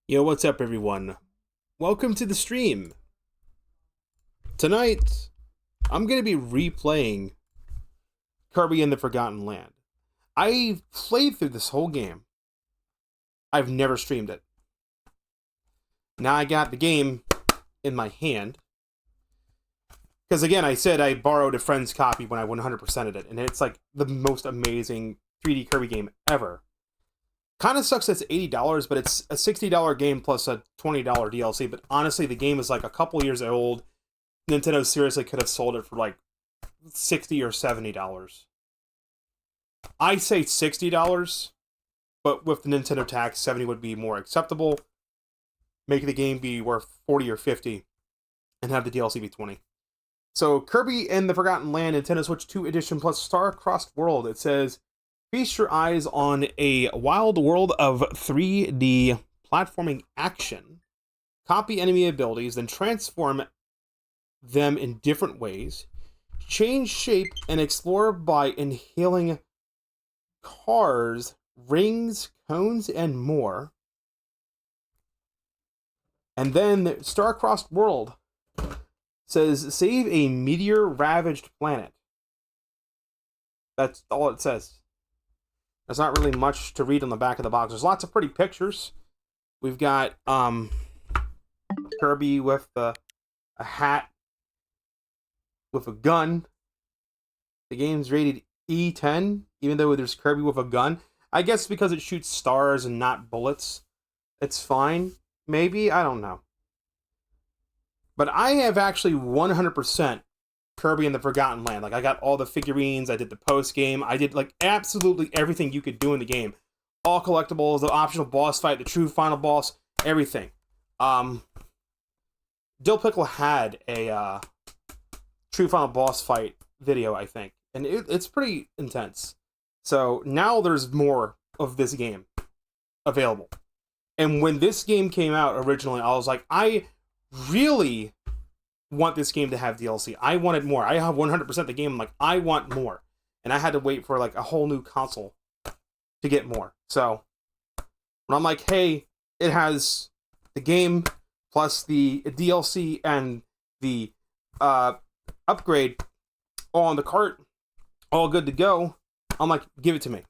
Yo, what's up, everyone? Welcome to the stream. Tonight, I'm going to be replaying Kirby and the Forgotten Land. I've played through this whole game. I've never streamed it. Now I got the game in my hand. Because again, I said I borrowed a friend's copy when I 100%ed it, and it's like the most amazing 3D Kirby game ever. Kind of sucks that it's $80, but it's a $60 game plus a $20 DLC. But honestly, the game is like a couple years old. Nintendo seriously could have sold it for like $60 or $70. I say $60, but with the Nintendo tax, 70 would be more acceptable. Make the game be worth 40 or 50 and have the DLC be 20. So Kirby and the Forgotten Land Nintendo Switch 2 Edition plus Star-Crossed World. It says, feast your eyes on a wild world of 3D platforming action. Copy enemy abilities, then transform them in different ways. Change shape and explore by inhaling cars, rings, cones, and more. And then Star-Crossed World says, save a meteor-ravaged planet. That's all it says. There's not really much to read on the back of the box. There's lots of pretty pictures. We've got Kirby with a hat with a gun. The game's rated E10, even though there's Kirby with a gun. I guess because it shoots stars and not bullets. It's fine. Maybe? I don't know. But I have actually 100% Kirby and the Forgotten Land. Like, I got all the figurines, I did the post-game, I did, like, absolutely everything you could do in the game. All collectibles, the optional boss fight, the true final boss, everything. Dill Pickle had a true final boss fight video, I think. And it's pretty intense. So, now there's more of this game available. And when this game came out originally, I was like, I really want this game to have DLC. I wanted more. I have 100% the game. I'm like, I want more. And I had to wait for like a whole new console to get more. So when I'm like, hey, it has the game plus the DLC and the upgrade all on the cart, all good to go, I'm like, give it to me.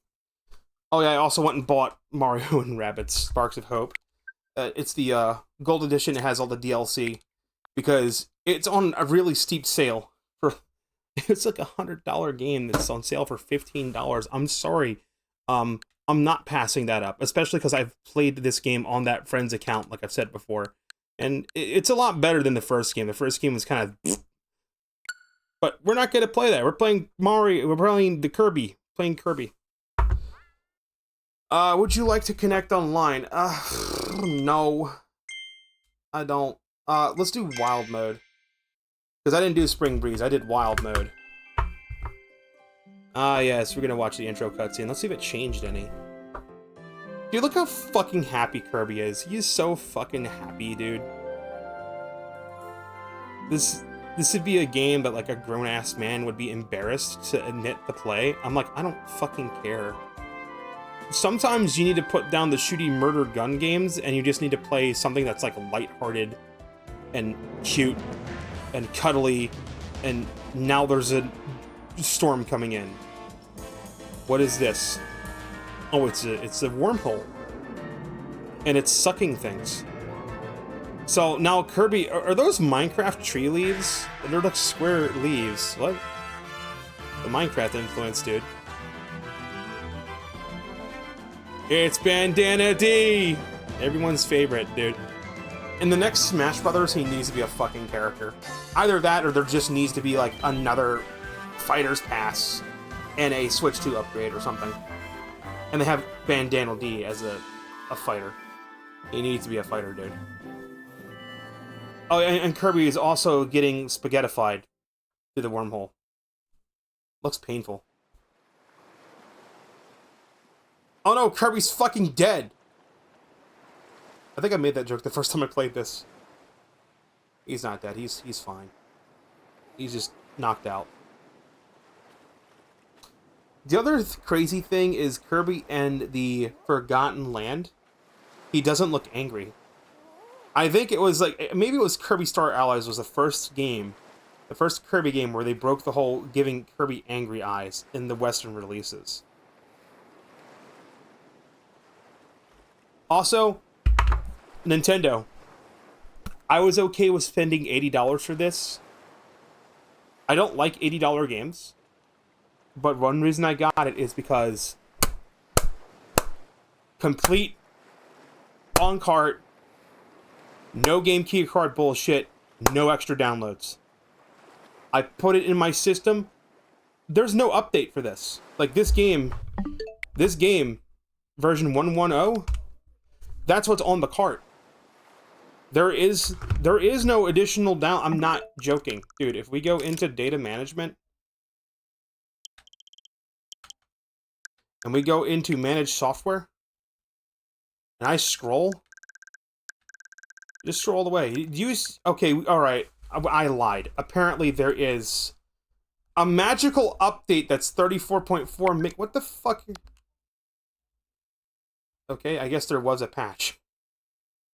Oh yeah, I also went and bought Mario and Rabbids Sparks of Hope. It's the Gold Edition. It has all the DLC because it's on a really steep sale. It's like $100 game that's on sale for $15. I'm sorry, I'm not passing that up, especially because I've played this game on that friend's account, like I've said before, and it's a lot better than the first game. The first game was kind of, but we're not going to play that. We're playing Mario. We're playing the Kirby. Playing Kirby. Would you like to connect online? No. I don't. Let's do wild mode. Because I didn't do Spring Breeze, I did wild mode. Yes, we're gonna watch the intro cutscene. Let's see if it changed any. Dude, look how fucking happy Kirby is. He is so fucking happy, dude. This would be a game that, like, a grown-ass man would be embarrassed to admit to play. I'm like, I don't fucking care. Sometimes you need to put down the shooty murder gun games and you just need to play something that's like lighthearted and cute and cuddly, and now there's a storm coming in. What is this? Oh, it's a wormhole. And it's sucking things. So now Kirby, are those Minecraft tree leaves? They're like square leaves. What? The Minecraft influence, dude. It's Bandana D! Everyone's favorite, dude. In the next Smash Brothers, he needs to be a fucking character. Either that, or there just needs to be, like, another Fighter's Pass and a Switch 2 upgrade or something. And they have Bandana D as a fighter. He needs to be a fighter, dude. Oh, and Kirby is also getting spaghettified through the wormhole. Looks painful. Oh no, Kirby's fucking dead! I think I made that joke the first time I played this. He's not dead, he's fine. He's just knocked out. The other crazy thing is Kirby and the Forgotten Land. He doesn't look angry. I think it was like, maybe it was Kirby Star Allies was the first game, the first Kirby game where they broke the whole giving Kirby angry eyes in the Western releases. Also, Nintendo. I was okay with spending $80 for this. I don't like $80 games, but one reason I got it is because complete on cart, no game key card bullshit, no extra downloads. I put it in my system. There's no update for this. Like this game, version 110, that's what's on the cart. There is no additional down. I'm not joking, dude. If we go into data management and we go into manage software, and I scroll, just scroll all the way. Okay, all right. I lied. Apparently there is a magical update that's 34.4 meg. What the fuck? Okay, I guess there was a patch.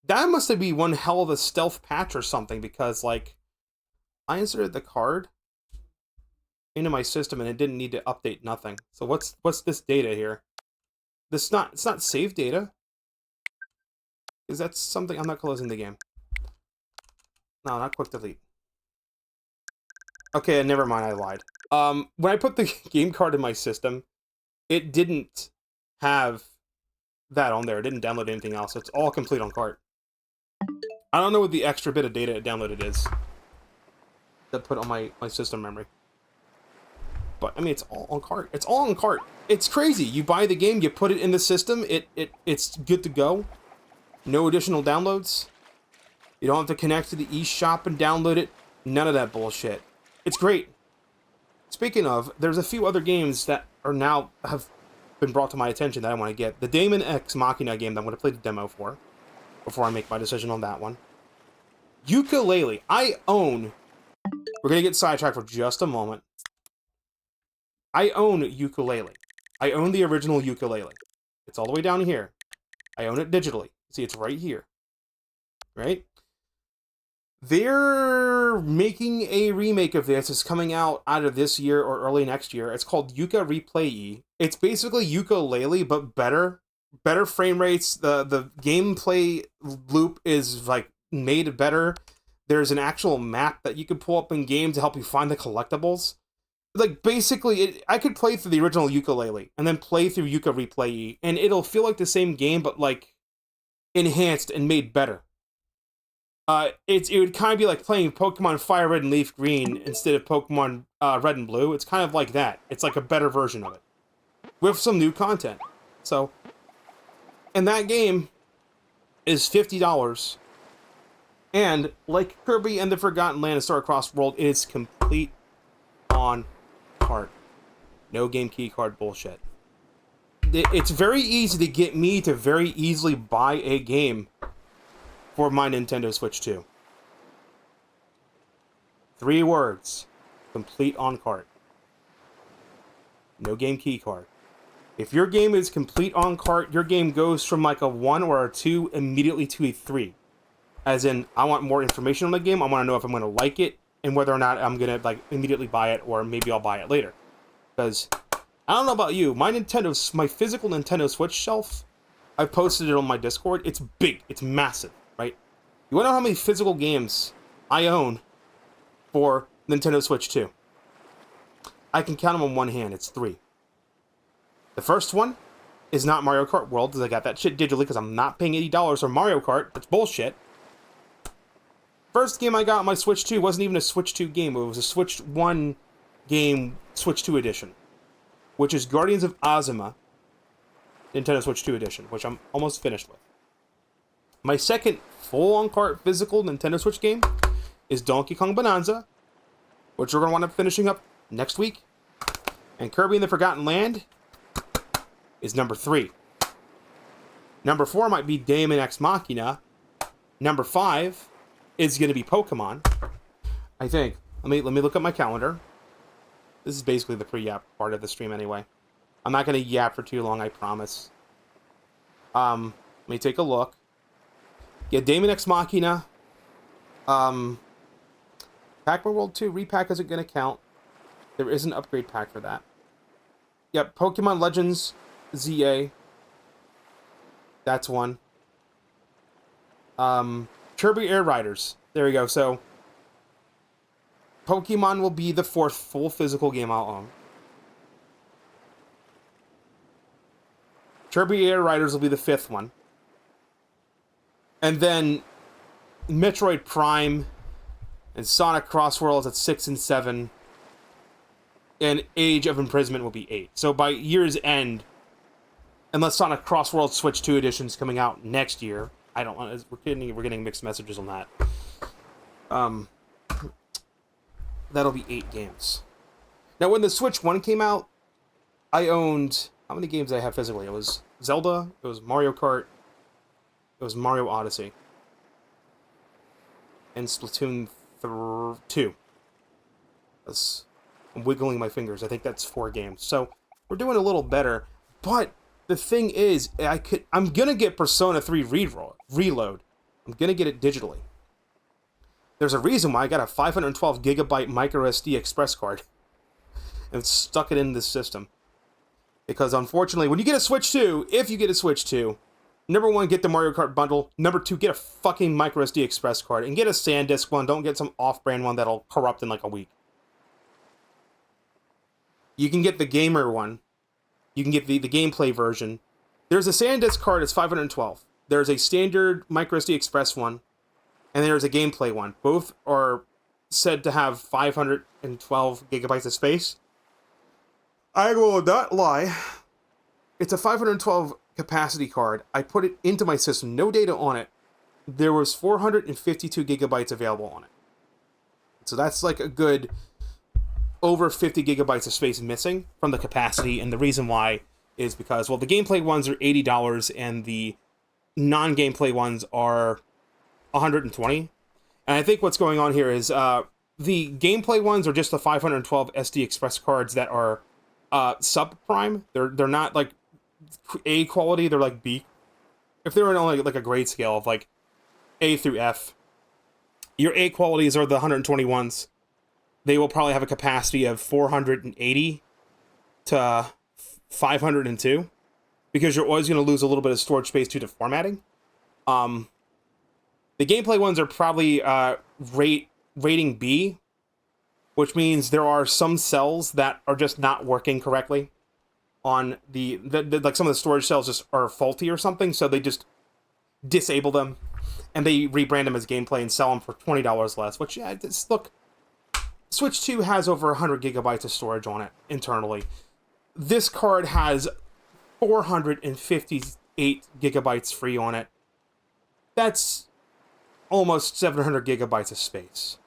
That must have been one hell of a stealth patch or something, because, like, I inserted the card into my system and it didn't need to update nothing. So what's this data here? It's not save data. Is that something? I'm not closing the game. No, not quick delete. Okay, never mind, I lied. When I put the game card in my system, it didn't have that on there. It didn't download anything else. It's all complete on cart. I don't know what the extra bit of data it downloaded is that put on my system memory. But, I mean, it's all on cart. It's all on cart. It's crazy. You buy the game, you put it in the system, it's good to go. No additional downloads. You don't have to connect to the eShop and download it. None of that bullshit. It's great. Speaking of, there's a few other games that are now have been brought to my attention that I want to get. The Daemon X Machina game that I'm going to play the demo for, before I make my decision on that one. Ukulele. I own... We're going to get sidetracked for just a moment. I own Ukulele. I own the original Ukulele. It's all the way down here. I own it digitally. See, it's right here. Right? They're making a remake of this. It's coming out either this year or early next year. It's called Yuka Replay-E. It's basically Ukulele, but better. Better frame rates. The gameplay loop is, like, made better. There's an actual map that you can pull up in game to help you find the collectibles. Like, basically, I could play through the original Ukulele and then play through Yuka Replay-E, and it'll feel like the same game, but, like, enhanced and made better. It would kind of be like playing Pokemon Fire Red and Leaf Green instead of Pokemon Red and Blue. It's kind of like that. It's like a better version of it. With some new content. So, and that game is $50. And, like Kirby and the Forgotten Land and Star-Crossed World, it is complete on cart. No game key card bullshit. It's very easy to get me to very easily buy a game for my Nintendo Switch 2. 3 words. Complete on cart. No game key card. If your game is complete on cart, your game goes from like a 1 or a 2 immediately to a 3. As in, I want more information on the game. I want to know if I'm going to like it and whether or not I'm going to like immediately buy it, or maybe I'll buy it later. Because I don't know about you, my physical Nintendo Switch shelf, I posted it on my Discord. It's big. It's massive. Right? You want to know how many physical games I own for Nintendo Switch 2? I can count them on one hand. It's 3. The first one is not Mario Kart World, because I got that shit digitally because I'm not paying $80 for Mario Kart. That's bullshit. First game I got on my Switch 2 wasn't even a Switch 2 game. It was a Switch 1 game, Switch 2 edition, which is Guardians of Azuma, Nintendo Switch 2 edition, which I'm almost finished with. My second full-on-cart physical Nintendo Switch game is Donkey Kong Bonanza, which we're going to wind up finishing up next week. And Kirby and the Forgotten Land is number 3. Number 4 might be Daemon X Machina. Number 5 is going to be Pokemon, I think. Let me look at my calendar. This is basically the pre-yap part of the stream anyway. I'm not going to yap for too long, I promise. Let me take a look. Yeah, Daemon X Machina. Pac-Man World 2 repack isn't going to count. There is an upgrade pack for that. Yep, Pokemon Legends ZA. That's one. Kirby Air Riders. There we go. So, Pokemon will be the 4th full physical game I'll own. Kirby Air Riders will be the 5th one. And then Metroid Prime and Sonic Crossworlds at 6 and 7. And Age of Imprisonment will be 8. So by year's end, unless Sonic Crossworlds Switch 2 edition's coming out next year, I don't want. We're getting mixed messages on that. That'll be 8 games. Now, when the Switch 1 came out, I owned... How many games did I have physically? It was Zelda, it was Mario Kart, it was Mario Odyssey, and Splatoon 2. I'm wiggling my fingers. I think that's 4 games. So, we're doing a little better. But, the thing is, I'm gonna get Persona 3 Reload. I'm gonna get it digitally. There's a reason why I got a 512 gigabyte micro SD express card and stuck it in this system. Because unfortunately, when you get a Switch 2, if you get a Switch 2, number 1, get the Mario Kart bundle. Number 2, get a fucking micro SD express card and get a SanDisk one. Don't get some off-brand one that'll corrupt in like a week. You can get the gamer one. You can get the gameplay version. There's a SanDisk card, it's 512. There's a standard micro SD express one. And there's a gameplay one. Both are said to have 512 gigabytes of space. I will not lie. It's a 512 capacity card. I put it into my system, no data on it. There was 452 gigabytes available on it. So that's like a good over 50 gigabytes of space missing from the capacity. And the reason why is because, well, the gameplay ones are $80 and the non-gameplay ones are $120. And I think what's going on here is the gameplay ones are just the 512 SD express cards that are subprime. They're not like A quality, they're like B. If they were in only like a grade scale of like A through F, your A qualities are the 121s. They will probably have a capacity of 480 to 502 because you're always going to lose a little bit of storage space due to formatting. The gameplay ones are probably rating B, which means there are some cells that are just not working correctly on the like some of the storage cells just are faulty or something, so they just disable them and they rebrand them as gameplay and sell them for $20 less, which, yeah, look, Switch 2 has over 100 gigabytes of storage on it internally. This card has 458 gigabytes free on it. That's almost 700 gigabytes of space.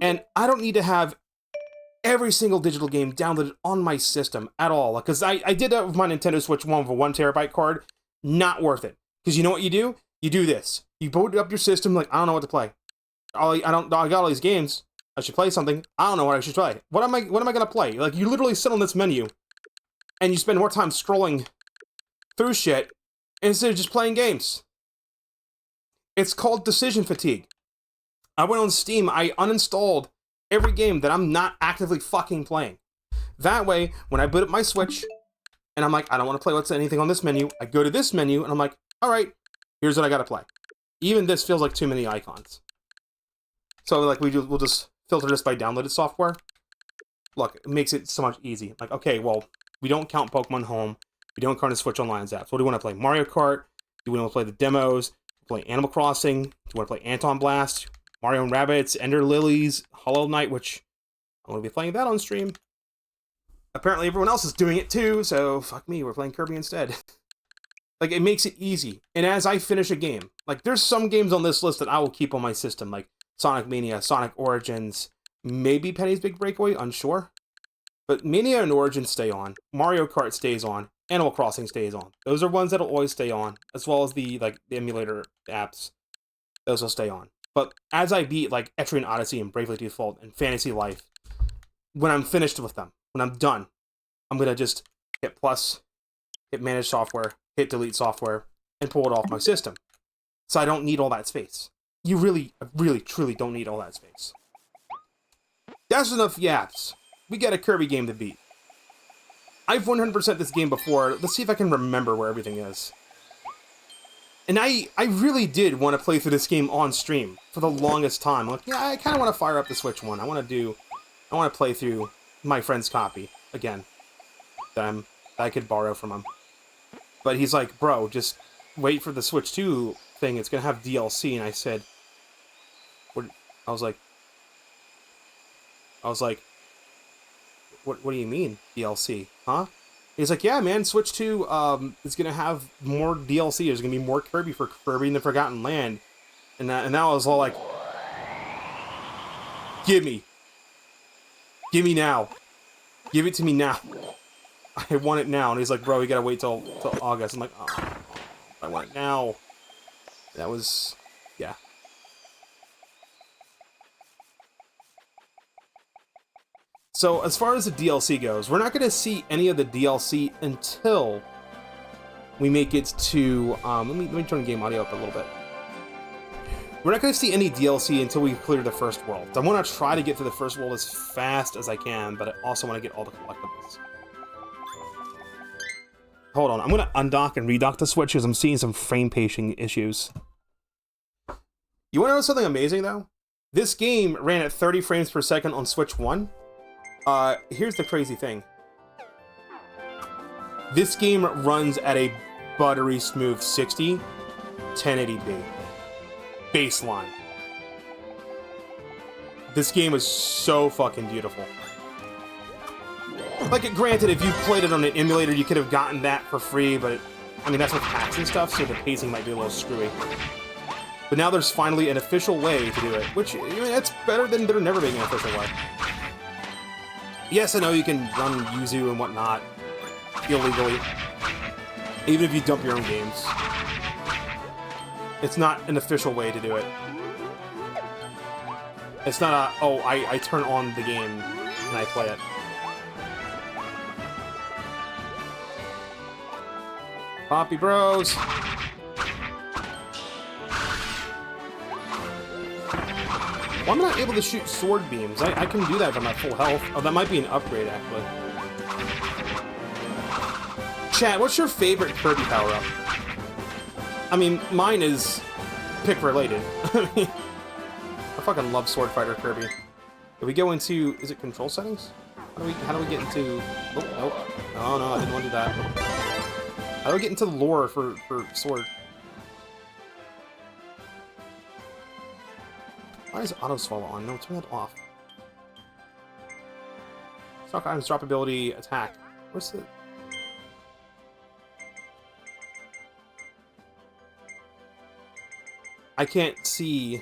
And I don't need to have every single digital game downloaded on my system at all. Because I did that with my Nintendo Switch 1 with a 1 terabyte card. Not worth it. Because you know what you do? You do this. You boot up your system like, I don't know what to play. I got all these games. I should play something. I don't know what I should play. What am I going to play? Like, you literally sit on this menu and you spend more time scrolling through shit instead of just playing games. It's called decision fatigue. I went on Steam, I uninstalled every game that I'm not actively fucking playing. That way, when I boot up my Switch, and I'm like, I don't want to play anything on this menu, I go to this menu, and I'm like, alright, here's what I gotta play. Even this feels like too many icons. So, like, we'll just filter this by downloaded software. Look, it makes it so much easy. Like, okay, well, we don't count Pokemon Home, we don't count the Switch Online's apps. What do we want to play? Mario Kart? Do we want to play the demos? Play Animal Crossing? Do you want to play Anton Blast? Mario and Rabbids, Ender Lilies, Hollow Knight, which I'm going to be playing that on stream. Apparently everyone else is doing it too, so fuck me, we're playing Kirby instead. Like, it makes it easy. And as I finish a game, like, there's some games on this list that I will keep on my system, like Sonic Mania, Sonic Origins, maybe Penny's Big Breakaway, unsure. But Mania and Origins stay on. Mario Kart stays on. Animal Crossing stays on. Those are ones that'll always stay on, as well as the emulator apps. Those will stay on. But as I beat, like, Etrian Odyssey and Bravely Default and Fantasy Life, when I'm finished with them, when I'm done, I'm going to just hit plus, hit manage software, hit delete software, and pull it off my system. So I don't need all that space. You really, really, truly don't need all that space. That's enough yaps. We got a Kirby game to beat. I've 100% this game before. Let's see if I can remember where everything is. And I really did want to play through this game on stream for the longest time. Like, yeah, I kind of want to fire up the Switch one. I want to play through my friend's copy again that I could borrow from him. But he's like, bro, just wait for the Switch 2 thing. It's gonna have DLC. And I said, what? I was like, what do you mean DLC? Huh? He's like, yeah, man, Switch 2 is going to have more DLC. There's going to be more Kirby for Kirby in the Forgotten Land. And that I was all like, give me now. Give it to me now. I want it now. And he's like, bro, you got to wait till August. I'm like, oh, I want it now. That was, yeah. So, as far as the DLC goes, we're not going to see any of the DLC until we make it to... let me turn the game audio up a little bit. We're not going to see any DLC until we clear the first world. I want to try to get through the first world as fast as I can, but I also want to get all the collectibles. Hold on, I'm going to undock and redock the Switch because I'm seeing some frame pacing issues. You want to know something amazing, though? This game ran at 30 frames per second on Switch 1. Here's the crazy thing. This game runs at a buttery smooth 60, 1080p. Baseline. This game is so fucking beautiful. Like, granted, if you played it on an emulator, you could have gotten that for free, but, I mean, that's with hacks and stuff, so the pacing might be a little screwy. But now there's finally an official way to do it, which, I mean, that's better than there never being an official way. Yes, I know you can run Yuzu and whatnot illegally, even if you dump your own games. It's not an official way to do it. It's not a, oh, I turn on the game and I play it. Poppy Bros! Why am I not able to shoot sword beams? I can do that if I'm at full health. Oh, that might be an upgrade, actually. Chat, what's your favorite Kirby power-up? I mean, mine is pick-related. I fucking love Sword Fighter Kirby. If we go into... Is it control settings? How do we get into... Oh, nope. Oh, no, I didn't want to do that. How do we get into the lore for Sword? Why is auto swallow on? No, turn that off. Stock items, drop ability, attack. Where's the... I can't see...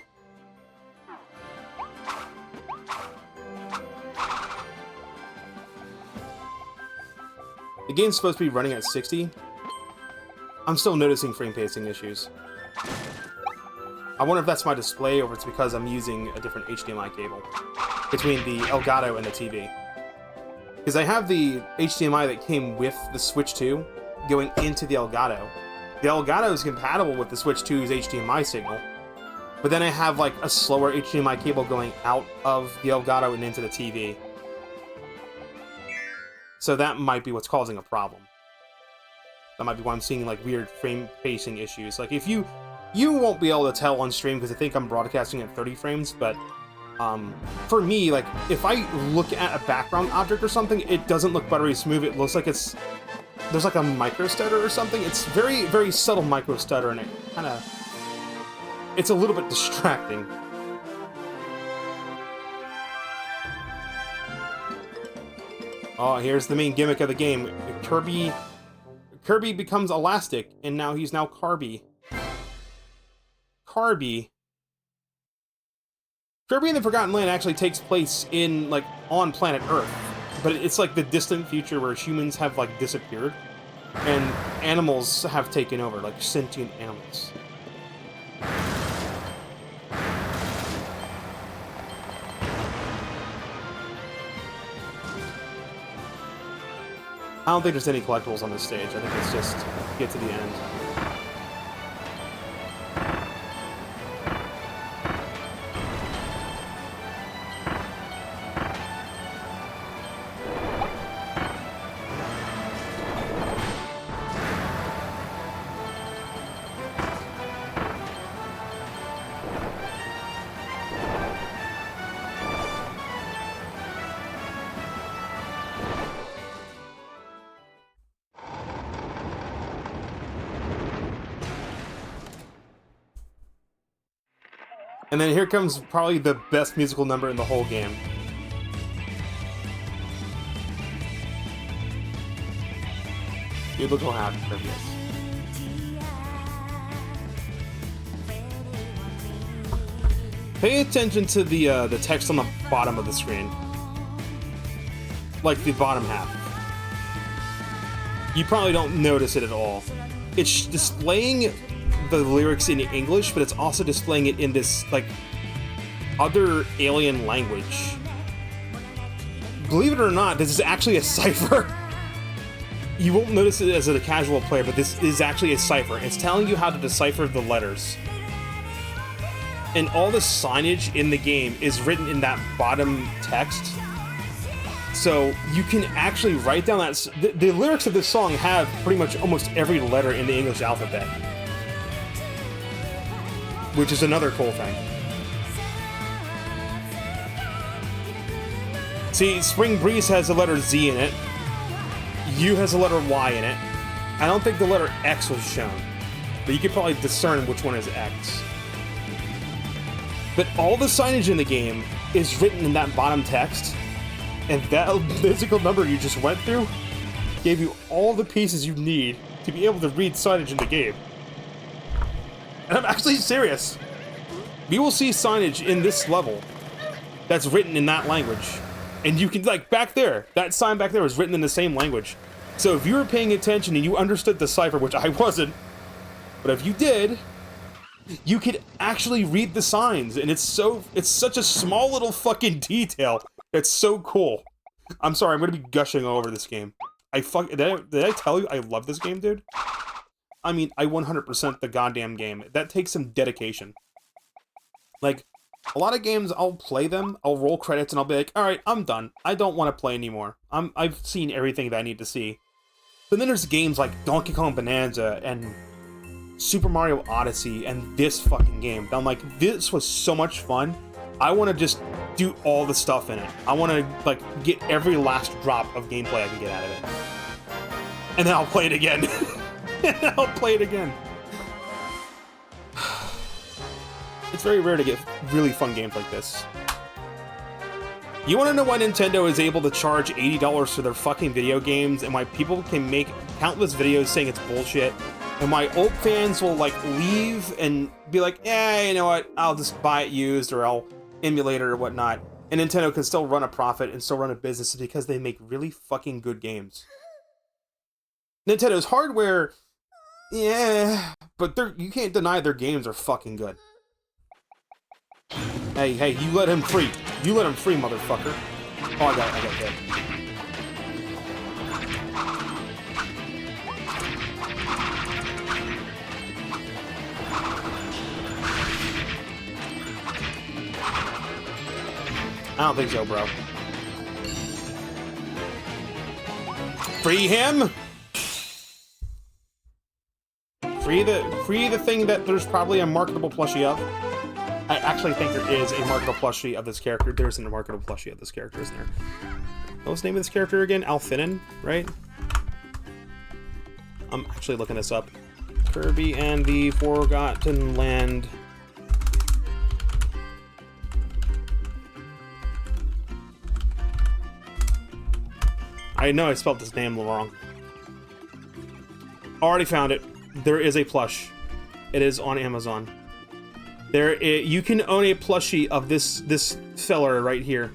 The game's supposed to be running at 60. I'm still noticing frame pacing issues. I wonder if that's my display or if it's because I'm using a different HDMI cable between the Elgato and the TV. Because I have the HDMI that came with the Switch 2 going into the Elgato. The Elgato is compatible with the Switch 2's HDMI signal, but then I have like a slower HDMI cable going out of the Elgato and into the TV. So that might be what's causing a problem. That might be why I'm seeing like weird frame pacing issues. Like if you won't be able to tell on stream because I think I'm broadcasting at 30 frames, but for me, like, if I look at a background object or something, it doesn't look buttery smooth. It looks like there's like a micro stutter or something. It's very, very subtle micro stutter, and it's a little bit distracting. Oh, here's the main gimmick of the game. Kirby becomes elastic, and now he's Kirby. Kirby in the Forgotten Land actually takes place in, like, on planet Earth. But it's like the distant future where humans have, like, disappeared. And animals have taken over, like sentient animals. I don't think there's any collectibles on this stage. I think it's just get to the end. And then here comes probably the best musical number in the whole game. Dude, look how happy Kirby is. Pay attention to the text on the bottom of the screen. Like the bottom half. You probably don't notice it at all. It's displaying the lyrics in English, but it's also displaying it in this, like, other alien language. Believe it or not, this is actually a cipher. You won't notice it as a casual player, but this is actually a cipher. It's telling you how to decipher the letters. And all the signage in the game is written in that bottom text. So you can actually write down that... The lyrics of this song have pretty much almost every letter in the English alphabet. Which is another cool thing. See, Spring Breeze has the letter Z in it. U has the letter Y in it. I don't think the letter X was shown. But you could probably discern which one is X. But all the signage in the game is written in that bottom text. And that musical number you just went through gave you all the pieces you need to be able to read signage in the game. And I'm actually serious. We will see signage in this level that's written in that language. And you can, like, back there, that sign back there was written in the same language. So if you were paying attention and you understood the cipher, which I wasn't, but if you did, you could actually read the signs. And it's such a small little fucking detail. It's so cool. I'm sorry, I'm gonna be gushing over this game. Did I tell you I love this game, dude? I mean, I 100% the goddamn game. That takes some dedication. Like, a lot of games, I'll play them, I'll roll credits, and I'll be like, alright, I'm done. I don't want to play anymore. I've seen everything that I need to see. But then there's games like Donkey Kong Bonanza and Super Mario Odyssey and this fucking game. I'm like, this was so much fun. I want to just do all the stuff in it. I want to, like, get every last drop of gameplay I can get out of it. And then I'll play it again. I'll play it again. It's very rare to get really fun games like this. You want to know why Nintendo is able to charge $80 for their fucking video games, and why people can make countless videos saying it's bullshit, and why old fans will, like, leave and be like, yeah, you know what, I'll just buy it used, or I'll emulate it or whatnot, and Nintendo can still run a profit and still run a business because they make really fucking good games. Nintendo's hardware, yeah, but you can't deny their games are fucking good. Hey, you let him free. You let him free, motherfucker. Oh, I got hit. I don't think so, bro. Free him? Free the thing that there's probably a marketable plushie of. I actually think there is a marketable plushie of this character. There's a marketable plushie of this character, isn't there? What's the name of this character again? Alfinin, right? I'm actually looking this up. Kirby and the Forgotten Land. I know I spelled this name wrong. Already found it. There is a plush. It is on Amazon. You can own a plushie of this feller right here.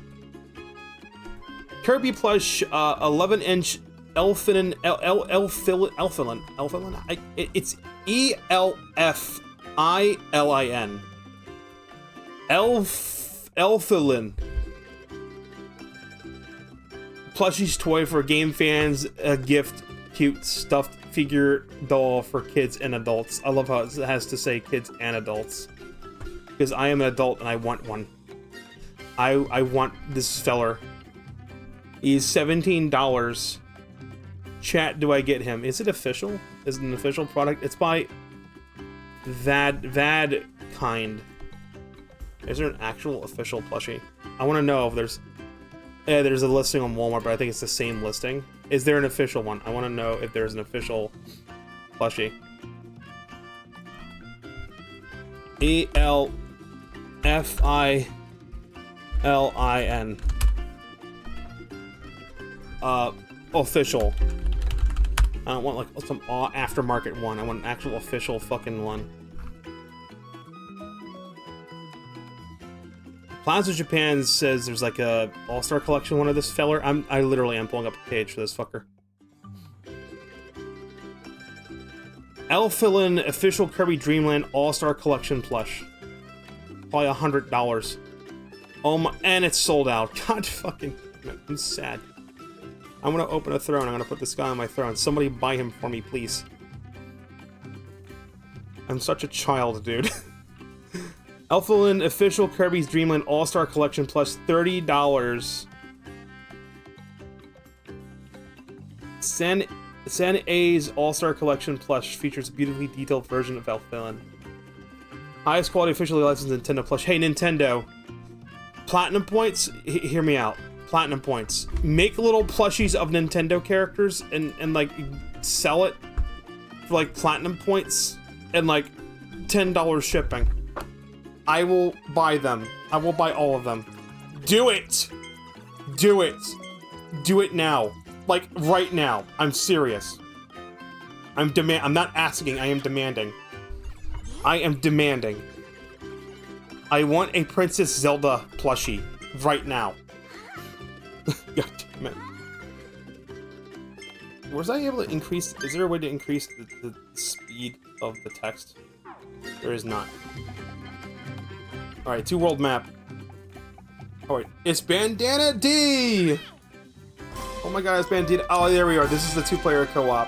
Kirby plush, 11-inch Elfilin. It's E-L-F-I-L-I-N. Elfilin. Plushie's toy for game fans. A gift, cute stuffed figure doll for kids and adults. I love how it has to say kids and adults. Because I am an adult and I want one. I want this feller. He's $17. Chat, do I get him? Is it official? Is it an official product? It's by Vad Kind. Is there an actual official plushie? I want to know if there's a listing on Walmart, but I think it's the same listing. Is there an official one? I want to know if there's an official plushie. F-I-L-I-N. Official. I don't want like some aftermarket one. I want an actual official fucking one. Plaza Japan says there's like a all-star collection one of this feller. I literally am pulling up a page for this fucker. Elfilin official Kirby Dreamland all-star collection plush. Probably $100. Oh my, and it's sold out. God fucking, I'm sad. I'm gonna open a throne. I'm gonna put this guy on my throne. Somebody buy him for me, please. I'm such a child, dude. Elfilin official Kirby's Dreamland All-Star Collection plus $30. San A's All-Star Collection plush features a beautifully detailed version of Elfilin. Highest quality officially licensed Nintendo plush. Hey, Nintendo. Platinum points? Hear me out. Platinum points. Make little plushies of Nintendo characters and like sell it for like platinum points and like $10 shipping. I will buy them. I will buy all of them. Do it! Do it! Do it now. Like, right now. I'm serious. I'm not asking, I am demanding. I am demanding. I want a Princess Zelda plushie. Right now. God damn it. Was I able to increase... Is there a way to increase the speed of the text? There is not. Alright, 2-world map. Alright, it's Bandana D! Oh my god, it's Bandana... Oh, there we are. This is the 2-player co-op.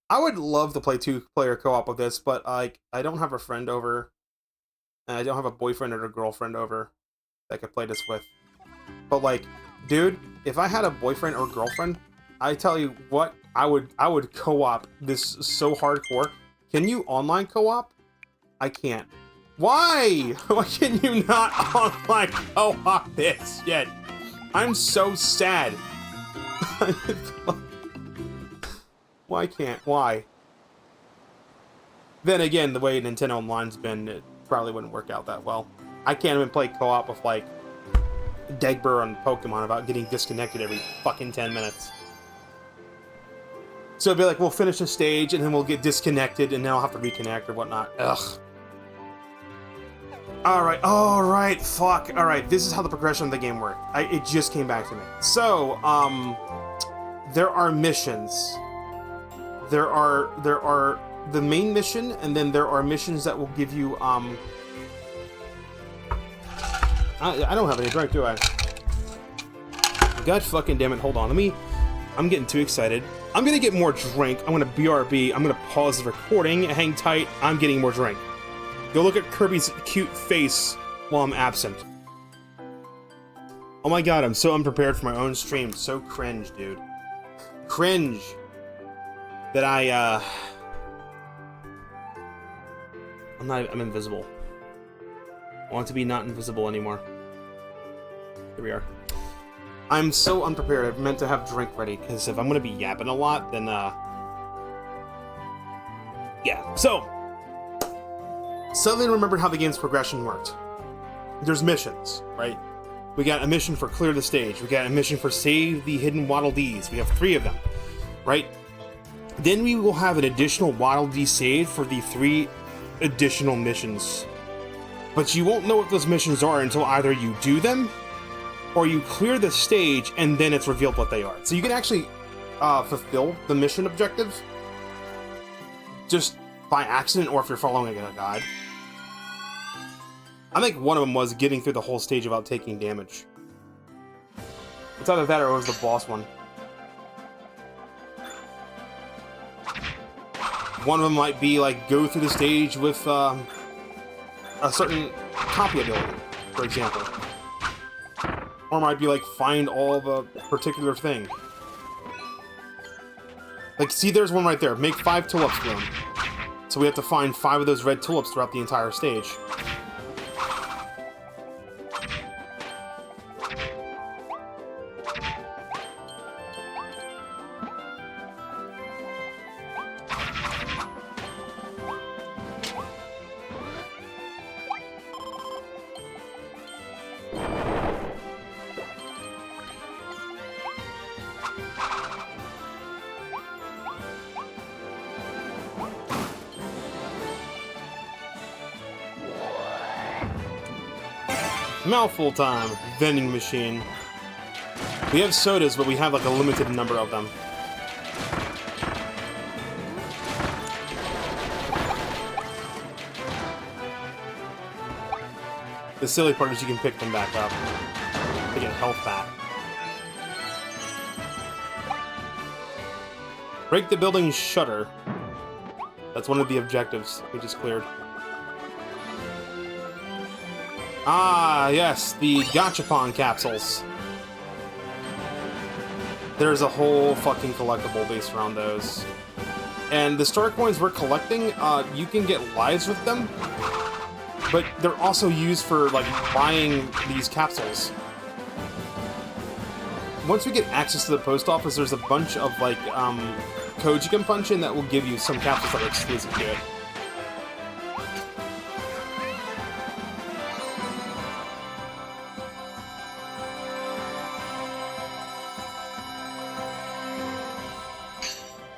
I would love to play 2-player co-op with this, but like, I don't have a friend over. And I don't have a boyfriend or a girlfriend over that I could play this with. But like, dude, if I had a boyfriend or girlfriend, I tell you what, I would co-op this so hardcore. Can you online co-op? I can't. Why? Why can you not online co-op this shit? I'm so sad. Why can't? Why? Then again, the way Nintendo Online's been, it probably wouldn't work out that well. I can't even play co-op with like Dagbur on Pokemon about getting disconnected every fucking 10 minutes. So it'd be like, we'll finish a stage and then we'll get disconnected and then I'll have to reconnect or whatnot. Ugh. Alright, fuck. Alright, this is how the progression of the game worked. It just came back to me. So, there are missions. There are the main mission, and then there are missions that will give you, I don't have any drink, do I? God fucking damn it, hold on, I'm getting too excited. I'm gonna get more drink, I'm gonna BRB, I'm gonna pause the recording, hang tight, I'm getting more drink. Go look at Kirby's cute face while I'm absent. Oh my god, I'm so unprepared for my own stream, so cringe, dude. Cringe. That I'm invisible. I want to be not invisible anymore. Here we are. I'm so unprepared. I meant to have drink ready, because if I'm gonna be yapping a lot, then yeah. So suddenly remembered how the game's progression worked. There's missions, right? We got a mission for clear the stage. We got a mission for save the hidden Waddle Dees. We have 3 of them, right? Then we will have an additional Waddle Dee saved for the 3 additional missions. But you won't know what those missions are until either you do them, or you clear the stage, and then it's revealed what they are. So you can actually fulfill the mission objectives just by accident, or if you're following a guide. I think one of them was getting through the whole stage without taking damage. It's either that or it was the boss one. One of them might be like go through the stage with a certain copy ability, for example. Or it might be like find all of a particular thing. Like, see, there's one right there. Make 5 tulips bloom. So we have to find 5 of those red tulips throughout the entire stage. Mouthful time. Vending machine. We have sodas, but we have like a limited number of them. The silly part is you can pick them back up. They get health back. Break the building's shutter. That's one of the objectives we just cleared. Ah, yes, the Gachapon capsules. There's a whole fucking collectible based around those. And the star coins we're collecting, you can get lives with them, but they're also used for, like, buying these capsules. Once we get access to the post office, there's a bunch of, like, codes you can punch in that will give you some capsules that are exclusive to it.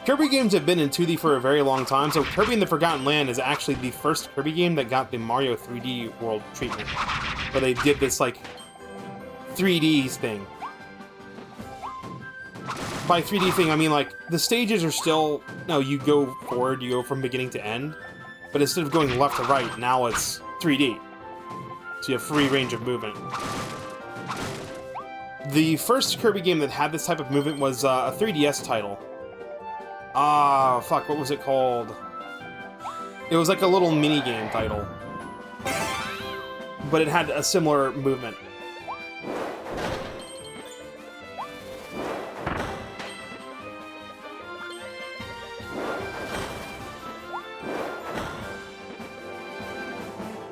Kirby games have been in 2D for a very long time, so Kirby and the Forgotten Land is actually the first Kirby game that got the Mario 3D World treatment. Where they did this, like, 3D thing. By 3D thing, I mean, like, the stages are still... No, you go forward, you go from beginning to end. But instead of going left to right, now it's 3D. So you have free range of movement. The first Kirby game that had this type of movement was a 3DS title. Ah, fuck, what was it called? It was like a little mini-game title. But it had a similar movement.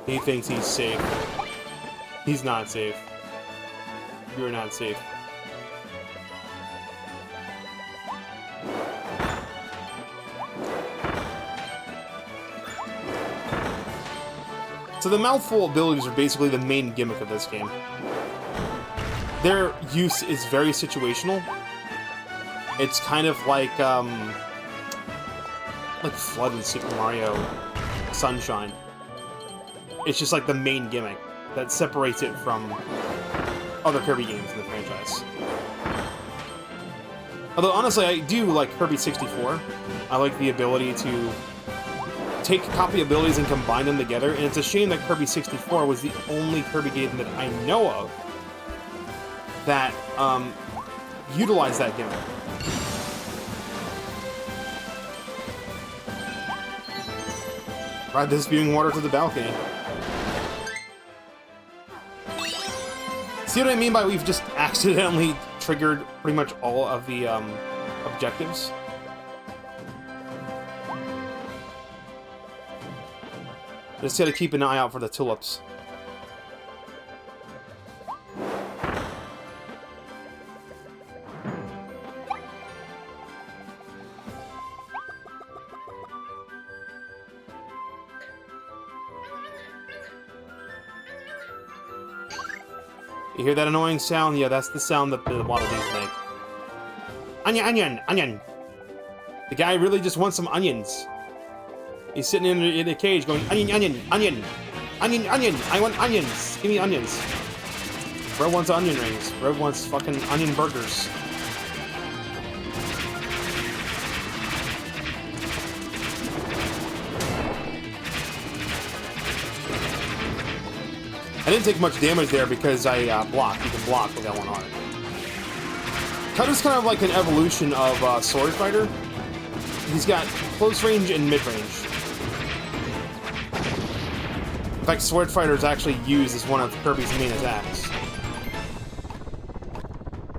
He thinks he's safe. He's not safe. You're not safe. So the mouthful abilities are basically the main gimmick of this game. Their use is very situational. It's kind of like Flood in Super Mario Sunshine. It's just like the main gimmick that separates it from other Kirby games in the franchise. Although honestly, I do like Kirby 64. I like the ability to take copy abilities and combine them together, and it's a shame that Kirby 64 was the only Kirby game that I know of that utilized that gimmick. Ride the spewing water to the balcony. See what I mean by we've just accidentally triggered pretty much all of the objectives? Just gotta keep an eye out for the tulips. You hear that annoying sound? Yeah, that's the sound that the Waddle Dees make. Onion, onion, onion! The guy really just wants some onions. He's sitting in a cage going, onion, onion, onion, onion, onion, I want onions, give me onions. Bro wants onion rings, bro wants fucking onion burgers. I didn't take much damage there because I blocked. You can block with L1R. Cut is kind of like an evolution of Sword Fighter. He's got close range and mid range. In fact, Sword Fighter is actually used as one of Kirby's main attacks.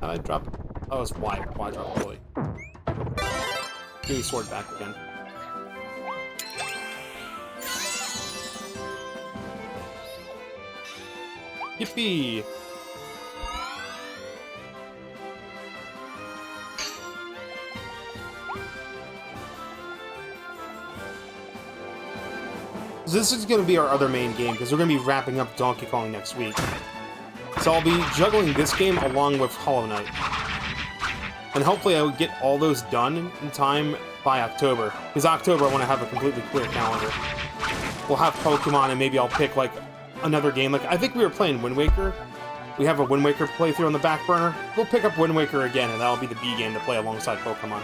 How'd I drop it? Oh, it's Y. Y drop early. Give me sword back again. Yippee! So this is going to be our other main game, because we're going to be wrapping up Donkey Kong next week. So I'll be juggling this game along with Hollow Knight. And hopefully I will get all those done in time by October. Because October I want to have a completely clear calendar. We'll have Pokemon, and maybe I'll pick, like, another game. Like, I think we were playing Wind Waker. We have a Wind Waker playthrough on the back burner. We'll pick up Wind Waker again, and that'll be the B game to play alongside Pokemon.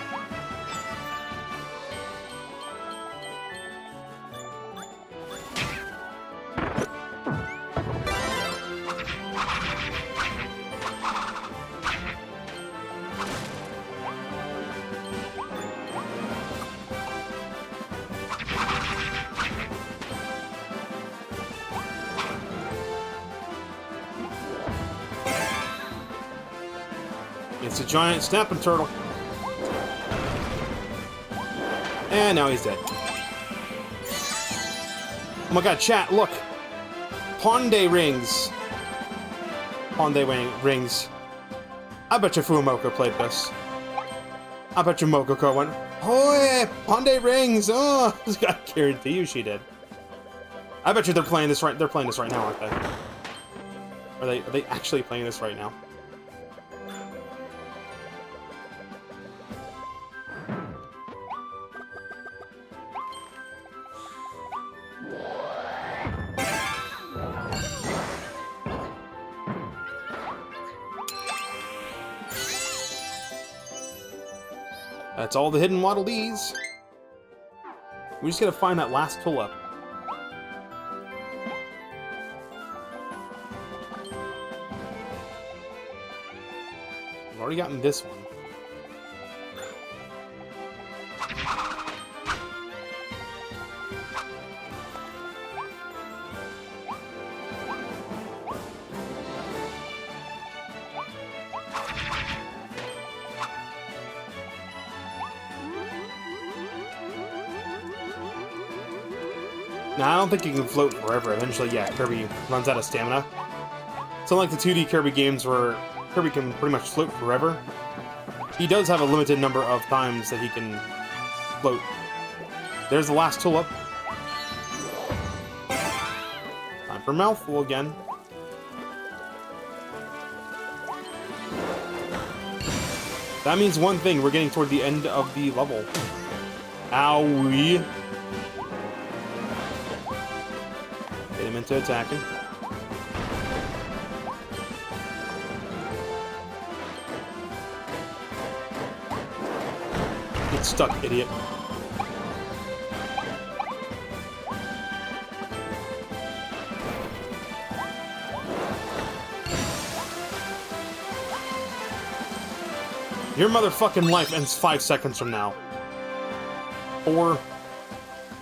It's a giant snapping turtle. And now he's dead. Oh my god, chat, look! Ponde rings. Ponde rings. I bet you Fumoko played this. I bet you Mokoko went, oh yeah, Ponde rings! Oh, I guarantee you she did. I bet you they're playing this right. They're playing this right now, aren't they? Are they actually playing this right now? That's all the hidden Waddle Dees. We just gotta find that last tulip. We've already gotten this one. Now, I don't think you can float forever. Eventually, yeah, Kirby runs out of stamina. So unlike the 2D Kirby games where Kirby can pretty much float forever, he does have a limited number of times that he can float. There's the last tulip. Time for mouthful again. That means one thing, we're getting toward the end of the level. Owie. Get him into attacking. Get stuck, idiot. Your motherfucking life ends 5 seconds from now. 4,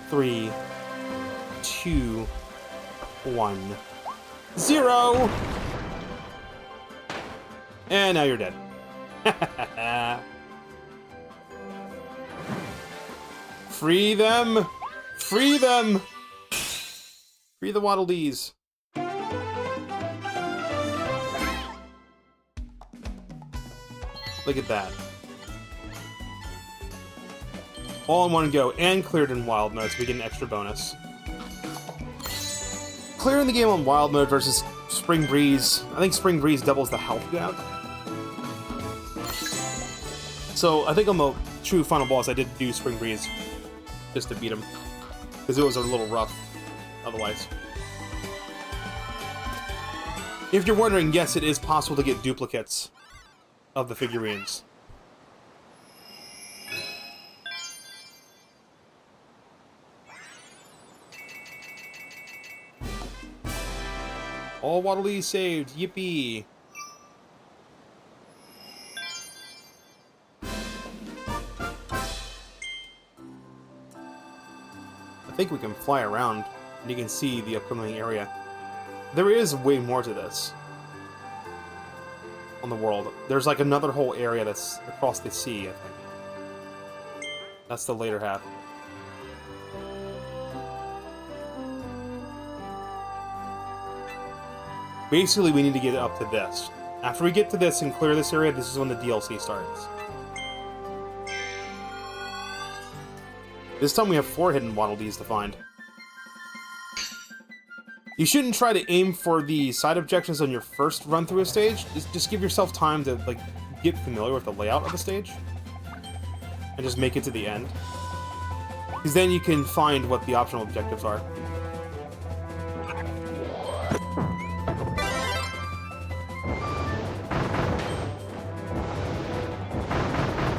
3, 2, 1, 0. And now you're dead. Free them! Free them! Free the Waddle Dees. Look at that. All in one go, and cleared in wild mode, so we get an extra bonus. Clearing the game on wild mode versus Spring Breeze. I think Spring Breeze doubles the health gap. So I think on the true final boss, I did do Spring Breeze just to beat him, because it was a little rough otherwise. If you're wondering, yes, it is possible to get duplicates of the figurines. All Waddle Dees saved, yippee! I think we can fly around, and you can see the upcoming area. There is way more to this on the world. There's like another whole area that's across the sea, I think. That's the later half. Basically, we need to get up to this. After we get to this and clear this area, this is when the DLC starts. This time we have 4 hidden Waddle Dees to find. You shouldn't try to aim for the side objectives on your first run through a stage. Just give yourself time to like get familiar with the layout of the stage. And just make it to the end. Because then you can find what the optional objectives are.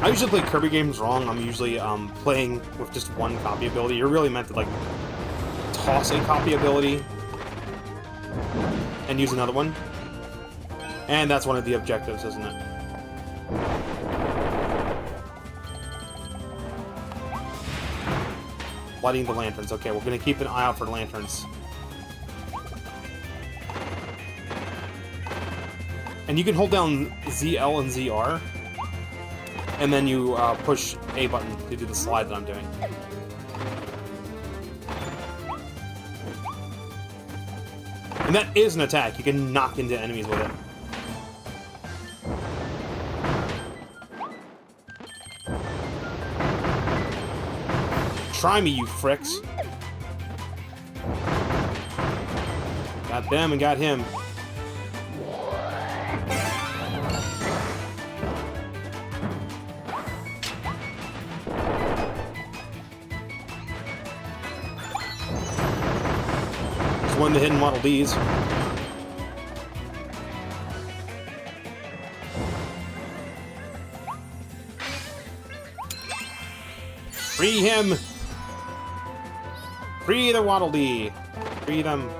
I usually play Kirby games wrong. I'm usually playing with just one copy ability. You're really meant to like toss a copy ability and use another one. And that's one of the objectives, isn't it? Lighting the lanterns. Okay, we're gonna keep an eye out for the lanterns. And you can hold down ZL and ZR, and then you push A button to do the slide that I'm doing. And that is an attack. You can knock into enemies with it. Try me, you fricks. Got them and got him. Just one of the hidden Waddle Dees. Free him! Free the Waddle Dee! Free them.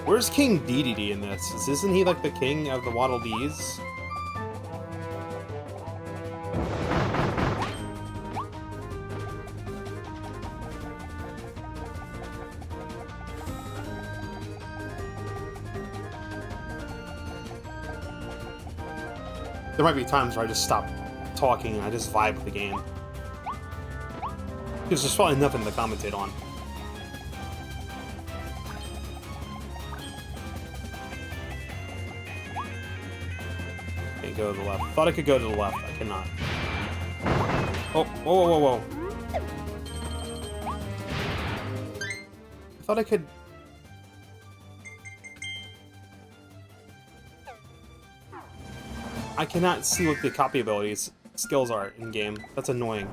Where's King DDD in this? Isn't he like the king of the Waddle Dees? There might be times where I just stop talking and I just vibe with the game. Because there's probably nothing to commentate on. Can't go to the left. Thought I could go to the left. I cannot. Oh, whoa, whoa, whoa, whoa. I thought I could... I cannot see what the copy abilities skills are in game. That's annoying.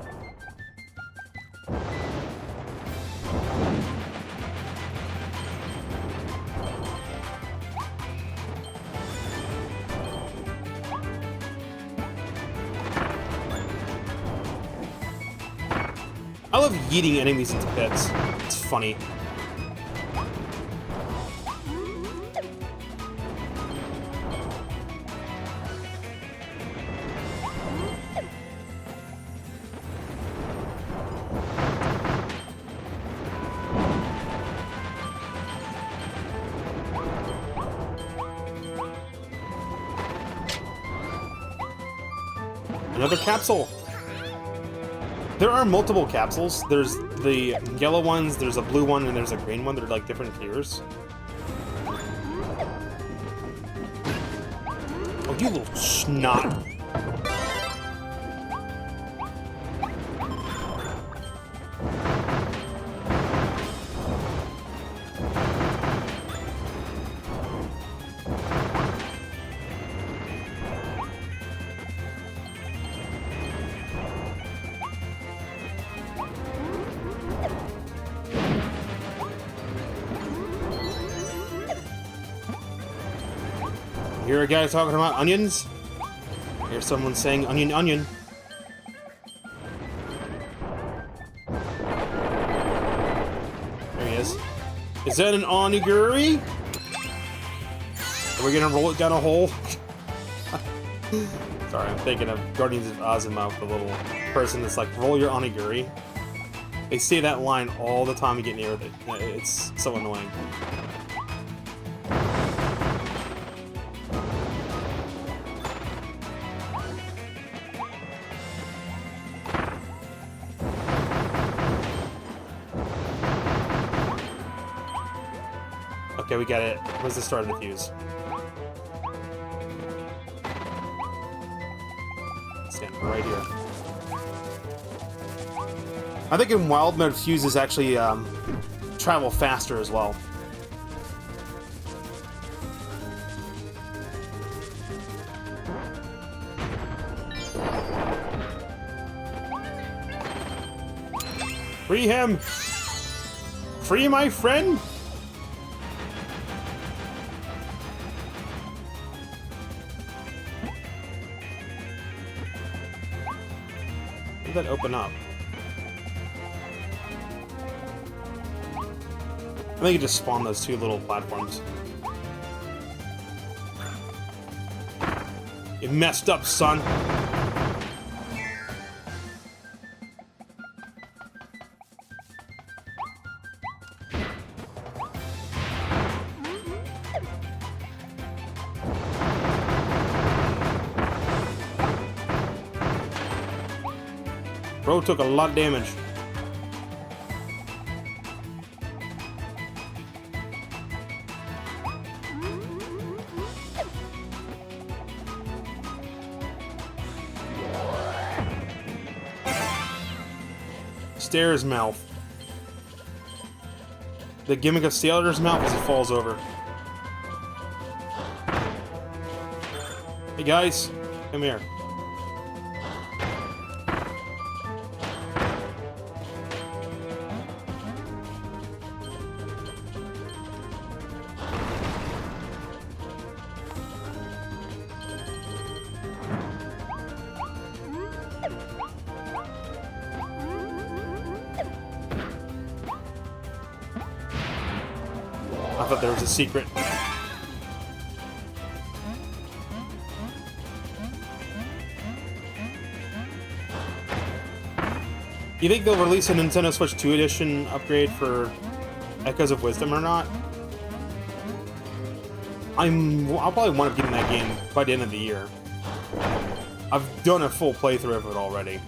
I love yeeting enemies into pits. It's funny. Another capsule! There are multiple capsules. There's the yellow ones, there's a blue one, and there's a green one. They're like different tiers. Oh, you little snot. Hear a guy talking about onions? Hear someone saying onion, onion. There he is. Is that an onigiri? Are we gonna roll it down a hole? Sorry, I'm thinking of Guardians of Azuma, the little person that's like, roll your onigiri. They say that line all the time you get near it. It's so annoying. Okay, we got it. Where's the start of the fuse? Stand right here. I think in wild mode, fuses actually travel faster as well. Free him! Free my friend! did that open up? I think it just spawned those two little platforms. You messed up, son. Bro took a lot of damage. Stairs mouth. The gimmick of Sailor's mouth is it falls over. Hey guys, come here. I thought there was a secret. You think they'll release a Nintendo Switch 2 edition upgrade for Echoes of Wisdom or not? I'll probably wind up getting that game by the end of the year. I've done a full playthrough of it already.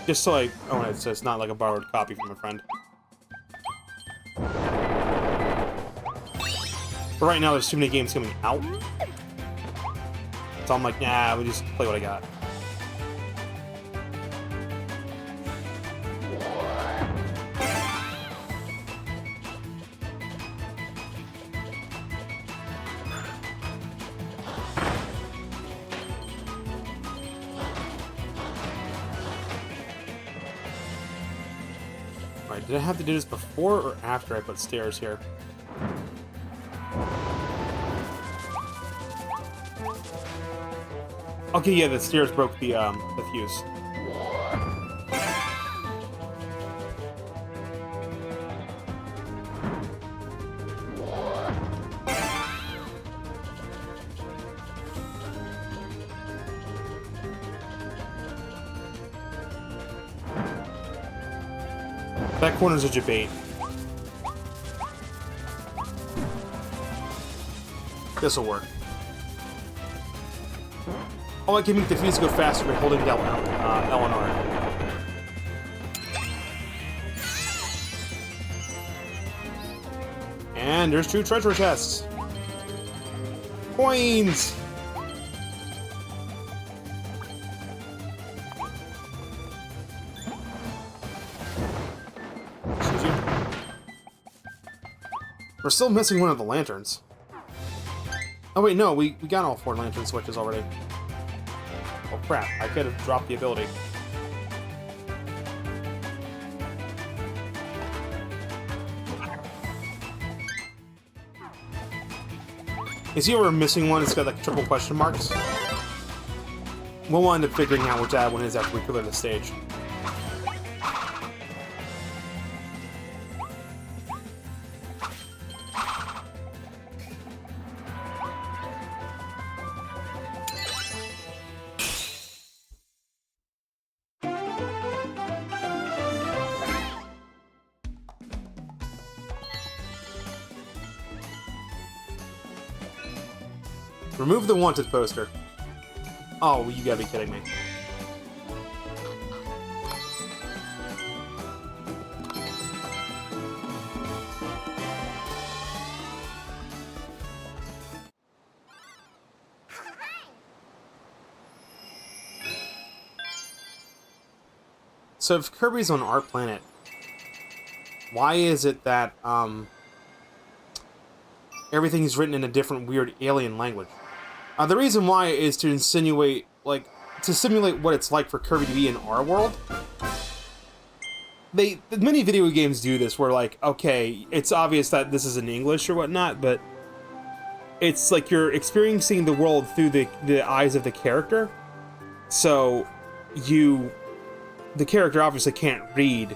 Just so it's not like a borrowed copy from a friend. But right now, there's too many games coming out. So I'm like, nah, we just play what I got. Alright, did I have to do this before or after I put stairs here? Okay, yeah, the stairs broke the fuse. That corner's a debate. This'll work. Oh, I can make the fuse go faster by holding down L and R. And there's 2 treasure chests. Coins! Excuse you. We're still missing one of the lanterns. Oh wait, no, we got all 4 lantern switches already. Oh crap, I could have dropped the ability. You see where we're missing one? It's got like triple question marks. We'll wind up figuring out which that one is after we clear the stage. Remove the wanted poster. Oh, you gotta be kidding me. So if Kirby's on our planet, why is it that everything's written in a different weird alien language? The reason why is to insinuate, like, to simulate what it's like for Kirby to be in our world. Many video games do this, where, like, okay, it's obvious that this is in English or whatnot, but it's like you're experiencing the world through the eyes of the character. So, you the character obviously can't read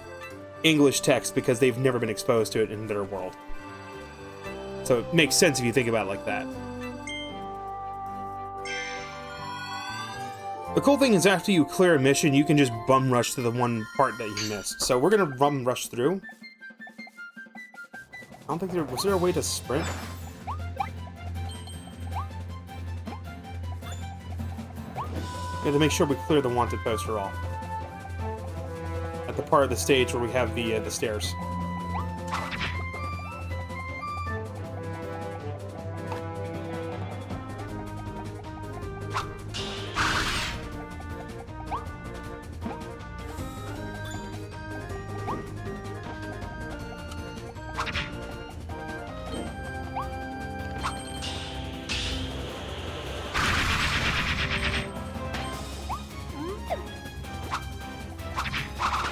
English text because they've never been exposed to it in their world. So it makes sense if you think about it like that. The cool thing is after you clear a mission, you can just bum rush to the one part that you missed. So we're gonna bum rush through. I don't think was there a way to sprint? We have to make sure we clear the wanted poster off. At the part of the stage where we have the stairs.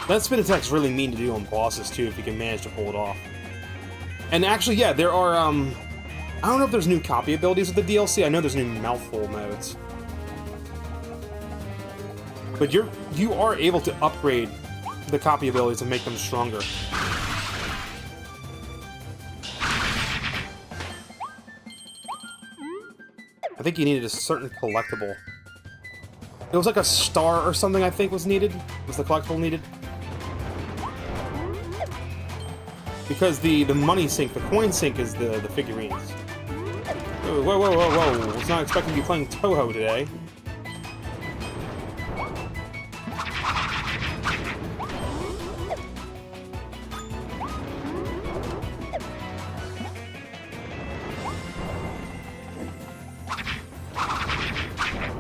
That spin attack's really mean to do on bosses, too, if you can manage to pull it off. And actually, yeah, there are, I don't know if there's new copy abilities with the DLC. I know there's new mouthful modes. But you are able to upgrade the copy abilities and make them stronger. I think you needed a certain collectible. It was like a star or something, I think, was needed. Was the collectible needed? Because the money sink, the coin sink is the figurines. Whoa, whoa, whoa, whoa, whoa. I was not expecting to be playing Toho today.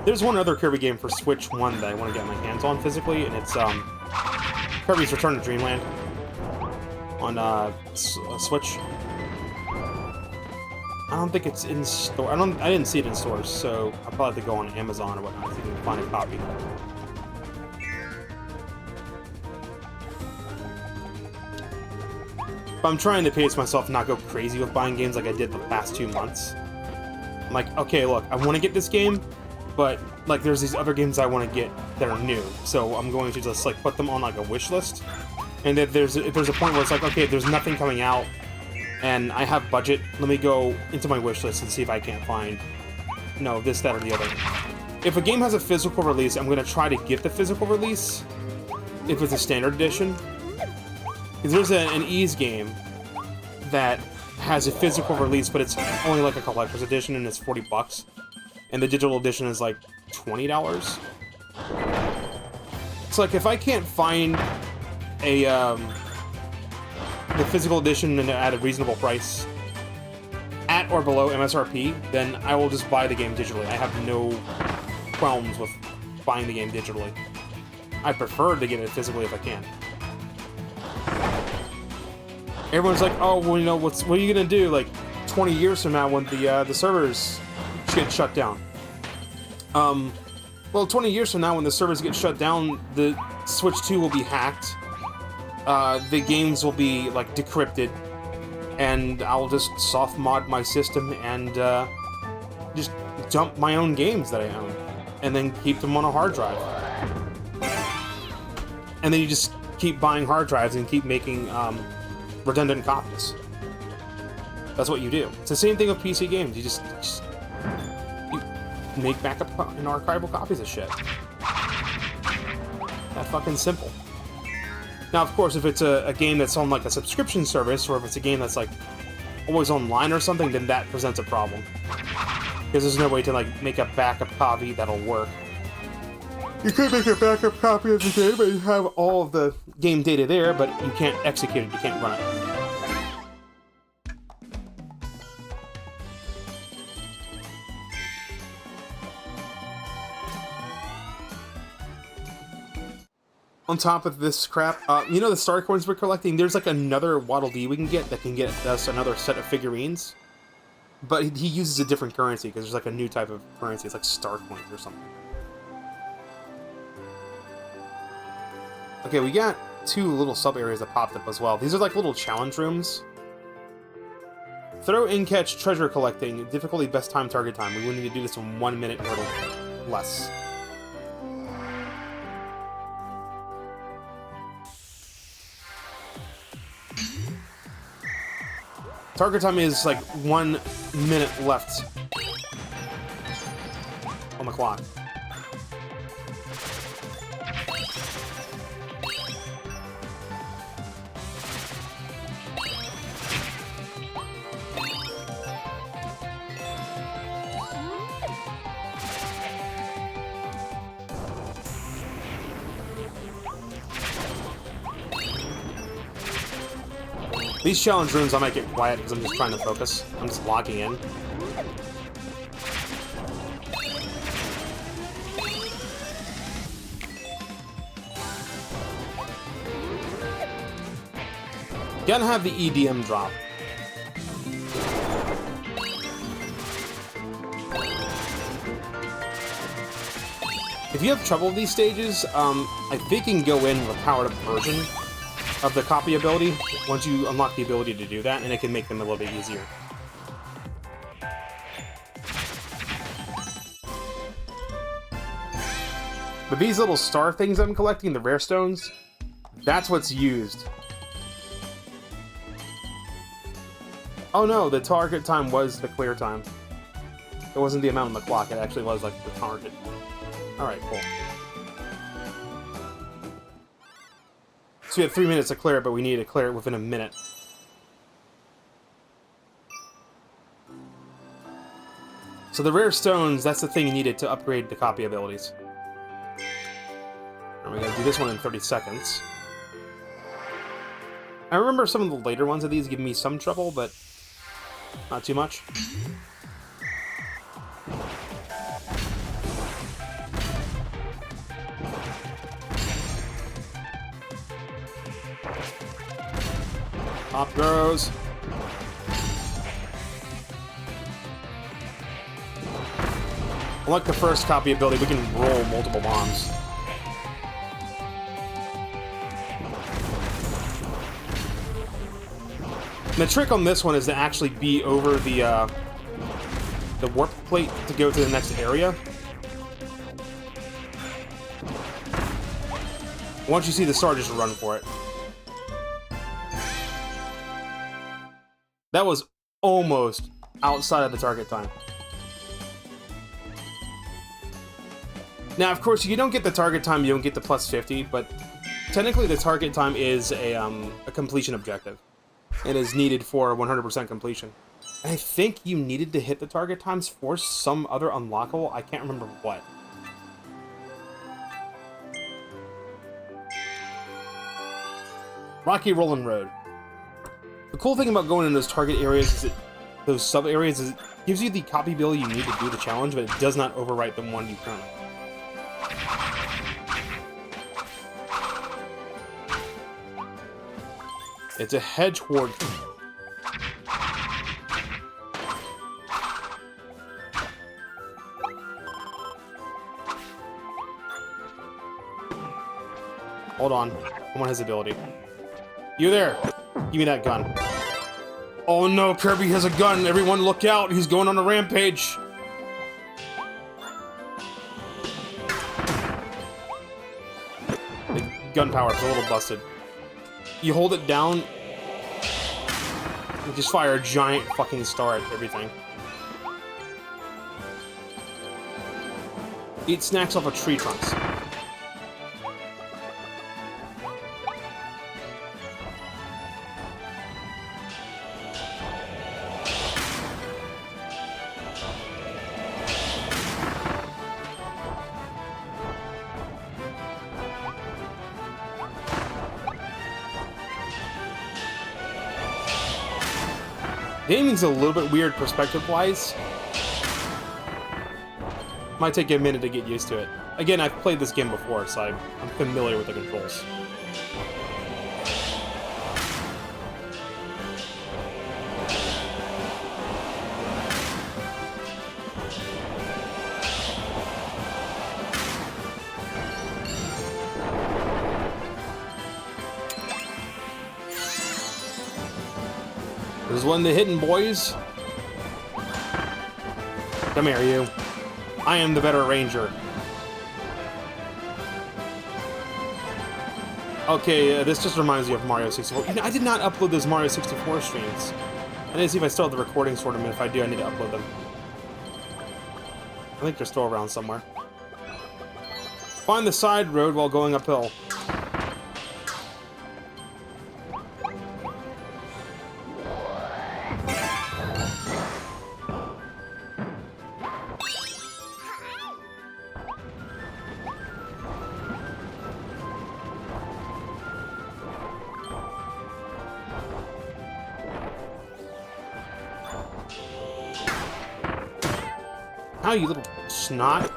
There's one other Kirby game for Switch 1 that I want to get my hands on physically, and it's Kirby's Return to Dreamland on Switch. I don't think it's in store. I didn't see it in stores, so I'll probably have to go on Amazon or whatnot if you can find a copy. But I'm trying to pace myself not go crazy with buying games like I did the past 2 months. I'm like, okay, look, I want to get this game, but like there's these other games I want to get that are new, so I'm going to just like put them on like a wish list. And if there's a point where it's like, okay, there's nothing coming out, and I have budget, let me go into my wish list and see if I can't find, this, that, or the other. If a game has a physical release, I'm going to try to get the physical release, if it's a standard edition. Because there's an Ease game that has a physical release, but it's only like a collector's edition, and it's $40. And the digital edition is like $20. It's like, if I can't find the physical edition and at a reasonable price, at or below MSRP, then I will just buy the game digitally. I have no qualms with buying the game digitally. I prefer to get it physically if I can. Everyone's like, oh, well, what are you gonna do, like, 20 years from now when the servers get shut down? Well, 20 years from now when the servers get shut down, the Switch 2 will be hacked. The games will be, like, decrypted, and I'll just soft mod my system and, just dump my own games that I own, and then keep them on a hard drive. And then you just keep buying hard drives and keep making, redundant copies. That's what you do. It's the same thing with PC games. You make backup and archival copies of shit. That fucking simple. Now, of course, if it's a game that's on, like, a subscription service, or if it's a game that's, like, always online or something, then that presents a problem. Because there's no way to, like, make a backup copy that'll work. You could make a backup copy of the game, but you have all of the game data there, but you can't execute it, you can't run it. On top of this crap, the star coins we're collecting, there's like another Waddle Dee we can get that can get us another set of figurines. But he uses a different currency, because there's like a new type of currency. It's like star coins or something. Okay, we got 2 little sub-areas that popped up as well. These are like little challenge rooms. Throw in catch treasure collecting. Difficulty best time target time. We will need to do this in 1 minute or less. Target time is like 1 minute left on the clock. These challenge rooms, I might get quiet because I'm just trying to focus. I'm just locking in. Gotta have the EDM drop. If you have trouble with these stages, I think you can go in with a powered up version of the copy ability once you unlock the ability to do that, and it can make them a little bit easier. But these little star things I'm collecting, the rare stones, that's what's used. Oh no, the target time was the clear time. It wasn't the amount on the clock, it actually was like the target. Alright, cool. So we have 3 minutes to clear it, but we need to clear it within a minute. So the rare stones, that's the thing you needed to upgrade the copy abilities. And we gotta do this one in 30 seconds. I remember some of the later ones of these giving me some trouble, but not too much. Up goes. Unlike the first copy ability, we can roll multiple bombs. And the trick on this one is to actually be over the warp plate to go to the next area. Once you see the star, just run for it. That was almost outside of the target time. Now, of course, you don't get the target time, you don't get the plus 50, but technically the target time is a completion objective. It is needed for 100% completion. And I think you needed to hit the target times for some other unlockable. I can't remember what. Rocky Rollin' Road. The cool thing about going in those target areas is that those sub areas is it gives you the copy ability you need to do the challenge, but it does not overwrite the one you currently. It's a hedge horde. Hold on. I want his ability. You there! Give me that gun. Oh no, Kirby has a gun! Everyone look out! He's going on a rampage! The gun power is a little busted. You hold it down, you just fire a giant fucking star at everything. Eat snacks off of tree trunks. Gaming's a little bit weird perspective-wise. Might take a minute to get used to it. Again, I've played this game before, so I'm familiar with the controls. This is one of the hidden boys. Come here, you. I am the better ranger. Okay, this just reminds me of Mario 64. You know, I did not upload those Mario 64 streams. I need to see if I still have the recordings for them, and if I do, I need to upload them. I think they're still around somewhere. Find the side road while going uphill. How, you little snot?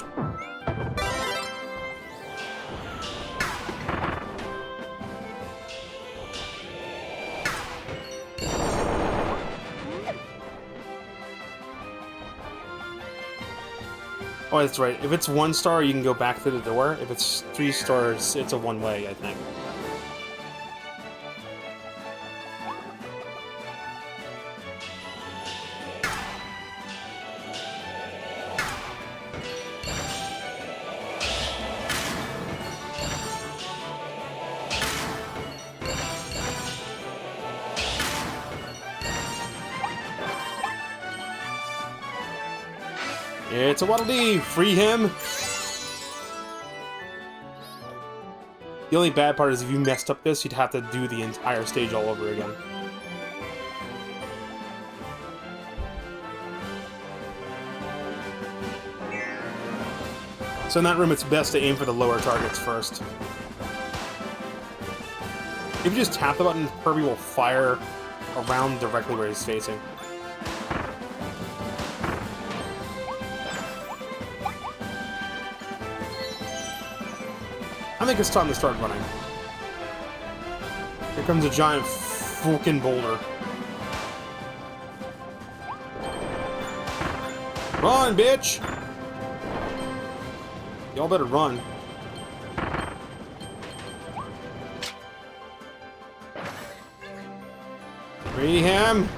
Oh, that's right. If it's 1 star, you can go back through the door. If it's 3 stars, it's a one-way, I think. It's a Waddle Dee! Free him! The only bad part is if you messed up this, you'd have to do the entire stage all over again. So in that room, it's best to aim for the lower targets first. If you just tap the button, Kirby will fire around directly where he's facing. I think it's time to start running. Here comes a giant fucking boulder. Run, bitch! Y'all better run. Free him!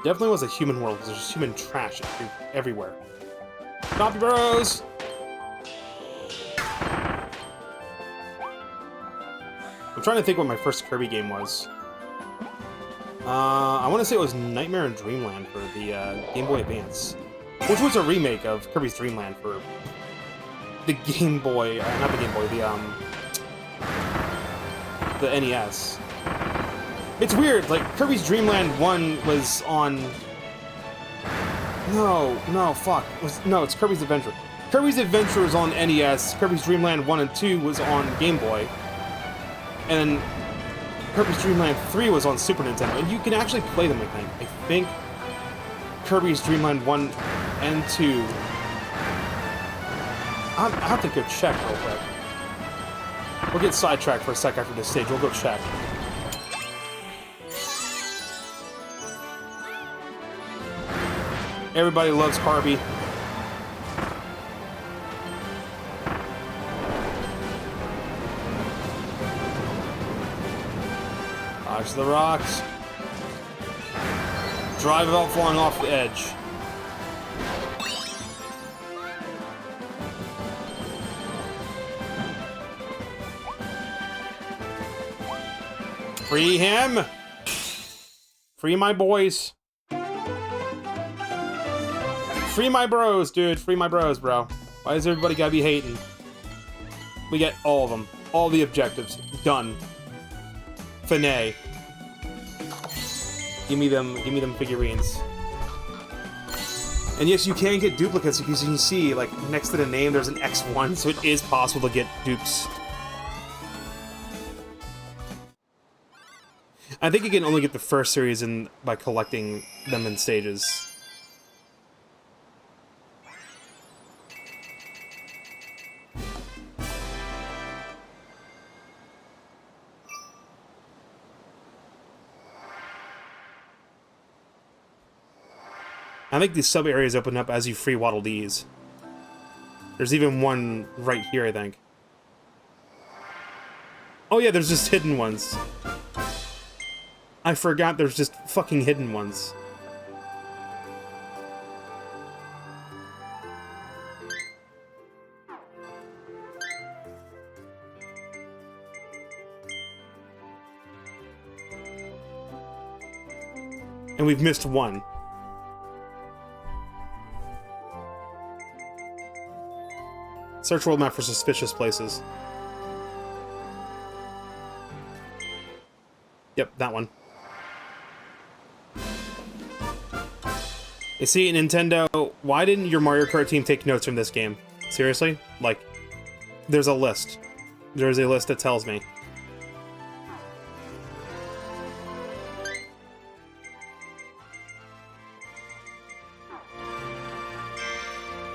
Definitely was a human world, because there's human trash everywhere. Stop your bros! I'm trying to think what my first Kirby game was. I want to say it was Nightmare in Dreamland for the Game Boy Advance, which was a remake of Kirby's Dream Land for the Game Boy, not the Game Boy, the NES. It's weird, like, Kirby's Dream Land 1 was on... No, fuck. No, it's Kirby's Adventure. Kirby's Adventure was on NES, Kirby's Dream Land 1 and 2 was on Game Boy, and Kirby's Dream Land 3 was on Super Nintendo, and you can actually play them, I think. I think Kirby's Dream Land 1 and 2... I'll have to go check real quick. We'll get sidetracked for a sec after this stage, we'll go check. Everybody loves Kirby. Dodge the rocks. Drive without falling off the edge. Free him! Free my boys. Free my bros, dude. Free my bros, bro. Why does everybody gotta be hating? We get all of them. All the objectives. Done. Finay. Give me them figurines. And yes, you can get duplicates because you can see, like, next to the name there's an X1, so it is possible to get dupes. I think you can only get the first series in by collecting them in stages. I think these sub-areas open up as you free Waddle Dees. There's even one right here, I think. Oh yeah, there's just hidden ones. I forgot there's just fucking hidden ones. And we've missed one. Search world map for suspicious places. Yep, that one. You see, Nintendo, why didn't your Mario Kart team take notes from this game? Seriously? Like, there's a list. There's a list that tells me.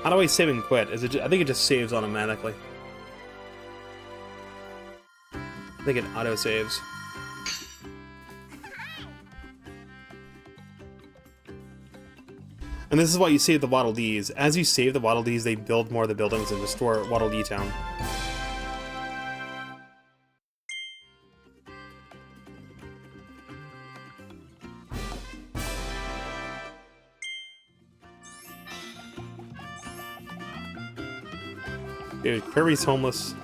How do I save and quit? Is it I think it just saves automatically. I think it auto-saves. And this is why you save the Waddle Dees. As you save the Waddle Dees, they build more of the buildings and restore Waddle Dee Town. Dude, Kirby's homeless.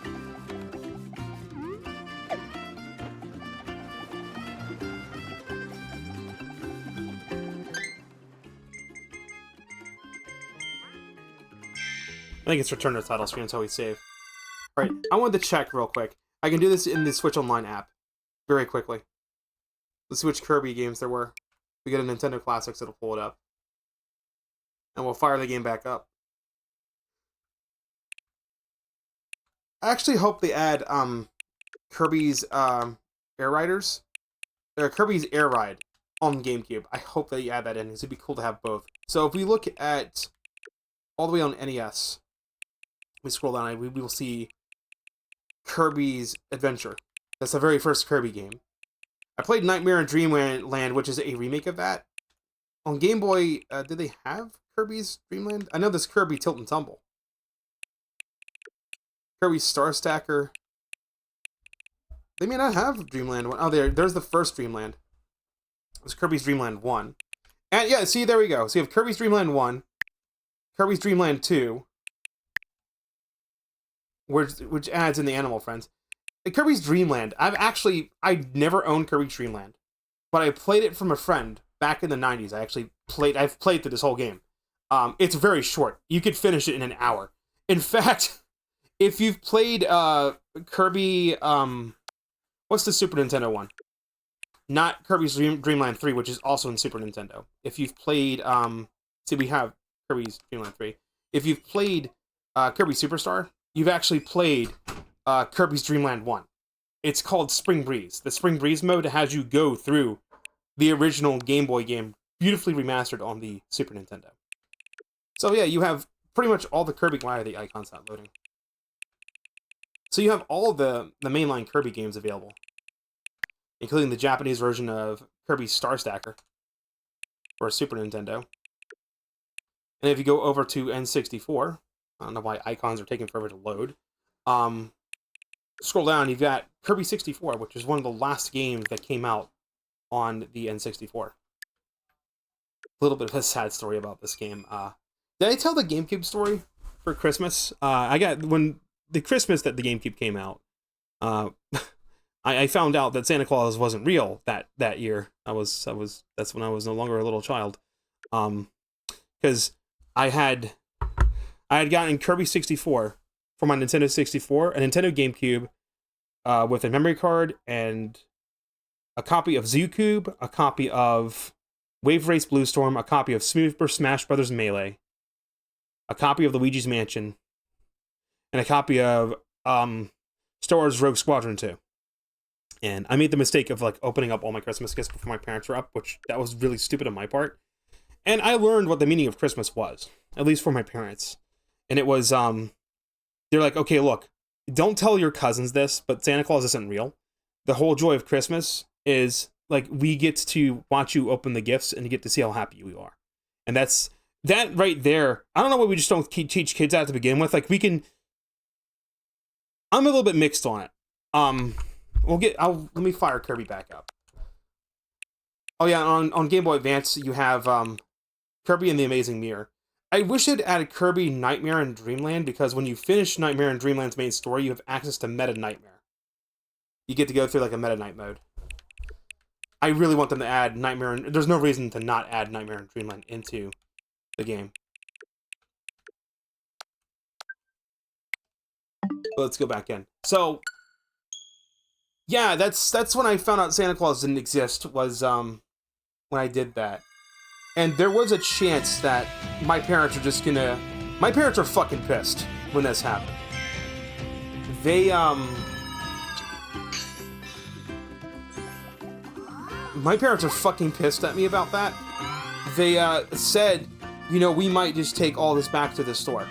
I think it's return to the title screen until we save. Alright, I wanted to check real quick. I can do this in the Switch Online app. Very quickly. Let's see which Kirby games there were. If we get a Nintendo Classics, it'll pull it up. And we'll fire the game back up. I actually hope they add Kirby's Air Riders. Kirby's Air Ride on GameCube. I hope they add that in, because it'd be cool to have both. So if we look at all the way on NES, we scroll down and we will see Kirby's Adventure. That's the very first Kirby game. I played Nightmare in Dreamland, which is a remake of that. On Game Boy, did they have Kirby's Dreamland? I know there's Kirby Tilt and Tumble. Kirby Star Stacker. They may not have Dreamland 1. Oh, there's the first Dreamland. It's Kirby's Dreamland 1. And yeah, see, there we go. So you have Kirby's Dreamland 1, Kirby's Dreamland 2, which adds in the Animal Friends. And Kirby's Dreamland, I've never owned Kirby's Dreamland, but I played it from a friend back in the 90s. I've played through this whole game. It's very short. You could finish it in an hour. In fact, if you've played Kirby, what's the Super Nintendo one? Not Kirby's Dreamland 3, which is also in Super Nintendo. If you've played, see, we have Kirby's Dreamland 3. If you've played Kirby Superstar, you've actually played Kirby's Dreamland 1. It's called Spring Breeze. The Spring Breeze mode has you go through the original Game Boy game, beautifully remastered on the Super Nintendo. So yeah, you have pretty much all the Kirby... Why are the icons not loading? So you have all the mainline Kirby games available, including the Japanese version of Kirby's Star Stacker for Super Nintendo. And if you go over to N64, I don't know why icons are taking forever to load. Scroll down, you've got Kirby 64, which is one of the last games that came out on the N64. A little bit of a sad story about this game. Did I tell the GameCube story for Christmas? When the Christmas that the GameCube came out, I found out that Santa Claus wasn't real that year. That's when I was no longer a little child. Because I had gotten Kirby 64 for my Nintendo 64, a Nintendo GameCube, with a memory card and a copy of Zoo Cube, a copy of Wave Race Blue Storm, a copy of Super Smash Bros. Melee, a copy of Luigi's Mansion, and a copy of Star Wars Rogue Squadron 2. And I made the mistake of opening up all my Christmas gifts before my parents were up, which that was really stupid on my part. And I learned what the meaning of Christmas was, at least for my parents. And it was, they're like, okay, look, don't tell your cousins this, but Santa Claus isn't real. The whole joy of Christmas is, we get to watch you open the gifts and you get to see how happy we are. And that right there, I don't know why we just don't teach kids that to begin with. I'm a little bit mixed on it. Let me fire Kirby back up. Oh yeah, on Game Boy Advance, you have Kirby and the Amazing Mirror. I wish it added Kirby Nightmare in Dreamland, because when you finish Nightmare in Dreamland's main story, you have access to Meta Nightmare. You get to go through a Meta Night mode. I really want them to add Nightmare. There's no reason to not add Nightmare in Dreamland into the game. But let's go back in. So, yeah, that's when I found out Santa Claus didn't exist. Was when I did that, and there was a chance that my parents are just gonna. My parents are fucking pissed when this happened. They My parents are fucking pissed at me about that. They said, you know, we might just take all this back to the store.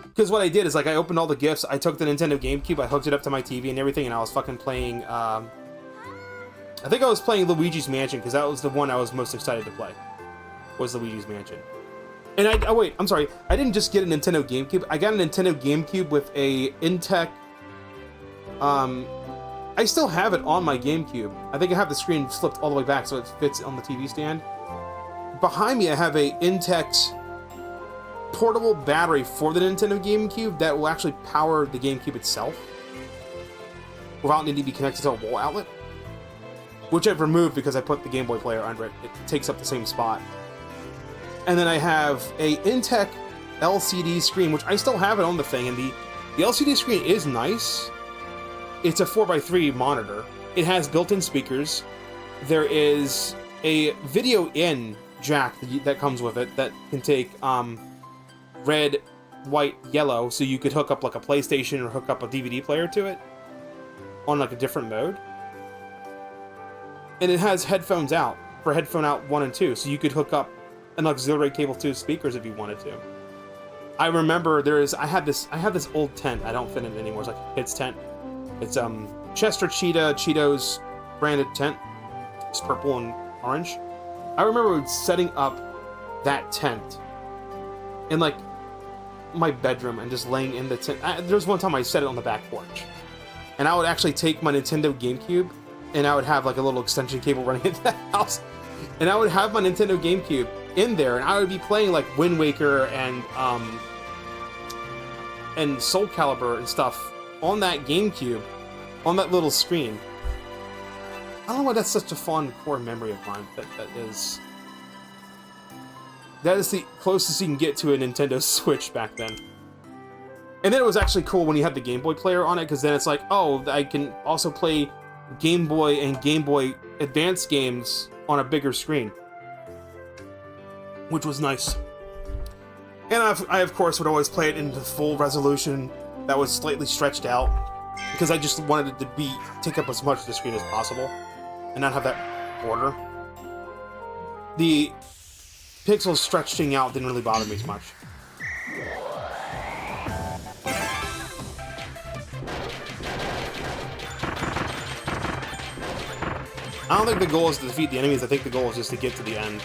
Because what I did is, like, I opened all the gifts, I took the Nintendo GameCube, I hooked it up to my TV and everything, and I was fucking playing, I think I was playing Luigi's Mansion, because that was the one I was most excited to play, was Luigi's Mansion. And oh wait, I'm sorry, I didn't just get a Nintendo GameCube, I got a Nintendo GameCube with a Intech, I still have it on my GameCube. I think I have the screen flipped all the way back so it fits on the TV stand. Behind me, I have a Intex portable battery for the Nintendo GameCube that will actually power the GameCube itself without needing to be connected to a wall outlet, which I've removed because I put the Game Boy player under it. It takes up the same spot. And then I have a Intech LCD screen, which I still have it on the thing, and the LCD screen is nice. It's a 4x3 monitor. It has built-in speakers. There is a video-in jack that comes with it that can take red, white, yellow, so you could hook up like a PlayStation or hook up a DVD player to it on like a different mode. And it has headphones out for headphone out 1 and 2, so you could hook up an auxiliary cable to speakers if you wanted to. I remember I have this old tent. I don't fit in it anymore. It's like a kid's tent. It's Chester Cheetos branded tent. It's purple and orange. I remember setting up that tent in like my bedroom and just laying in the tent. There was one time I set it on the back porch, and I would actually take my Nintendo GameCube and I would have like a little extension cable running into the house, and I would have my Nintendo GameCube in there, and I would be playing like Wind Waker and Soul Calibur and stuff on that GameCube, on that little screen. I don't know why that's such a fond core memory of mine. That is the closest you can get to a Nintendo Switch back then. And then it was actually cool when you had the Game Boy player on it, because then it's like, oh, I can also play Game Boy and Game Boy Advance games on a bigger screen, which was nice. And I of course would always play it in the full resolution that was slightly stretched out, because I just wanted it to take up as much of the screen as possible and not have that border. The pixels stretching out didn't really bother me as much. I don't think the goal is to defeat the enemies. I think the goal is just to get to the end.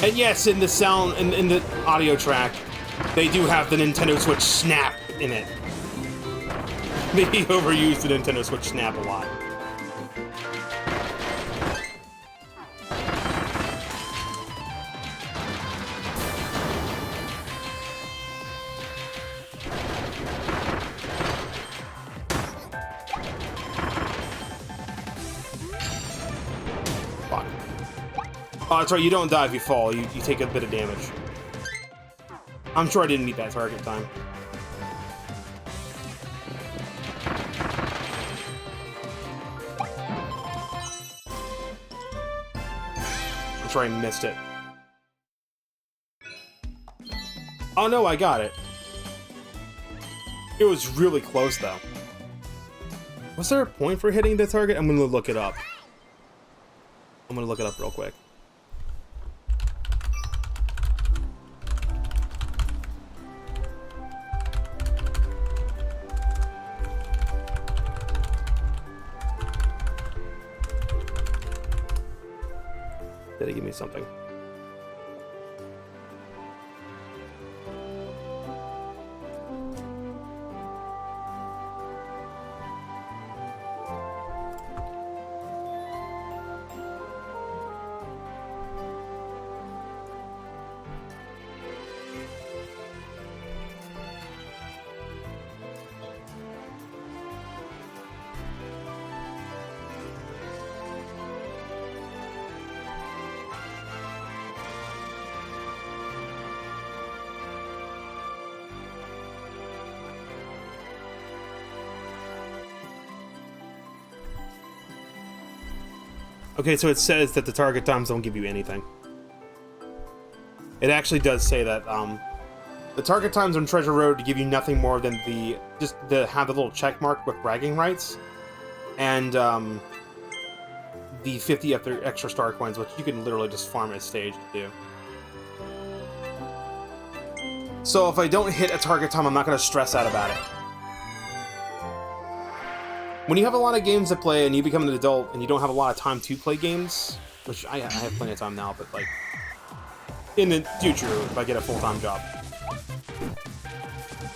And yes, in the sound, in the audio track, they do have the Nintendo Switch Snap in it. They overuse the Nintendo Switch Snap a lot. Oh, that's right, you don't die if you fall, you take a bit of damage. I'm sure I didn't meet that target time. I'm sure I missed it. Oh no, I got it. It was really close though. Was there a point for hitting the target? I'm gonna look it up. I'm gonna look it up real quick. Did it give me something? Okay, so it says that the target times don't give you anything. It actually does say that the target times on Treasure Road give you nothing more than have the little check mark with bragging rights, and the 50 extra star coins, which you can literally just farm a stage to do. So if I don't hit a target time, I'm not going to stress out about it. When you have a lot of games to play and you become an adult and you don't have a lot of time to play games, which I have plenty of time now, but like in the future, if I get a full-time job,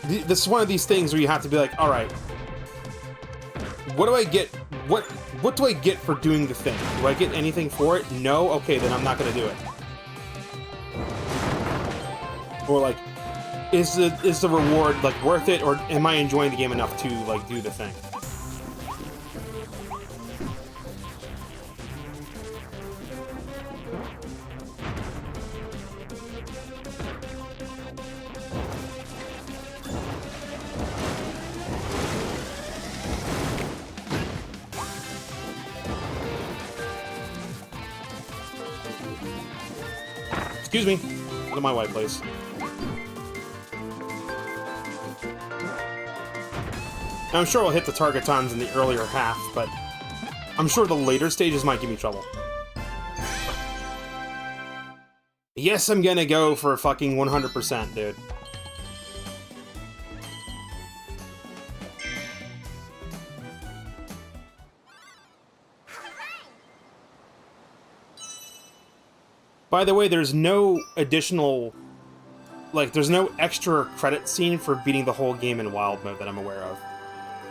this is one of these things where you have to be like, all right, what do I get? What do I get for doing the thing? Do I get anything for it? No? Okay, then I'm not going to do it. Or like, is the reward like worth it, or am I enjoying the game enough to like do the thing? Excuse me. Go to my white place. Now, I'm sure I'll hit the target times in the earlier half, but I'm sure the later stages might give me trouble. Yes, I'm gonna go for fucking 100%, dude. By the way, there's no additional, like, there's no extra credit scene for beating the whole game in wild mode that I'm aware of.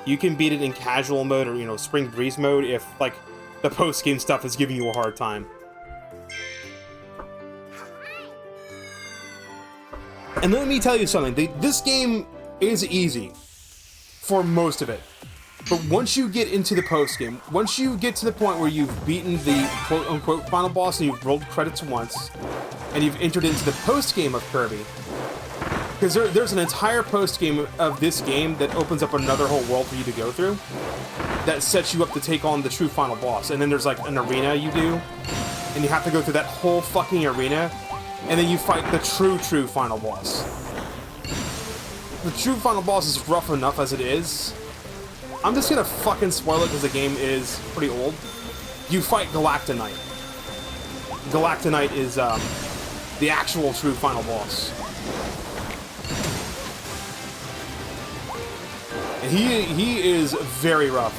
You can beat it in casual mode or, you know, spring breeze mode if, like, the post-game stuff is giving you a hard time. And let me tell you something, this game is easy for most of it. But once you get into the post-game, once you get to the point where you've beaten the quote-unquote final boss and you've rolled credits once, and you've entered into the post-game of Kirby, because there's an entire post-game of this game that opens up another whole world for you to go through, that sets you up to take on the true final boss. And then there's like an arena you do, and you have to go through that whole fucking arena, and then you fight the true final boss. The true final boss is rough enough as it is. I'm just gonna fucking spoil it because the game is pretty old. You fight Galactonite. Galactonite is the actual true final boss. And he is very rough.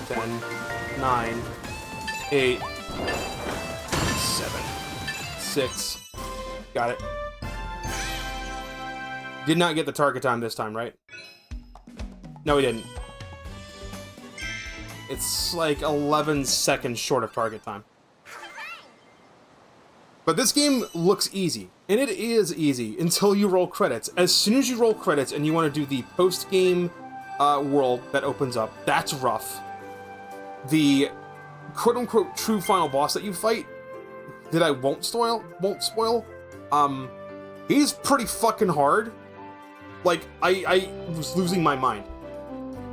Ten, 9, 8, 7, 6. Got it. Did not get the target time this time, right? No, we didn't. It's like 11 seconds short of target time. But this game looks easy, and it is easy until you roll credits. As soon as you roll credits and you want to do the post-game world that opens up, that's rough. The quote-unquote true final boss that you fight, that I won't spoil, he's pretty fucking hard. Like, I was losing my mind.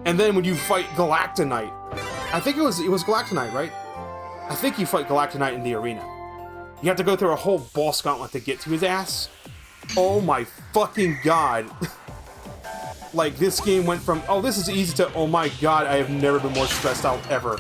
And then when you fight Galactonite, I think it was Galactonite, right? I think you fight Galactonite in the arena. You have to go through a whole boss gauntlet to get to his ass. Oh my fucking god. Like, this game went from, oh, this is easy to, oh my god, I have never been more stressed out ever.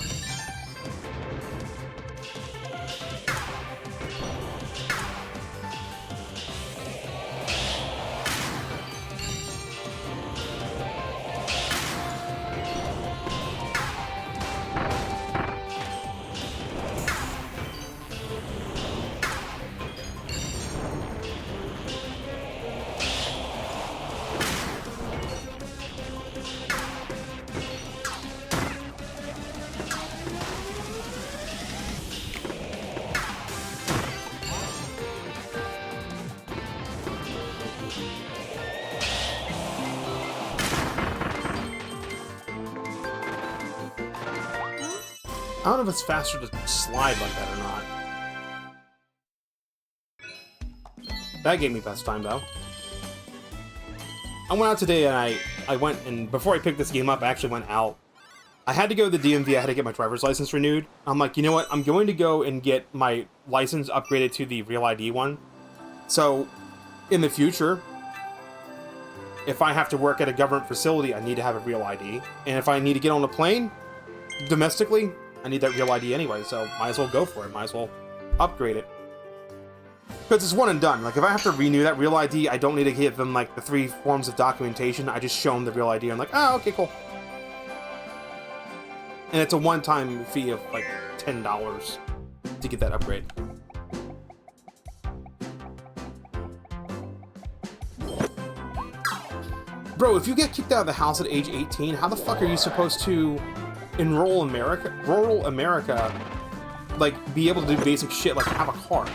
I don't know if it's faster to slide like that or not. That gave me best time, though. I went out today, and I went, and before I picked this game up, I actually went out. I had to go to the DMV, I had to get my driver's license renewed. I'm like, you know what, I'm going to go and get my license upgraded to the Real ID one. So, in the future, if I have to work at a government facility, I need to have a Real ID. And if I need to get on a plane, domestically, I need that Real ID anyway, so might as well go for it, might as well upgrade it. Because it's one and done. Like, if I have to renew that Real ID, I don't need to give them, like, the 3 forms of documentation. I just show them the Real ID, and I'm like, oh, okay, cool. And it's a one-time fee of, like, $10 to get that upgrade. Bro, if you get kicked out of the house at age 18, how the fuck are you supposed to, in rural America, like, be able to do basic shit like have a car?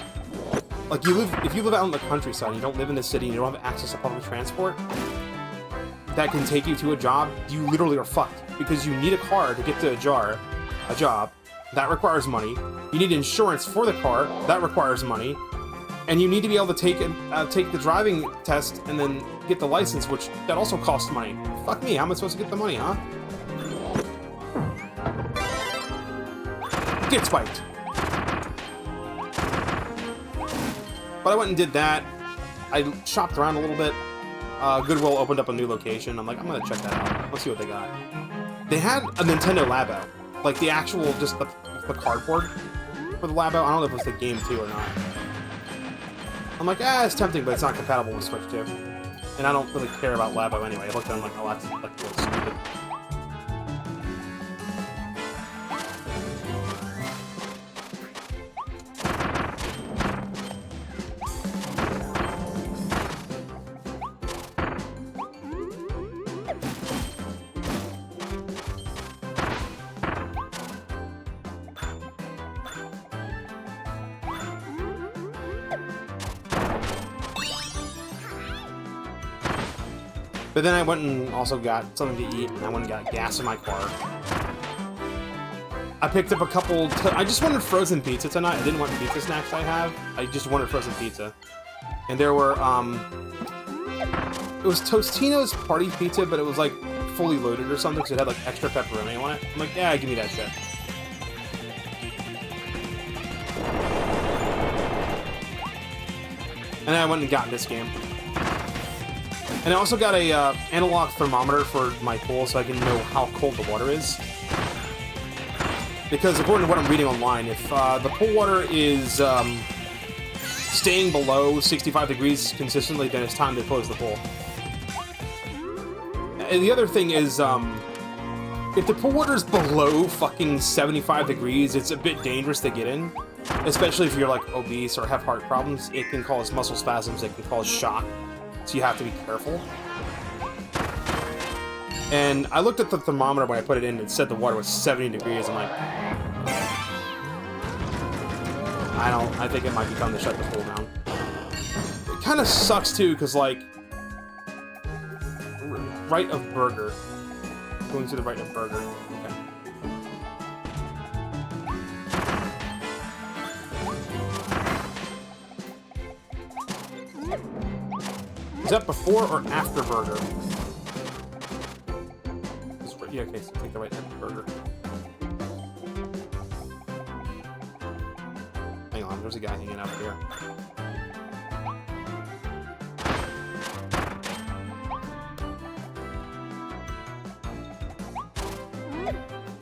Like, if you live out in the countryside and you don't live in the city and you don't have access to public transport that can take you to a job, you literally are fucked. Because you need a car to get to a job. That requires money. You need insurance for the car. That requires money. And you need to be able to take the driving test and then get the license, which that also costs money. Fuck me, how am I supposed to get the money, huh? Get spiked. But I went and did that. I shopped around a little bit. Goodwill opened up a new location. I'm like, I'm gonna check that out. Let's see what they got. They had a Nintendo Labo. Like the actual, just the cardboard for the Labo. I don't know if it was the game too or not. I'm like, it's tempting, but it's not compatible with Switch 2. And I don't really care about Labo anyway. I looked at them like, oh, that's like really stupid. But then I went and also got something to eat, and I went and got gas in my car. I picked up a couple... I just wanted frozen pizza tonight. I didn't want pizza snacks I have. I just wanted frozen pizza. And there were, it was Tostino's party pizza, but it was, like, fully loaded or something, so it had, like, extra pepperoni on it. I'm like, yeah, give me that shit. And then I went and got this game. And I also got a analog thermometer for my pool so I can know how cold the water is. Because according to what I'm reading online, if the pool water is staying below 65 degrees consistently, then it's time to close the pool. And the other thing is, if the pool water is below fucking 75 degrees, it's a bit dangerous to get in. Especially if you're like obese or have heart problems. It can cause muscle spasms, it can cause shock. So you have to be careful. And I looked at the thermometer when I put it in, it said the water was 70 degrees. I'm like, I think it might be time to shut the pool down. It kind of sucks too, because like, right of burger. Going to the right of burger. Okay. Is that before or after burger? Yeah, okay, so take the right after burger. Hang on, there's a guy hanging out here.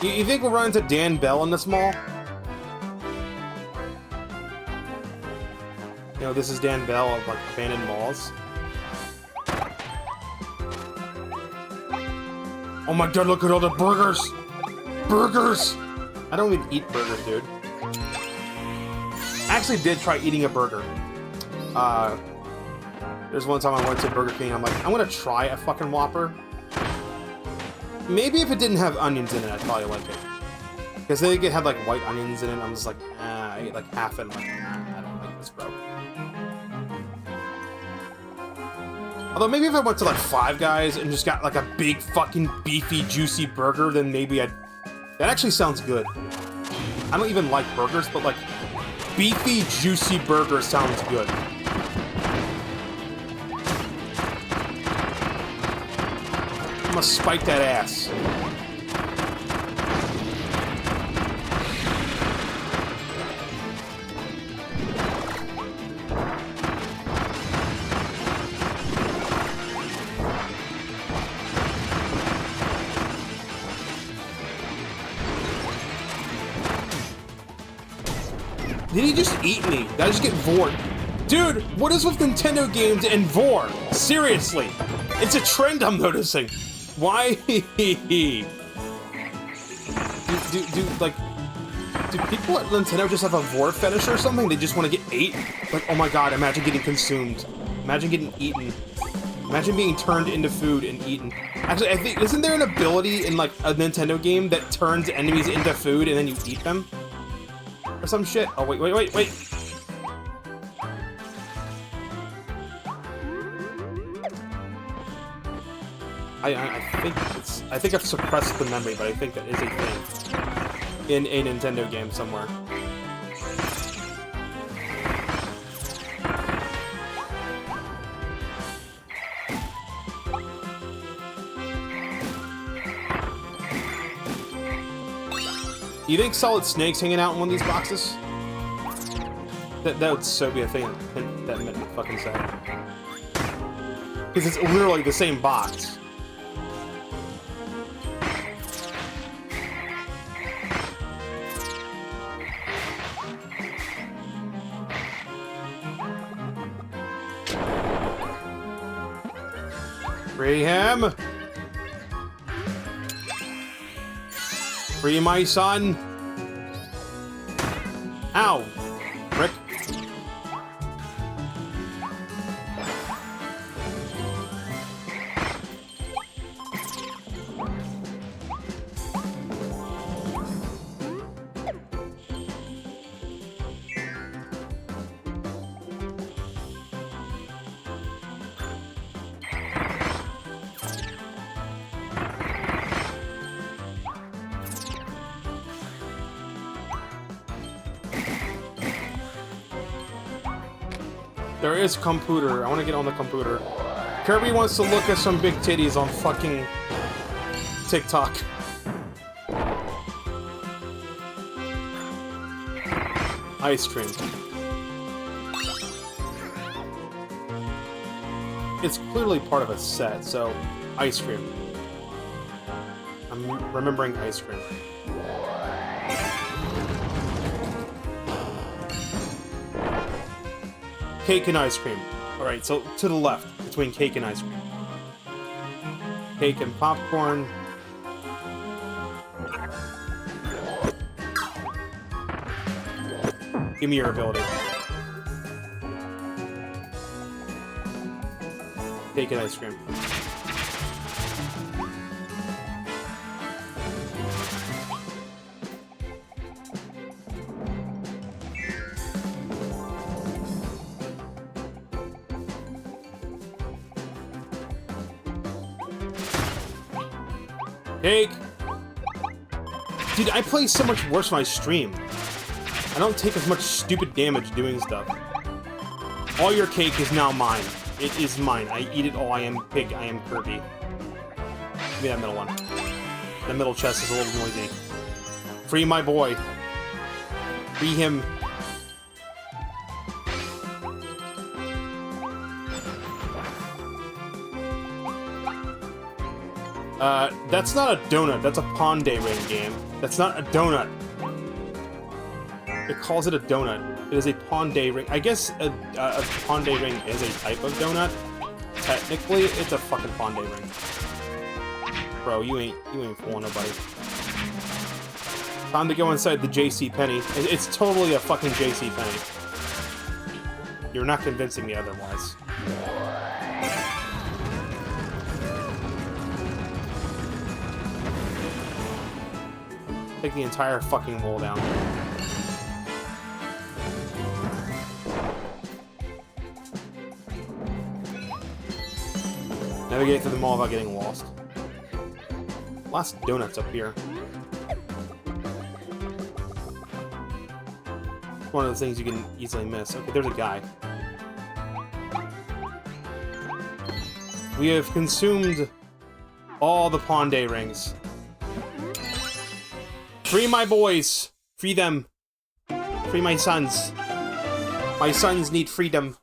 You think we'll run into Dan Bell in this mall? You know, this is Dan Bell of like abandoned malls. Oh my god, look at all the burgers! Burgers! I don't even eat burgers, dude. I actually did try eating a burger. There's one time I went to Burger King, I'm like, I want to try a fucking Whopper. Maybe if it didn't have onions in it, I'd probably like it. Because they had like white onions in it, I'm just like, I ate like half it, and I'm like, I don't like this, bro. Although maybe if I went to like Five Guys and just got like a big fucking beefy juicy burger, then maybe I'd... That actually sounds good. I don't even like burgers, but like beefy, juicy burger sounds good. I'm gonna spike that ass. Did he just eat me? Did I just get vored? Dude, what is with Nintendo games and vor? Seriously. It's a trend I'm noticing. Why? do people at Nintendo just have a vor fetish or something? They just want to get ate? Like, oh my god, imagine getting consumed. Imagine getting eaten. Imagine being turned into food and eaten. Actually, I think, isn't there an ability in like a Nintendo game that turns enemies into food and then you eat them? Or some shit. Oh, wait. I think I've suppressed the memory, but I think that is a thing in a Nintendo game somewhere. Do you think Solid Snake's hanging out in one of these boxes? That would so be a thing that meant fucking sad. Because it's literally the same box. Free him! Free my son! Ow! Rick. There is computer. I want to get on the computer. Kirby wants to look at some big titties on fucking TikTok. Ice cream. It's clearly part of a set, so ice cream. I'm remembering ice cream. Cake and ice cream. Alright, so to the left, between cake and ice cream. Cake and popcorn. Give me your ability. Cake and ice cream. Cake! Dude, I play so much worse when I stream. I don't take as much stupid damage doing stuff. All your cake is now mine. It is mine. I eat it all. I am pig. I am Kirby. Give me that middle one. The middle chest is a little noisy. Free my boy. Free him. That's not a donut. That's a Pond Ring game. That's not a donut. It calls it a donut. It is a Pond Ring. I guess a Pond Ring is a type of donut. Technically, it's a fucking Pond Ring. Bro, you ain't fooling nobody. Time to go inside the JC Penney. It's totally a fucking JC Penney. You're not convincing me otherwise. Take the entire fucking wall down. Navigate through the mall without getting lost. Lots of donuts up here. One of those things you can easily miss. Okay, there's a guy. We have consumed all the Pondé rings. Free my boys! Free them! Free my sons! My sons need freedom.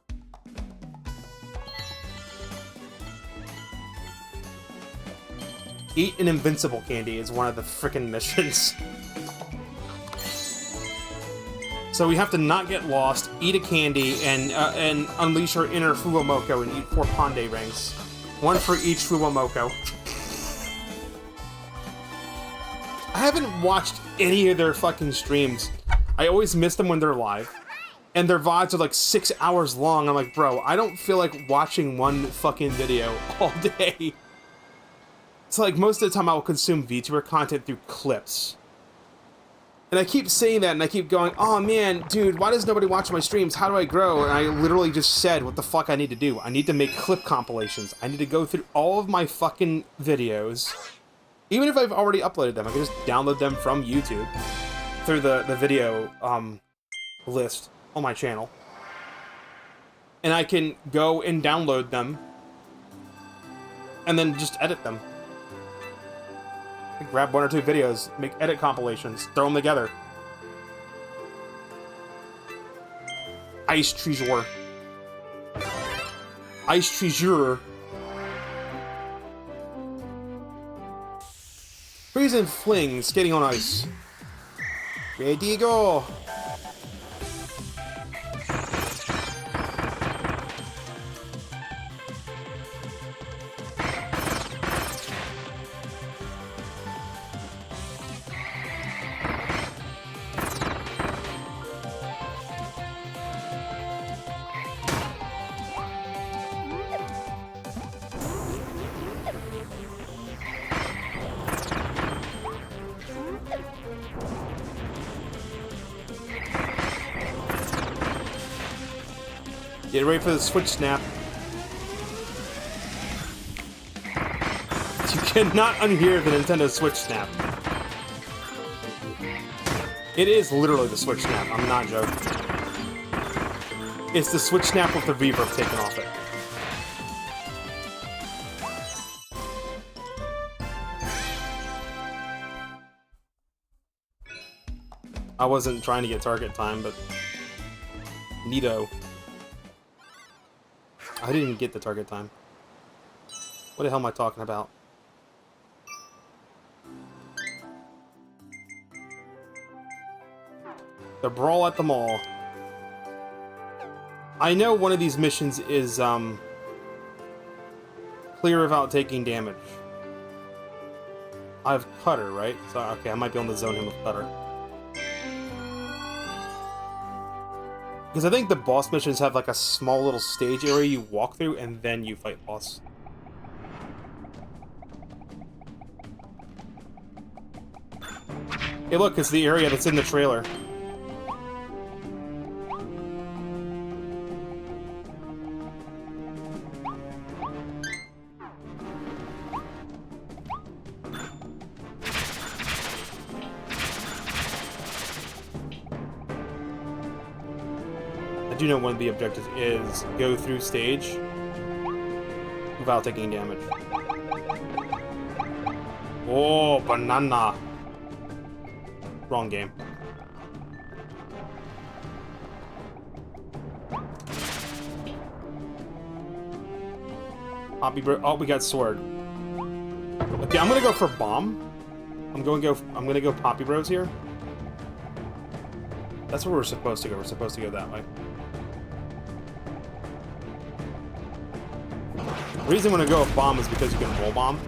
Eat an invincible candy is one of the frickin' missions. So we have to not get lost, eat a candy, and unleash our inner Fuwamoko and eat 4 Pondé rings. 1 for each Fuwamoko. I haven't watched any of their fucking streams. I always miss them when they're live. And their VODs are like 6 hours long. I'm like, bro, I don't feel like watching one fucking video all day. It's like most of the time I will consume VTuber content through clips. And I keep saying that and I keep going, oh man, dude, why does nobody watch my streams? How do I grow? And I literally just said what the fuck I need to do. I need to make clip compilations. I need to go through all of my fucking videos. Even if I've already uploaded them, I can just download them from YouTube through the video list on my channel. And I can go and download them and then just edit them. Grab 1 or 2 videos, make edit compilations, throw them together. Ice Treasure. Ice Treasure. Freeze and fling, skating on ice. Ready to go. Get ready for the switch snap. You cannot unhear the Nintendo Switch snap. It is literally the switch snap, I'm not joking. It's the switch snap with the reverb taken off it. I wasn't trying to get target time, but... Neato. I didn't even get the target time. What the hell am I talking about? The brawl at the mall. I know one of these missions is, clear without taking damage. I have Cutter, right? So, okay, I might be able to zone him with Cutter. Because I think the boss missions have like a small little stage area you walk through and then you fight boss. Hey look, it's the area that's in the trailer. I do know one of the objectives is go through stage without taking damage. Oh, banana. Wrong game. Poppy bro. Oh, we got sword. Okay, I'm gonna go for bomb. I'm gonna go Poppy Bros here. That's where we're supposed to go. We're supposed to go that way. The reason I'm gonna go with bomb is because you can roll bomb.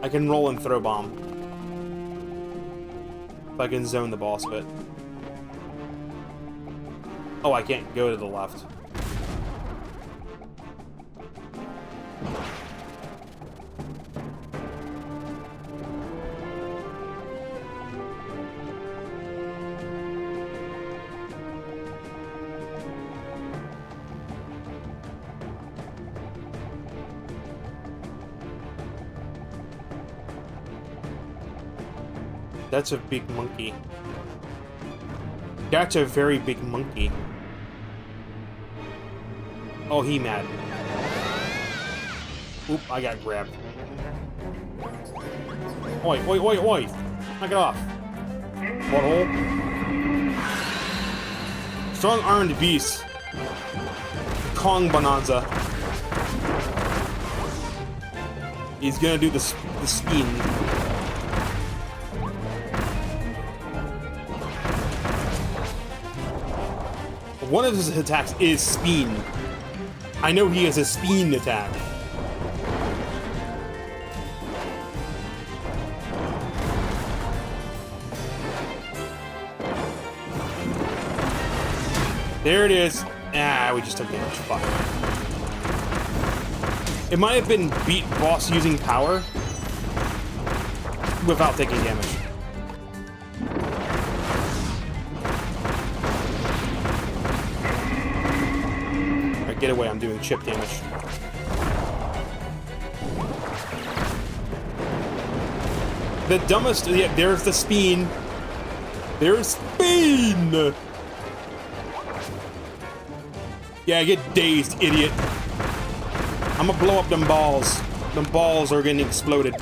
I can roll and throw bomb. If I can zone the boss bit. Oh, I can't go to the left. That's a big monkey. That's a very big monkey. Oh, he mad. Oop, I got grabbed. Oi, oi, oi, oi! Knock it off. Butthole. Strong armed beast. Kong Bonanza. He's gonna do the spin. One of his attacks is spin. I know he has a spin attack. There it is. Ah, we just took damage. Fuck. It might have been beat boss using power without taking damage. Alright, get away. I'm doing chip damage. The dumbest... Yeah, there's the spin. There's spin! Yeah, get dazed, idiot. I'm gonna blow up them balls. Them balls are getting exploded.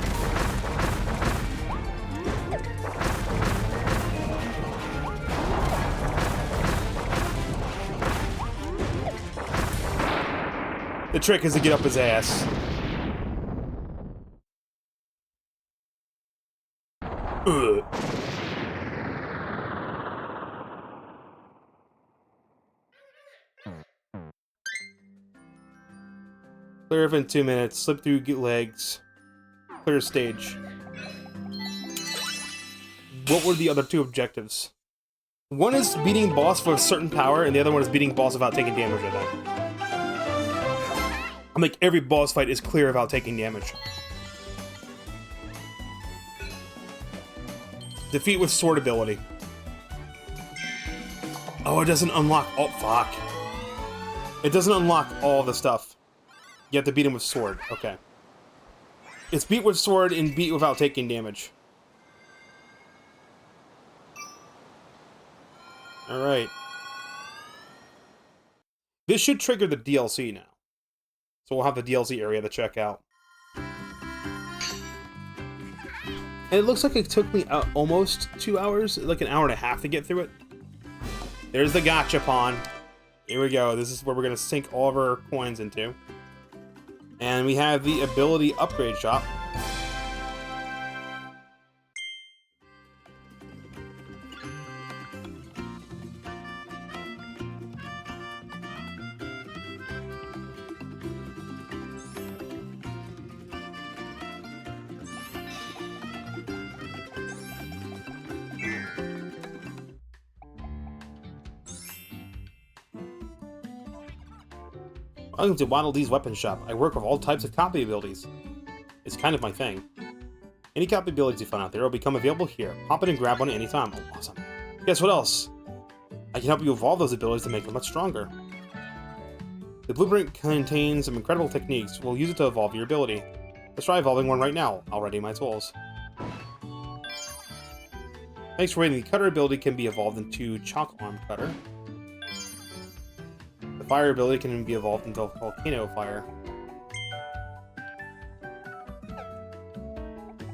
The trick is to get up his ass. Ugh. Clear within 2 minutes. Slip through legs. Clear stage. What were the other two objectives? One is beating boss with a certain power, and the other one is beating boss without taking damage at that. I'm like, every boss fight is clear without taking damage. Defeat with sword ability. Oh, it doesn't unlock... Oh, fuck. It doesn't unlock all the stuff. You have to beat him with sword. Okay. It's beat with sword and beat without taking damage. Alright. This should trigger the DLC now. So we'll have the DLC area to check out. And it looks like it took me almost 2 hours, like an hour and a half to get through it. There's the gachapon. Here we go. This is where we're going to sink all of our coins into. And we have the ability upgrade shop. Welcome to Waddle Dee's Weapon Shop. I work with all types of copy abilities. It's kind of my thing. Any copy abilities you find out there will become available here. Pop it and grab one at any time. Oh, awesome. Guess what else? I can help you evolve those abilities to make them much stronger. The blueprint contains some incredible techniques. We'll use it to evolve your ability. Let's try evolving one right now. I'll ready my tools. Thanks for waiting. The cutter ability can be evolved into Chalk Arm Cutter. The fire ability can be evolved into Volcano Fire.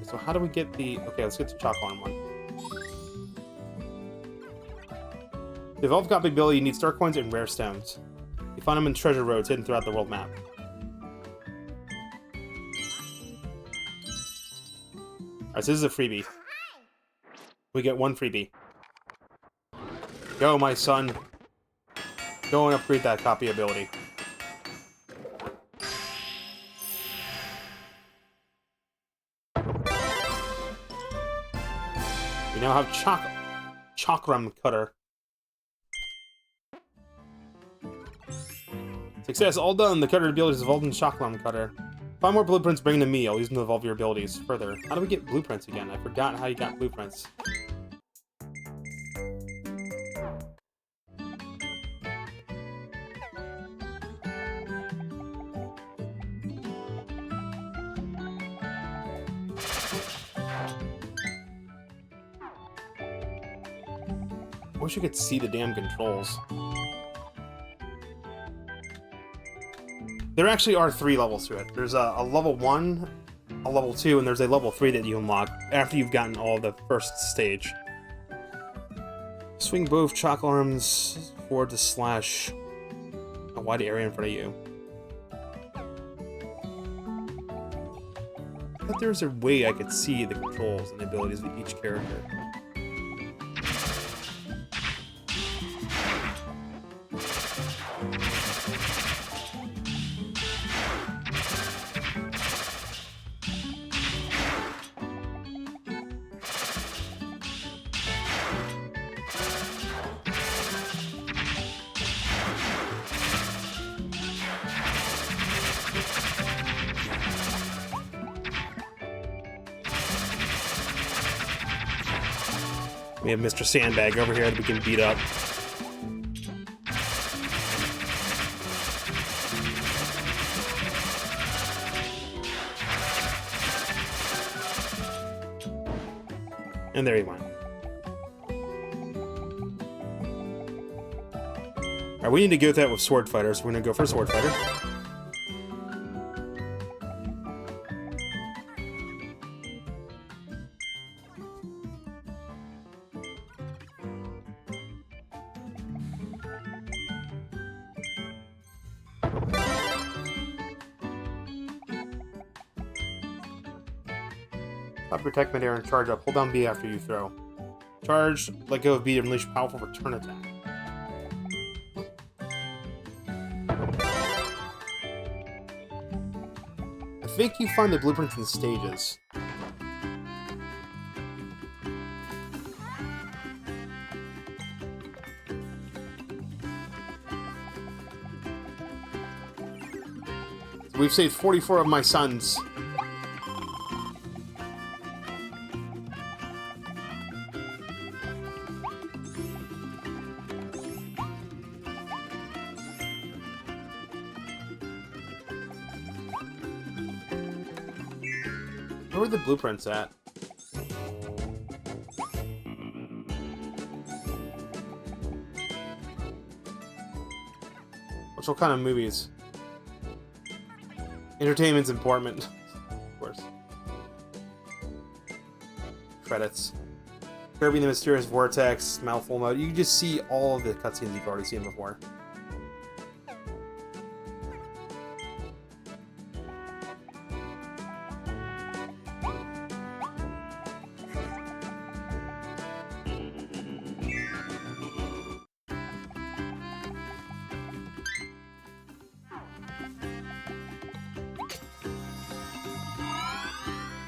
So how do we get the... Okay, let's get the Chalk Arm one. To evolve copy ability, you need star coins and rare stones. You find them in treasure roads hidden throughout the world map. Alright, so this is a freebie. We get one freebie. Go, my son. Go and upgrade that copy ability. We now have Chakram Cutter. Success, all done. The cutter ability is evolved in Chakram Cutter. 5 more blueprints bring to me. I'll use them to evolve your abilities further. How do we get blueprints again? I forgot how you got blueprints. wish you could see the damn controls. There actually are 3 levels to it. There's a level 1, a level 2, and there's a level 3 that you unlock after you've gotten all of the first stage. Swing both chalk arms forward to slash a wide area in front of you. I thought there was a way I could see the controls and the abilities of each character. We have Mr. Sandbag over here that we can beat up. And there he went. Alright, we need to go with that with Sword Fighter, so we're gonna go for Sword Fighter. Stop your attack midair and charge up. Hold down B after you throw. Charge, let go of B to unleash powerful return attack. I think you find the blueprints in stages. So we've saved 44 of my sons. Where are the blueprints at? What kind of movies? Entertainment's important. Of course. Credits. Kirby the Mysterious Vortex, Mouthful Mode. You just see all of the cutscenes you've already seen before.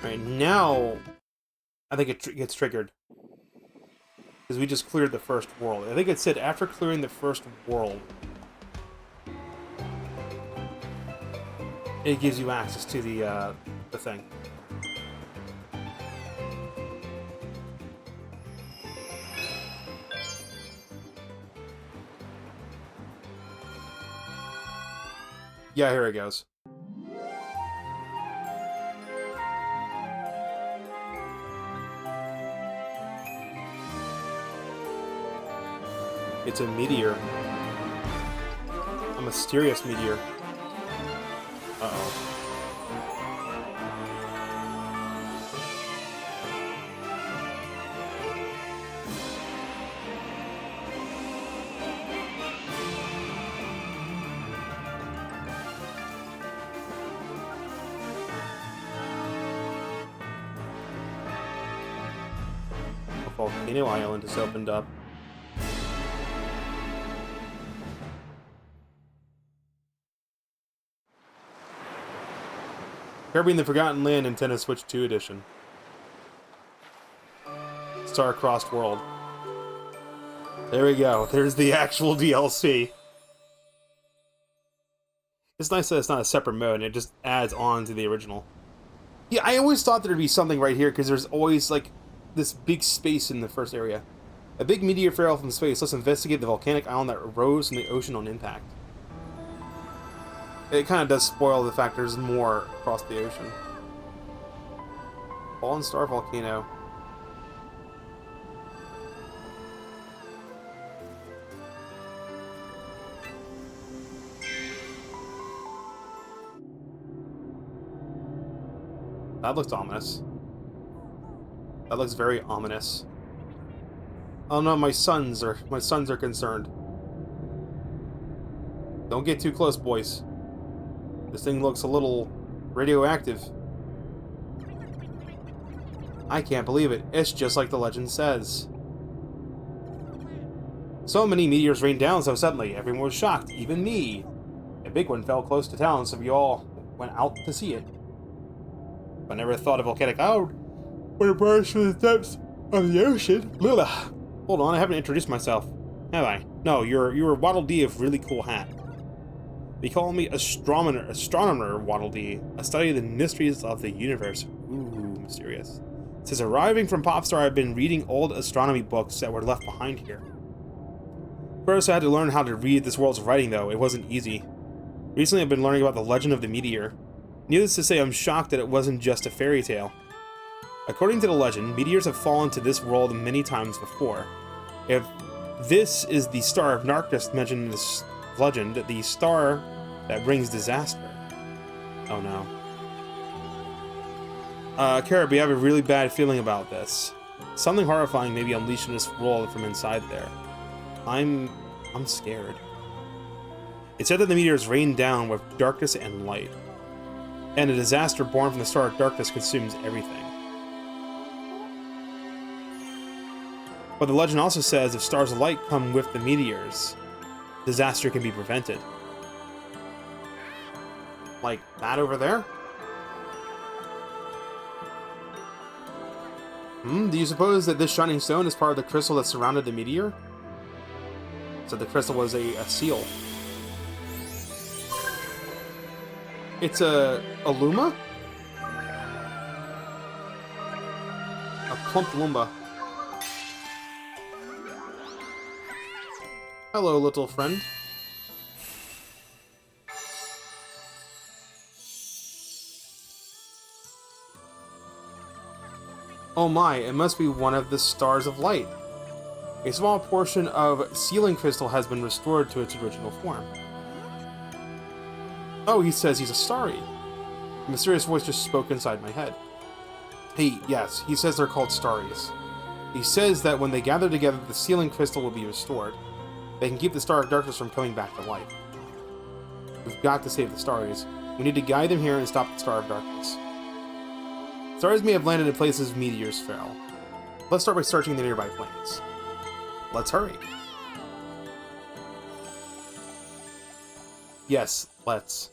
Right, now I think it gets triggered. Because we just cleared the first world. I think it said after clearing the first world, it gives you access to the thing. Yeah, here it goes. It's a meteor. A mysterious meteor. Uh-oh. A volcano island has opened up. Kirby the Forgotten Land Nintendo Switch 2 Edition. Star-Crossed World. There we go. There's the actual DLC. It's nice that it's not a separate mode and it just adds on to the original. Yeah, I always thought there'd be something right here because there's always, like, this big space in the first area. A big meteor fell from space. Let's investigate the volcanic island that arose from the ocean on impact. It kind of does spoil the fact there's more across the ocean. Fallen Star Volcano. That looks ominous. That looks very ominous. Oh no, my sons are concerned. Don't get too close, boys. This thing looks a little radioactive. I can't believe it. It's just like the legend says. So many meteors rained down so suddenly. Everyone was shocked, even me. A big one fell close to town, so we all went out to see it. I never thought a volcanic cloud would burst from the depths of the ocean. Ugh. Hold on, I haven't introduced myself, have I? No, you're Waddle Dee of really cool hat. They call me astronomer Waddle Dee. I study the mysteries of the universe. Ooh, mysterious. Since arriving from Popstar, I've been reading old astronomy books that were left behind here. First, I had to learn how to read this world's writing, though. It wasn't easy. Recently, I've been learning about the legend of the meteor. Needless to say, I'm shocked that it wasn't just a fairy tale. According to the legend, meteors have fallen to this world many times before. If this is the Star of Darkness mentioned in this legend, the star that brings disaster. Oh no. Kirby, I have a really bad feeling about this. Something horrifying may be unleashed in this world from inside there. I'm scared. It said that the meteors rain down with darkness and light, and a disaster born from the Star of Darkness consumes everything. But the legend also says if stars of light come with the meteors, disaster can be prevented. Like that over there? Do you suppose that this shining stone is part of the crystal that surrounded the meteor? So the crystal was a seal. It's a Luma? A plump Lumba. Hello, little friend. Oh my, it must be one of the stars of light. A small portion of sealing crystal has been restored to its original form. Oh, he says he's a starry. A mysterious voice just spoke inside my head. Hey, yes, he says they're called starries. He says that when they gather together, the sealing crystal will be restored. They can keep the Star of Darkness from coming back to life. We've got to save the starries. We need to guide them here and stop the Star of Darkness. Stars may have landed in places meteors fell. Let's start by searching the nearby plains. Let's hurry. Yes, let's.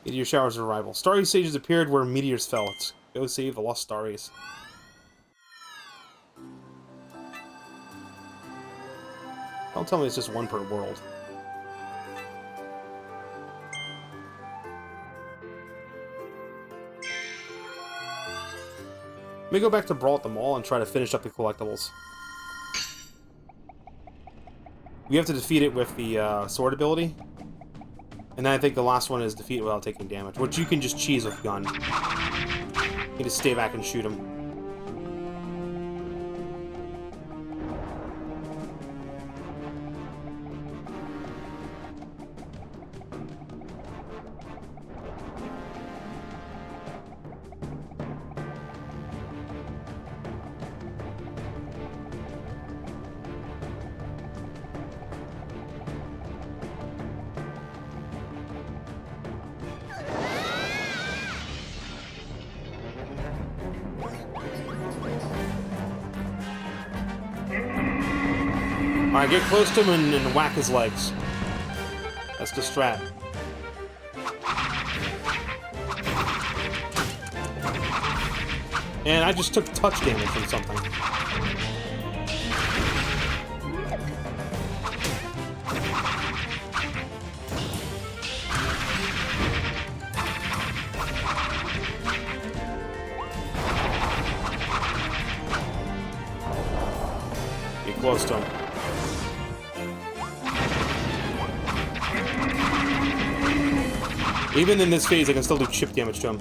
Meteor showers arrival. Starry stages appeared where meteors fell. Let's go save the lost starries. Don't tell me it's just one per world. Let me go back to Brawl at the Mall and try to finish up the collectibles. We have to defeat it with the sword ability. And then I think the last one is defeat it without taking damage, which you can just cheese with gun. You just stay back and shoot him. Alright, get close to him and whack his legs. That's the strat. And I just took touch damage from something. Get close to him. Even in this phase, I can still do chip damage to him.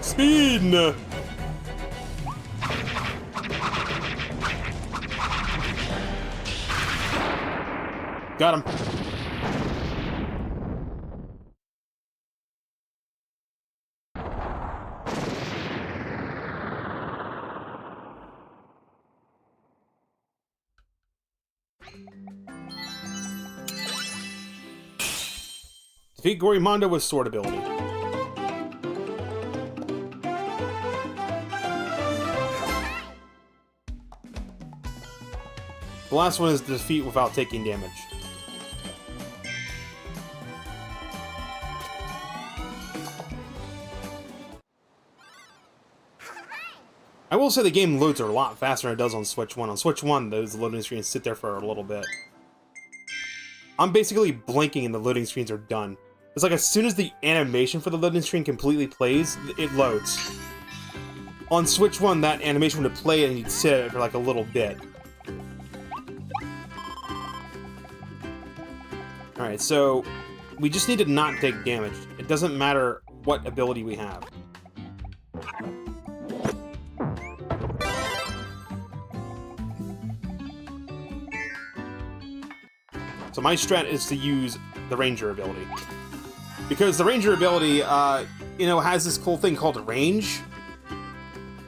Speed! Got him. Defeat Gorimondo with sword ability. The last one is defeat without taking damage. I will say the game loads a lot faster than it does on Switch 1. On Switch 1, those loading screens sit there for a little bit. I'm basically blinking and the loading screens are done. It's like as soon as the animation for the loading screen completely plays, it loads. On Switch 1, that animation would play and you'd sit at it for like a little bit. Alright, so we just need to not take damage. It doesn't matter what ability we have. So my strat is to use the Ranger ability. Because the Ranger ability, you know, has this cool thing called range.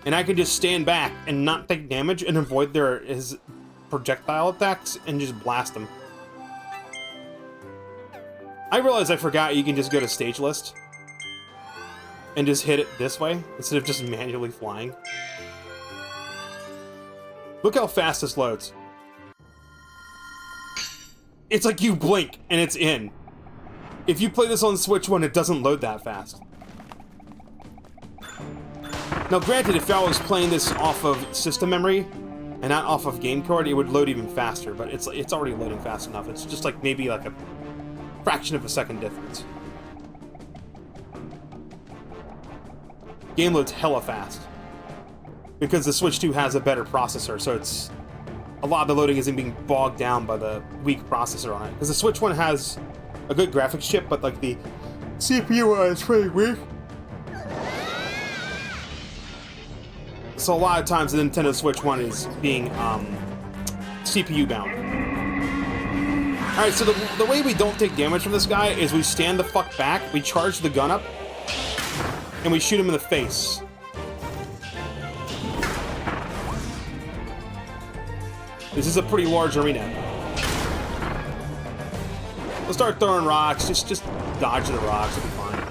And I can just stand back and not take damage and avoid his projectile attacks and just blast them. I realized I forgot you can just go to stage list and just hit it this way instead of just manually flying. Look how fast this loads. It's like you blink and it's in. If you play this on Switch 1, it doesn't load that fast. Now granted, if I was playing this off of system memory and not off of game card, it would load even faster, but it's already loading fast enough. It's just like maybe like a fraction of a second difference. Game loads hella fast. Because the Switch 2 has a better processor, so it's... a lot of the loading isn't being bogged down by the weak processor on it. Because the Switch 1 has a good graphics chip, but like the CPU is pretty weak. So a lot of times the Nintendo Switch 1 is being CPU bound. Alright, so the way we don't take damage from this guy is we stand the fuck back, we charge the gun up, and we shoot him in the face. This is a pretty large arena. We'll start throwing rocks. Just dodge the rocks. It'll be fine.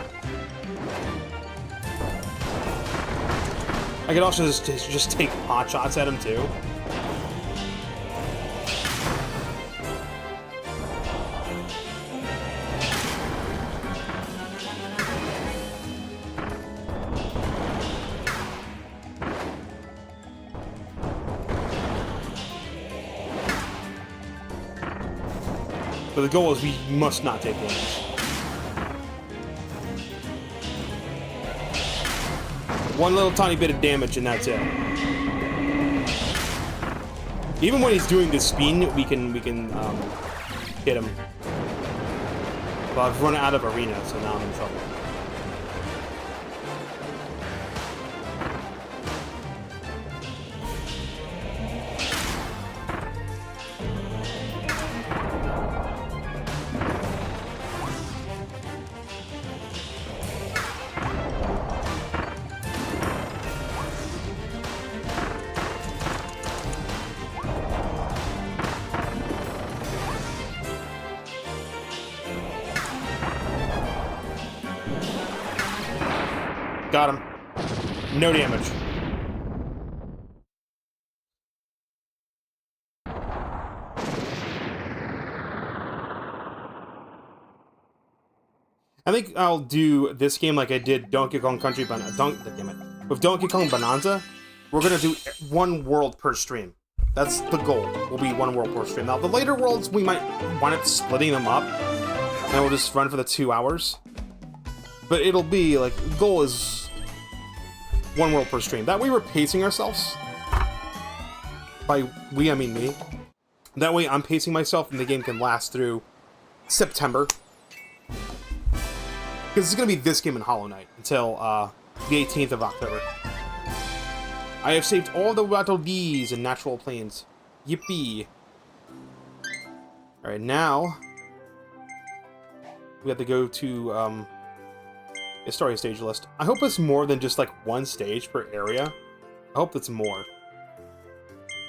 I could also just take pot shots at him too. But the goal is we must not take damage. One little tiny bit of damage and that's it. Even when he's doing this spin, we can hit him. But I've run out of arena, so now I'm in trouble. Got him. No damage. I think I'll do this game like I did Donkey Kong Country damn it. With Donkey Kong Bonanza, we're gonna do one world per stream. That's the goal. Will be one world per stream. Now the later worlds we might wind up splitting them up, and we'll just run for the 2 hours. But it'll be like the goal is one world per stream. That way we're pacing ourselves. By we, I mean me. That way I'm pacing myself and the game can last through September. Because it's going to be this game and Hollow Knight until the 18th of October. I have saved all the Wattle D's in natural planes. Yippee. Alright, now we have to go to a story stage list. I hope it's more than just like one stage per area. I hope it's more.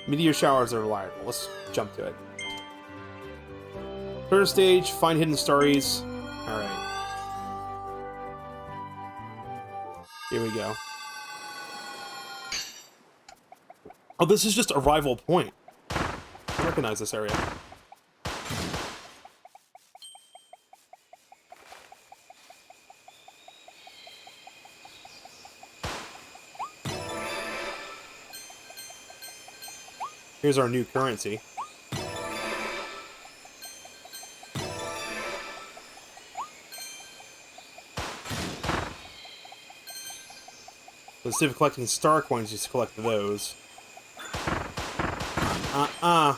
Meteor showers are reliable. Let's jump to it. First stage, find hidden stories. Alright. Here we go. Oh, this is just Arrival Point. I recognize this area. Here's our new currency. Instead of collecting star coins, just collect those. I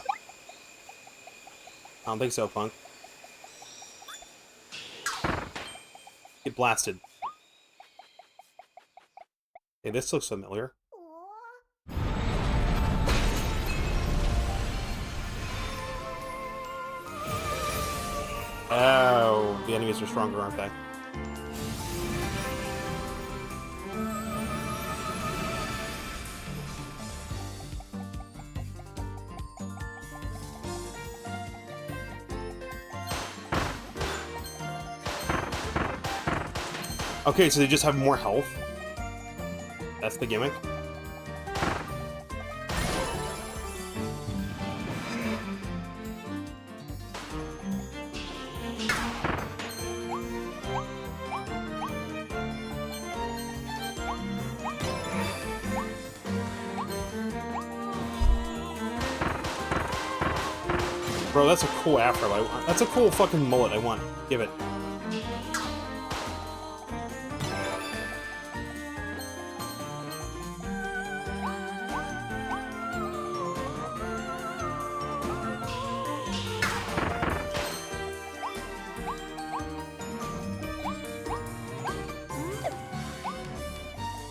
don't think so, punk. Get blasted. Hey, this looks familiar. Oh, the enemies are stronger, aren't they? Okay, so they just have more health. That's the gimmick. Bro, that's a cool afro. That's a cool fucking mullet I want. Give it.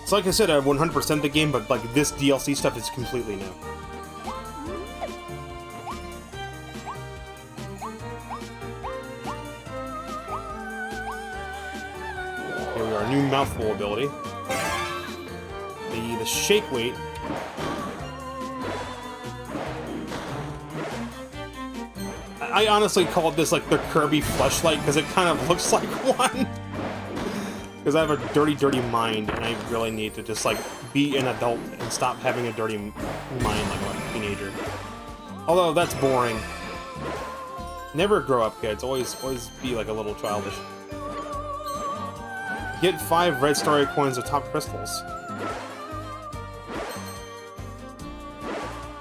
So like I said, I 100% the game, but like this DLC stuff is completely new. Here we are, new mouthful ability. The shake weight. I honestly called this like the Kirby fleshlight because it kind of looks like one. Because I have a dirty, dirty mind, and I really need to just, like, be an adult and stop having a dirty mind like a teenager. Although, that's boring. Never grow up, kids. Always be, like, a little childish. Get 5 red starry coins of top crystals.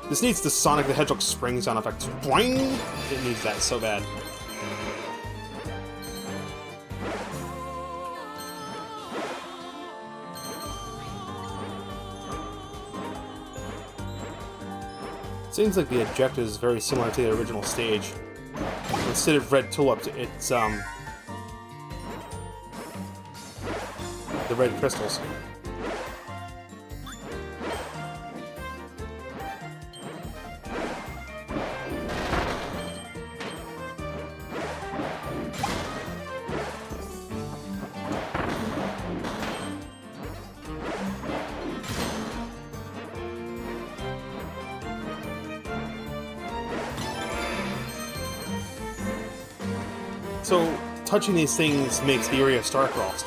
This needs the Sonic the Hedgehog spring sound effect. Boing! It needs that so bad. Seems like the objective is very similar to the original stage. Instead of red tulips, it's the red crystals. So, touching these things makes the area star-crossed.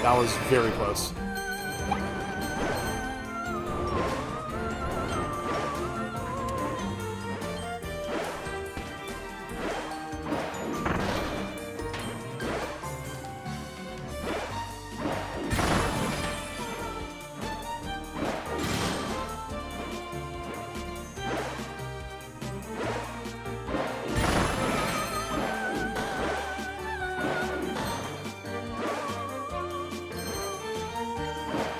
That was very close.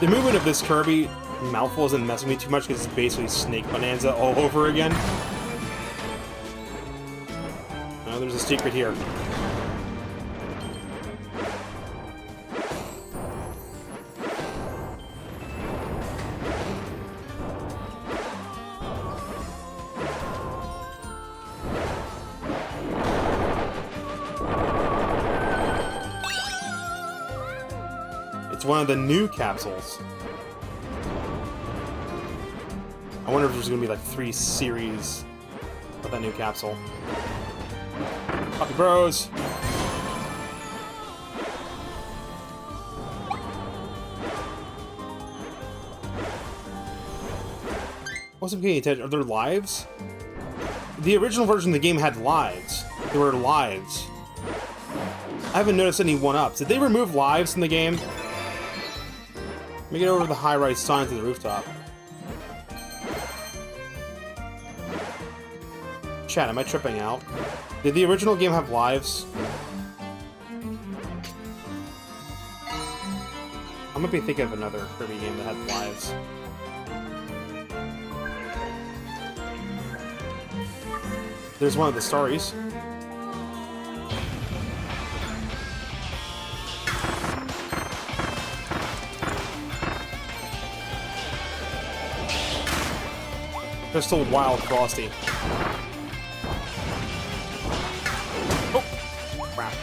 The movement of this Kirby mouthful isn't messing me too much because it's basically Snake Bonanza all over again. Oh, there's a secret here. It's one of the new capsules. I wonder if there's gonna be like 3 series of that new capsule. Puppy Bros! Wasn't paying attention. Are there lives? The original version of the game had lives. There were lives. I haven't noticed any 1-ups. Did they remove lives from the game? Let me get over to the high-rise sign to the rooftop. Chat, am I tripping out? Did the original game have lives? I might be thinking of another Kirby game that had lives. There's one of the stories. Crystal Wild Frosty. Oh! Crap.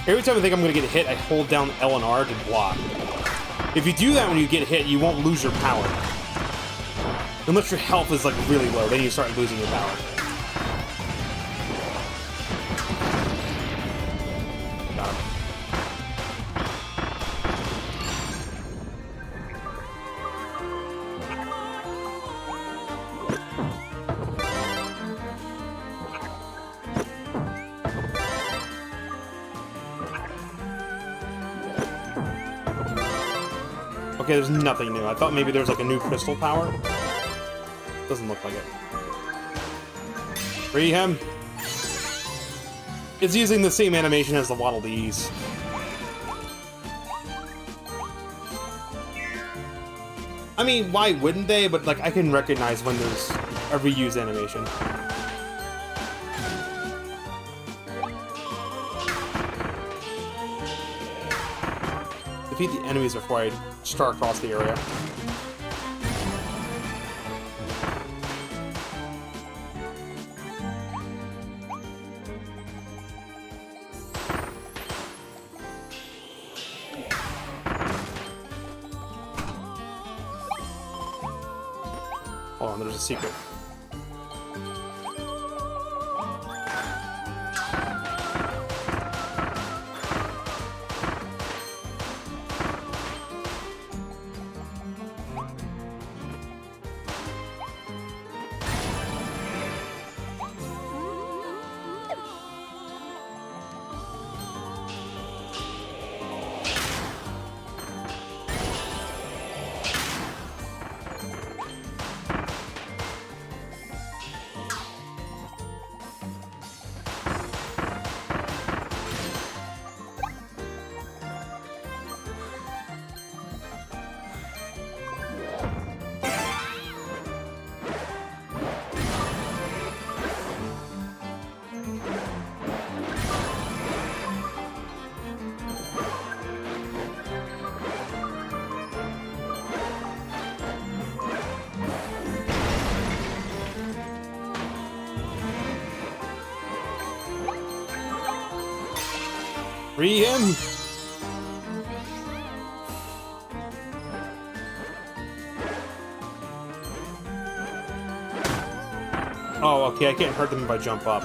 Every time I think I'm going to get hit, I hold down L and R to block. If you do that when you get hit, you won't lose your power. Unless your health is like really low, then you start losing your power. Got him. Okay, there's nothing new. I thought maybe there was like a new crystal power. Doesn't look like it. Free him! It's using the same animation as the Waddle Dees. I mean, why wouldn't they? But like, I can recognize when there's a reused animation. Defeat the enemies before I start across the area. Hold on, there's a secret. Free him! Oh, okay, I can't hurt them if I jump up.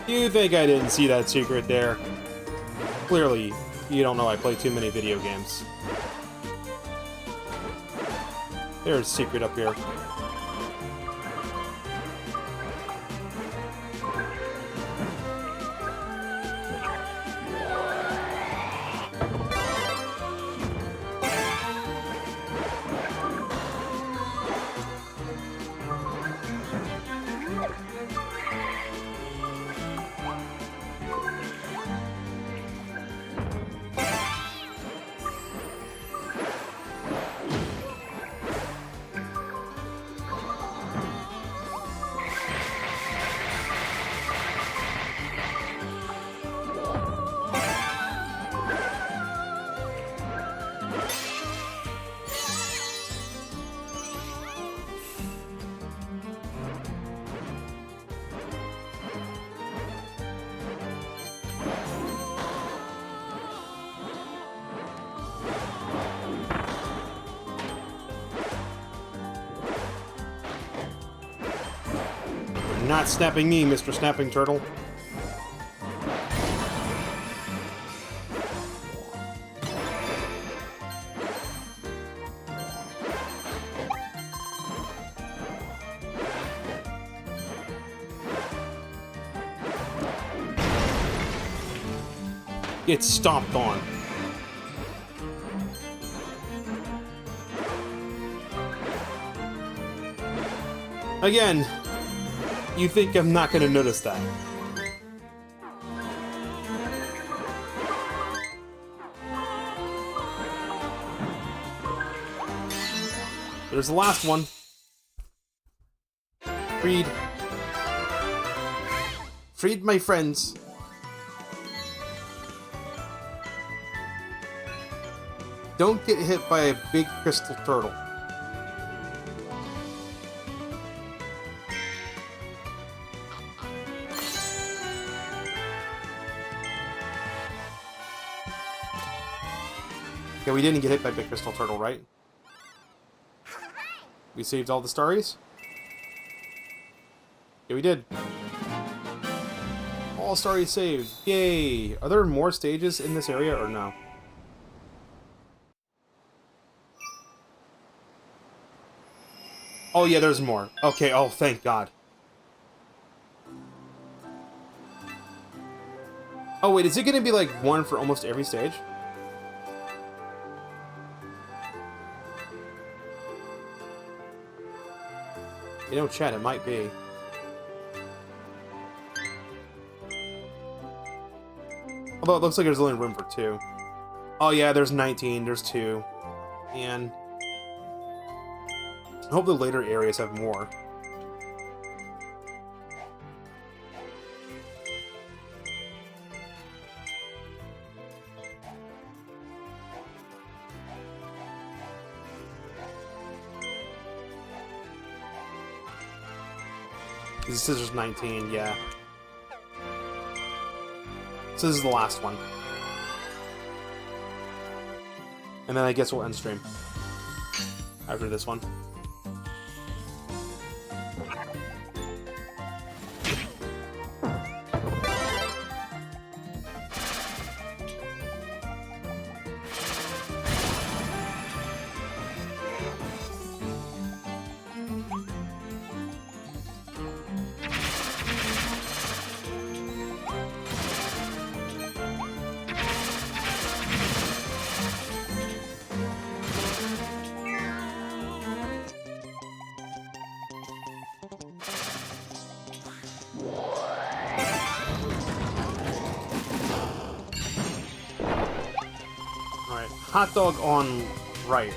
You think I didn't see that secret there? Clearly, you don't know I play too many video games. There's a secret up here. Not snapping me, Mr. Snapping Turtle. Get stomped on. Again, you think I'm not going to notice that. There's the last one. Freed. Freed my friends. Don't get hit by a big crystal turtle. Okay, we didn't get hit by big crystal turtle, right? We saved all the starries? Yeah, we did. All starries saved. Yay! Are there more stages in this area or no? Oh yeah, there's more. Okay, oh thank God. Oh wait, is it gonna be like one for almost every stage? You know, chat, it might be. Although it looks like there's only room for 2. Oh yeah, there's 19, there's 2. And I hope the later areas have more. This is just 19, yeah. So this is the last one. And then I guess we'll end stream after this one. Hot dog on right.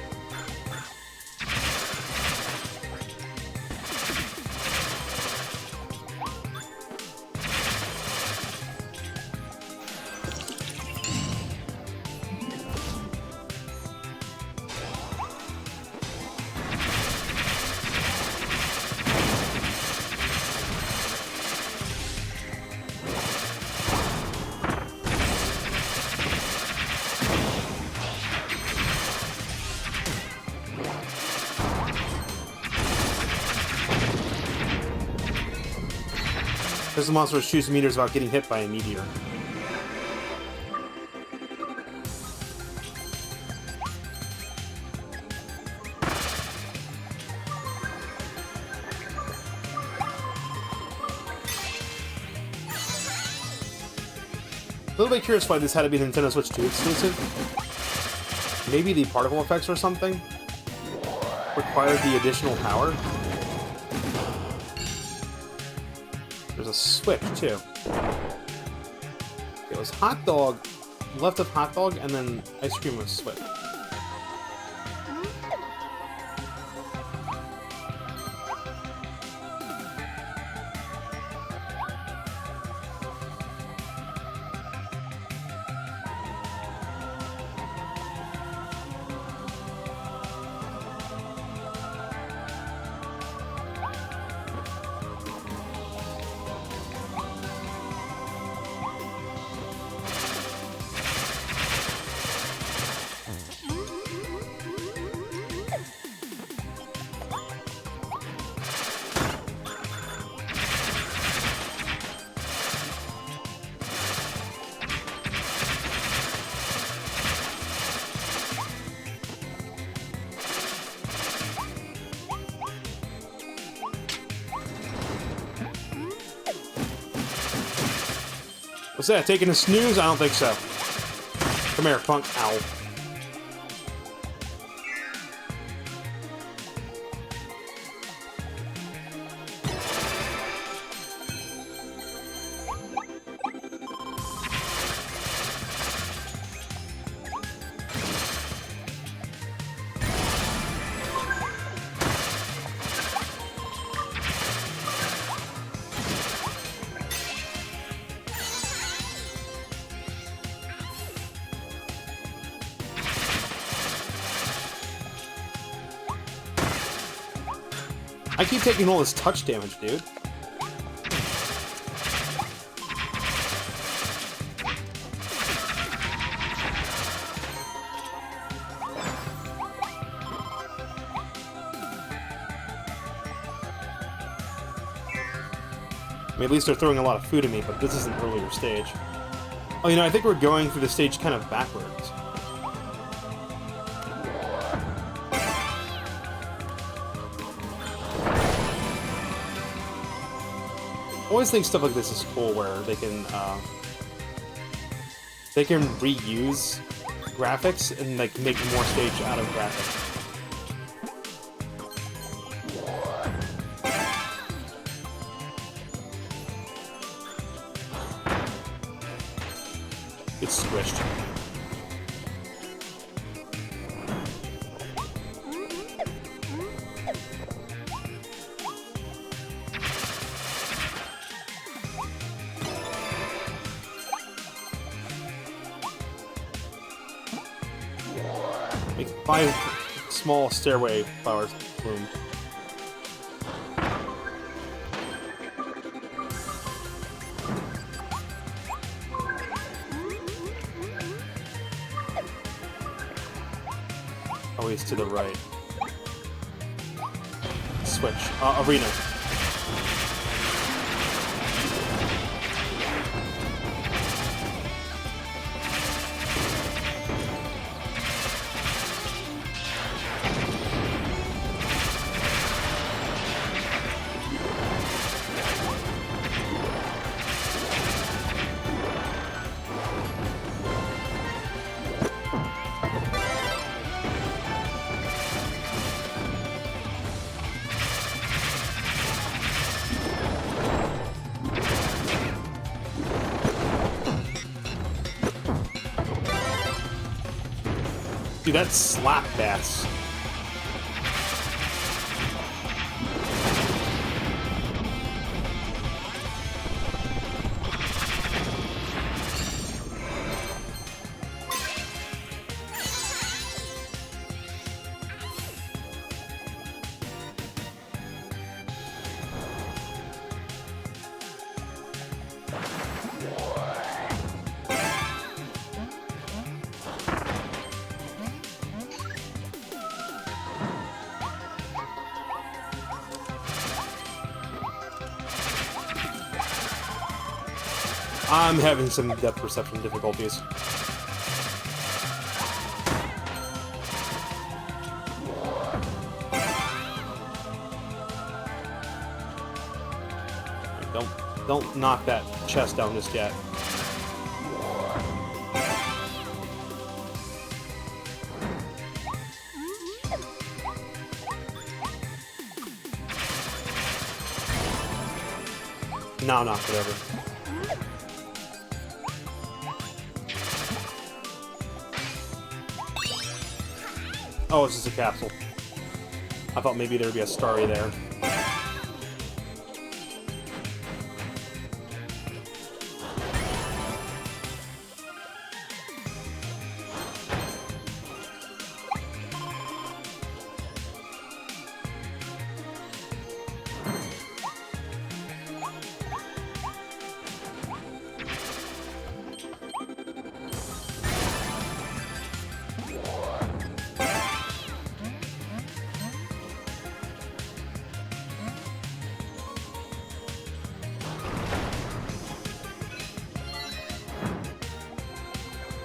There's the monster which shoots meters without getting hit by a meteor. A little bit curious why this had to be Nintendo Switch 2 exclusive. Maybe the particle effects or something required the additional power. There's a switch, too. It was hot dog, left of hot dog, and then ice cream was switch. What's that? Taking a snooze? I don't think so. Come here, punk. Ow. I keep taking all this touch damage, dude. I mean, at least they're throwing a lot of food at me, but this is an earlier stage. Oh, you know, I think we're going through the stage kind of backwards. I always think stuff like this is cool, where they can reuse graphics and like make more stage out of graphics. It's squished. Make 5 small stairway flowers bloom. Always to the right. Switch. Arena. Dude, that slap bass. I'm having some depth perception difficulties. Don't knock that chest down just yet. No, knock it over. Oh, it's just a capsule. I thought maybe there would be a starry there.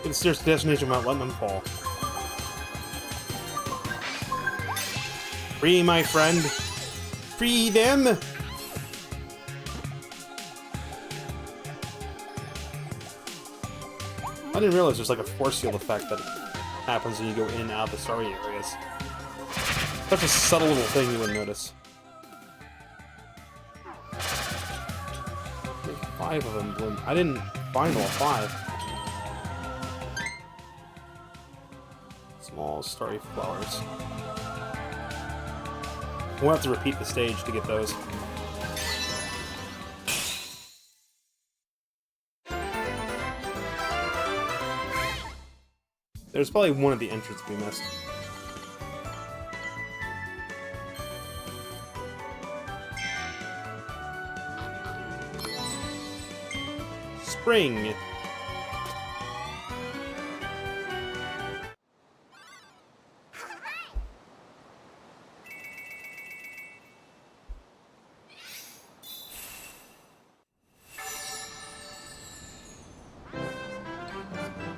The stairs to destination without letting them fall. Free, my friend. Free them. I didn't realize there's like a force field effect that happens when you go in and out of the story areas. Such a subtle little thing you wouldn't notice. There's 5 of them bloom. I didn't find all 5. Small starry flowers. We'll have to repeat the stage to get those. There's probably one of the entrances we missed. Spring!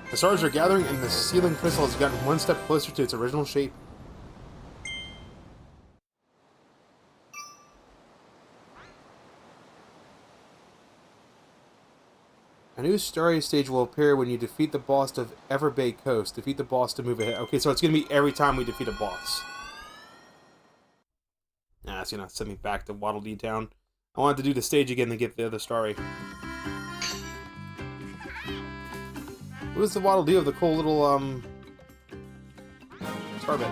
The stars are gathering and the ceiling crystal has gotten one step closer to its original shape. A new starry stage will appear when you defeat the boss of Everbay Coast. Defeat the boss to move ahead. Okay, so it's going to be every time we defeat a boss. Nah, it's going to send me back to Waddle Dee Town. I wanted to do the stage again to get the other starry. Who's the Waddle Dee of the cool little, star bit?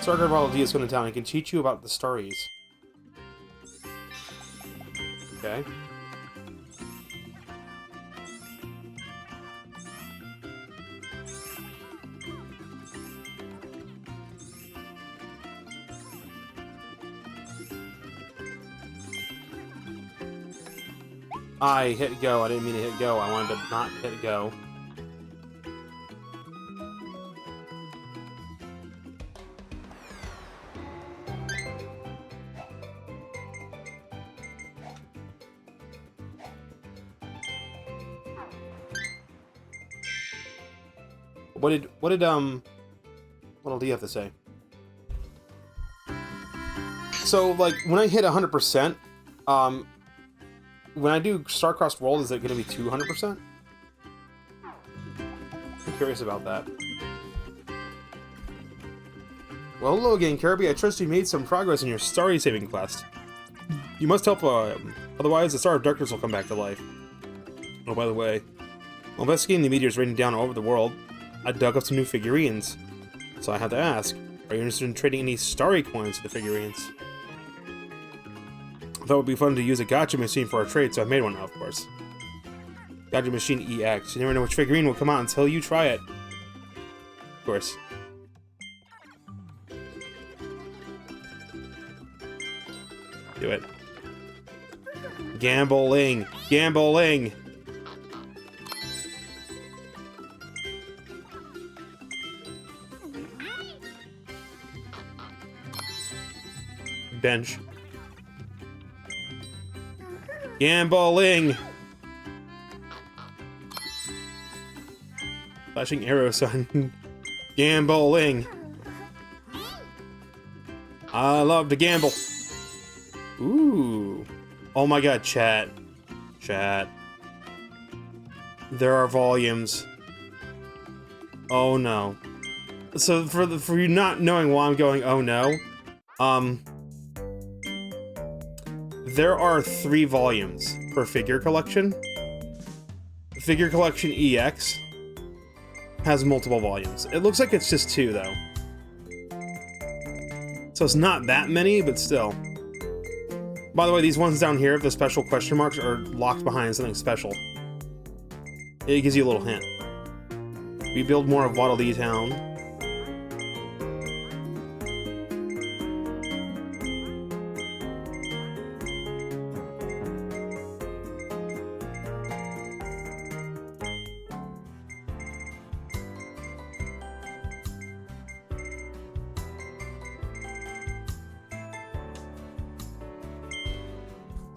Starguard Waddle Dee is going to town and can teach you about the starries. Okay. I hit go. I didn't mean to hit go. I wanted to not hit go. What do you have to say? So, like, when I hit 100%, when I do Star-Crossed World, is it going to be 200%? I'm curious about that. Well, hello again, Kirby. I trust you made some progress in your starry saving quest. You must help, otherwise the Star of Darkness will come back to life. Oh, by the way, while investigating the meteors raining down all over the world, I dug up some new figurines. So I had to ask, are you interested in trading any starry coins for the figurines? I thought it would be fun to use a gacha machine for our trade, so I made one, of course. Gacha Machine EX. You never know which figurine will come out until you try it. Of course. Do it. Gambling! Gambling! Bench. Gambling! Flashing arrow sign. Gambling! I love to gamble! Ooh. Oh my god, chat. Chat. There are volumes. Oh no. So for you not knowing why I'm going oh no, there are 3 volumes per figure collection. Figure Collection EX has multiple volumes. It looks like it's just 2 though. So it's not that many, but still. By the way, these ones down here, the special question marks, are locked behind something special. It gives you a little hint. We build more of Waddle Dee Town.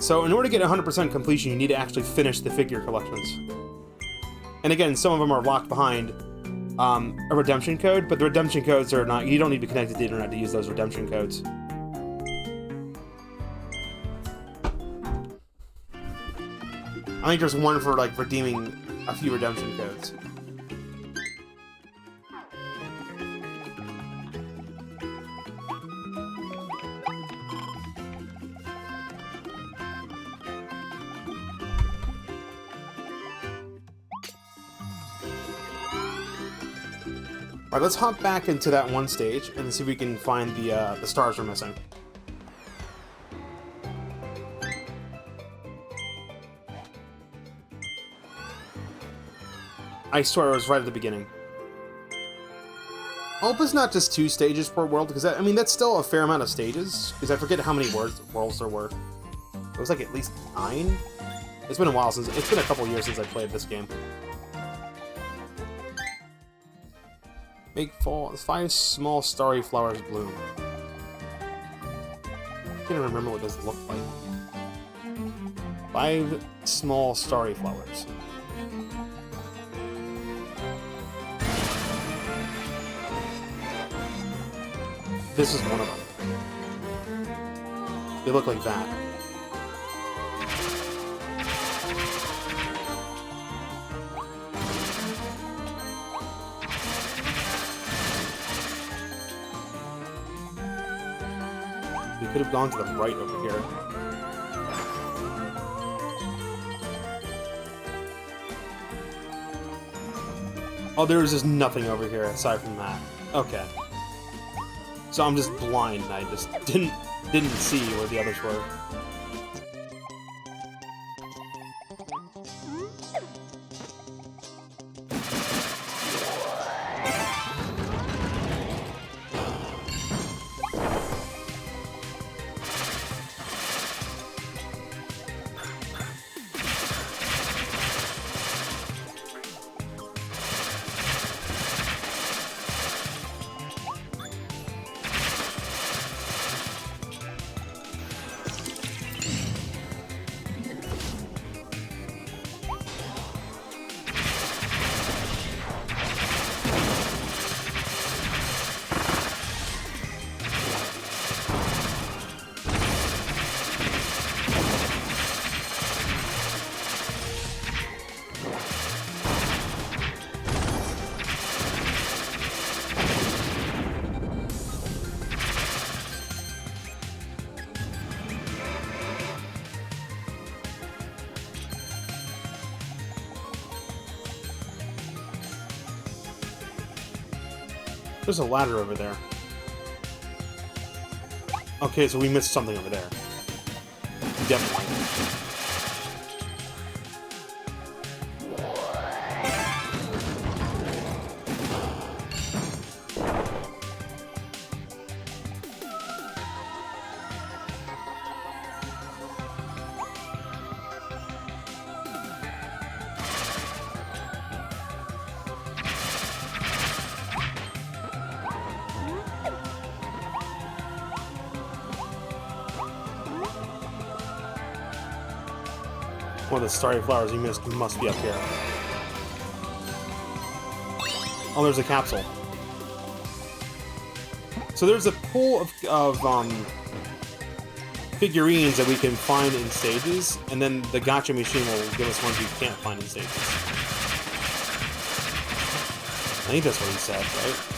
So in order to get 100% completion, you need to actually finish the figure collections. And again, some of them are locked behind a redemption code, but the redemption codes are not, you don't need to connect to the internet to use those redemption codes. I think there's one for, like, redeeming a few redemption codes. Alright, let's hop back into that one stage and see if we can find the stars we're missing. I swear it was right at the beginning. I hope it's not just 2 stages per world, because I mean, that's still a fair amount of stages, because I forget how many worlds there were. It was like at least 9? It's been a while since, it's been a couple years since I played this game. Make 5 small starry flowers bloom. I can't remember what this looked like. 5 small starry flowers. This is one of them. They look like that. We could have gone to the right over here. Oh, there was just nothing over here aside from that. Okay. So I'm just blind and I just didn't see where the others were. There's a ladder over there. Okay, so we missed something over there. Definitely. One of the starry flowers you missed must be up here. Oh, there's a capsule. So there's a pool of figurines that we can find in stages, and then the gacha machine will give us ones we can't find in stages. I think that's what he said, right?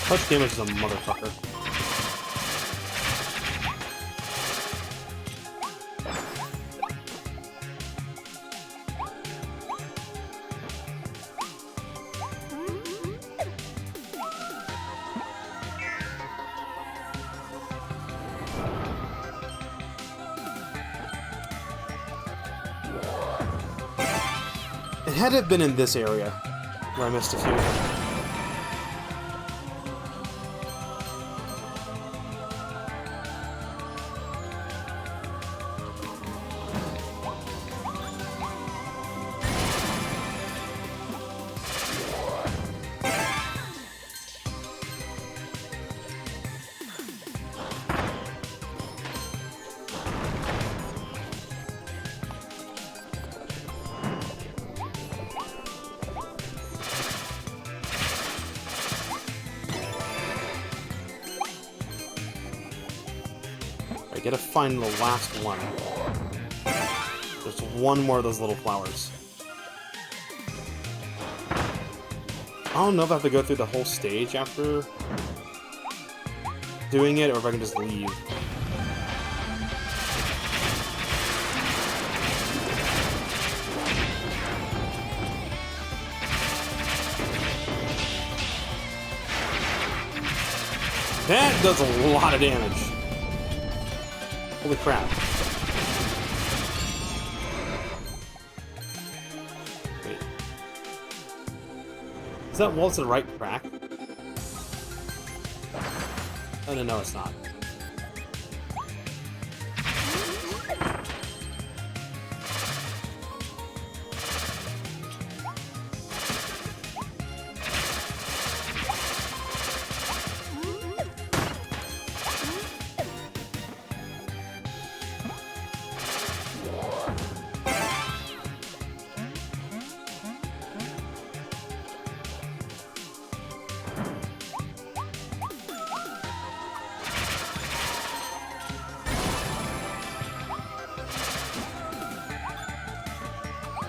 Touch damage is a motherfucker. had to have been in this area where I missed a few. I gotta find the last one. There's one more of those little flowers. I don't know if I have to go through the whole stage after doing it, or if I can just leave. That does a lot of damage. Holy crap. Wait. Is that wall to the right crack? Oh, no, it's not.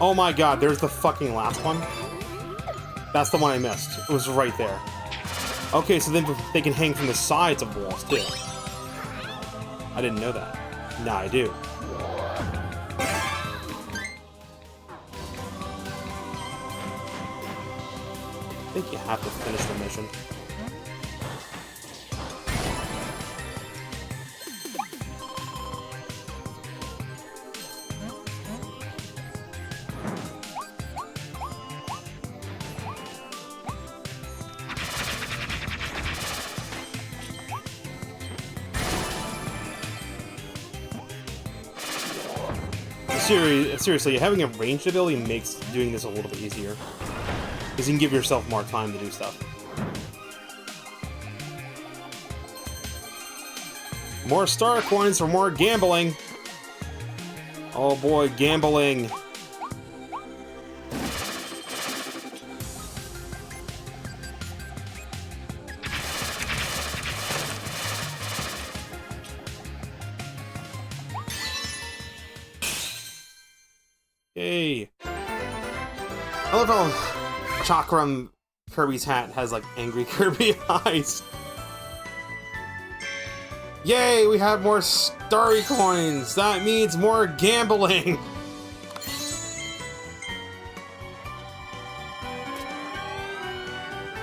Oh my god, there's the fucking last one. That's the one I missed. It was right there. Okay, so then they can hang from the sides of walls, too. I didn't know that. Now I do. I think you have to finish the mission. Seriously, having a ranged ability makes doing this a little bit easier. Because you can give yourself more time to do stuff. More star coins for more gambling! Oh boy, gambling! Yay. I love how Chakram Kirby's hat has like angry Kirby eyes. Yay, we have more starry coins. That means more gambling.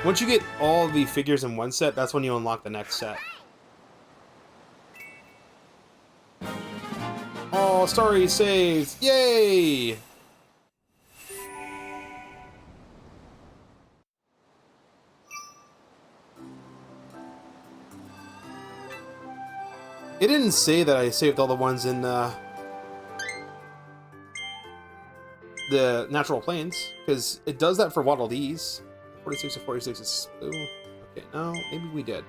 Once you get all the figures in one set, that's when you unlock the next set. Oh, starry saves. Yay! It didn't say that I saved all the ones in the natural planes, because it does that for Waddle Dees. 46 to 46 is... Ooh. Okay, no, maybe we did.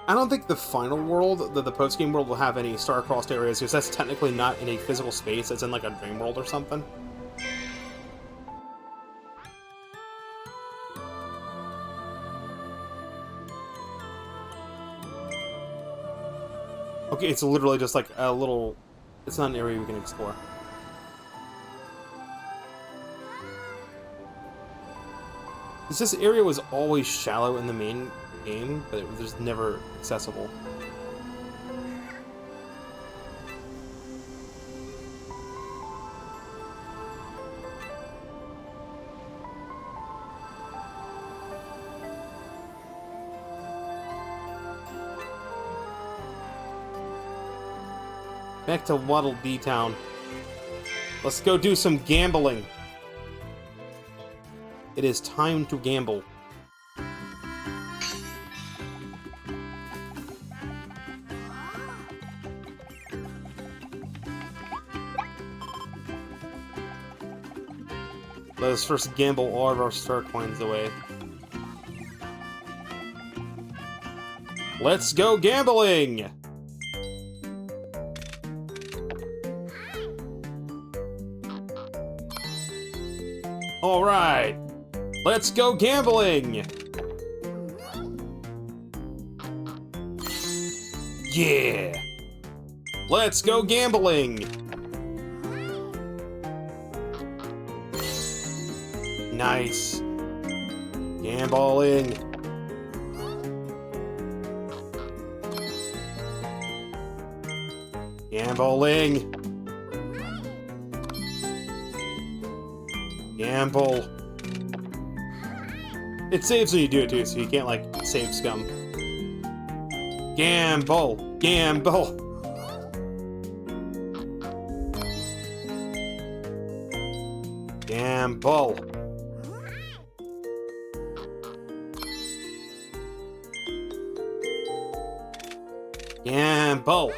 I don't think the final world, the post-game world, will have any star-crossed areas, because that's technically not in a physical space, it's in like a dream world or something. Okay, it's literally just like a little... It's not an area we can explore. This area was always shallow in the main game, but it was never accessible. Back to Waddle Dee Town. Let's go do some gambling. It is time to gamble. Let us first gamble all of our star coins away. Let's go gambling! Alright, let's go gambling! Yeah! Let's go gambling! Nice. Gambling. Gambling. Gamble. It saves when you do it too, so you can't like save scum. Gamble. Gamble. Gamble. Gamble.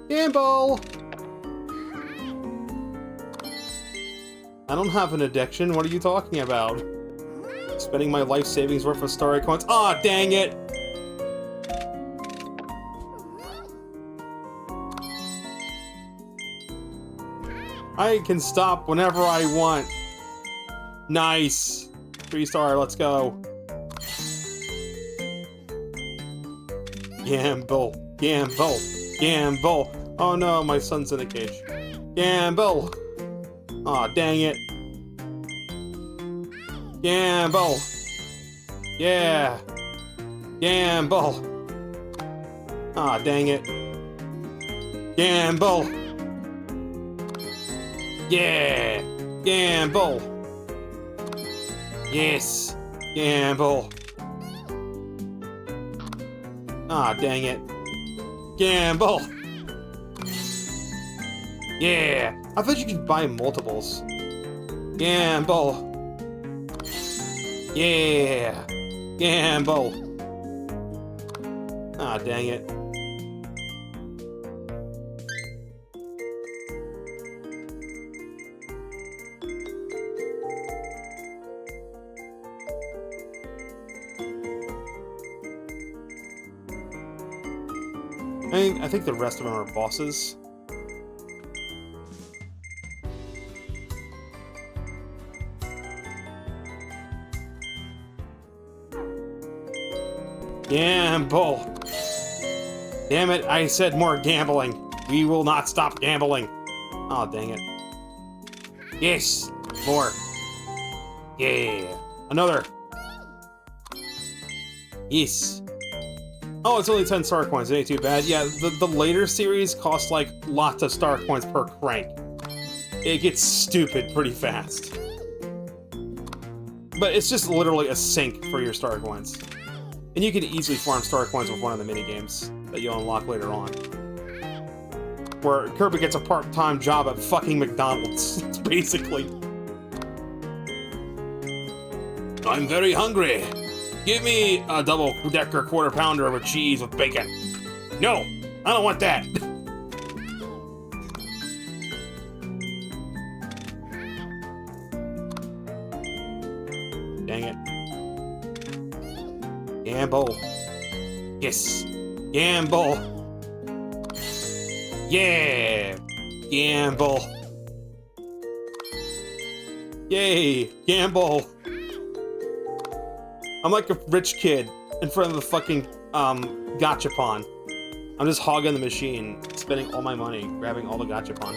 Gamble. I don't have an addiction. What are you talking about? Spending my life savings worth of star coins. Aw, dang it! I can stop whenever I want. Nice. 3-star, let's go. Gamble. Gamble. Gamble. Oh no, my son's in a cage. Gamble. Aw, dang it. Gamble. Yeah. Gamble. Aw, dang it. Gamble. Yeah. Gamble. Yes. Gamble. Ah, dang it. Gamble! Yeah! I thought you could buy multiples. Gamble! Yeah! Gamble! Ah, dang it. I think the rest of them are bosses. Gamble! Damn it, I said more gambling. We will not stop gambling. Oh, dang it. Yes! More. Yeah! Another! Yes! Oh, it's only 10 star coins. It ain't too bad. Yeah, the later series costs like lots of star coins per crank. It gets stupid pretty fast. But it's just literally a sink for your star coins. And you can easily farm star coins with one of the minigames that you'll unlock later on. Where Kirby gets a part-time job at fucking McDonald's, basically. I'm very hungry. Give me a double-decker quarter-pounder with cheese with bacon. No, I don't want that. Dang it. Gamble. Yes. Gamble. Yeah. Gamble. Yay. Gamble. I'm like a rich kid in front of the fucking, gachapon. I'm just hogging the machine, spending all my money, grabbing all the gachapon.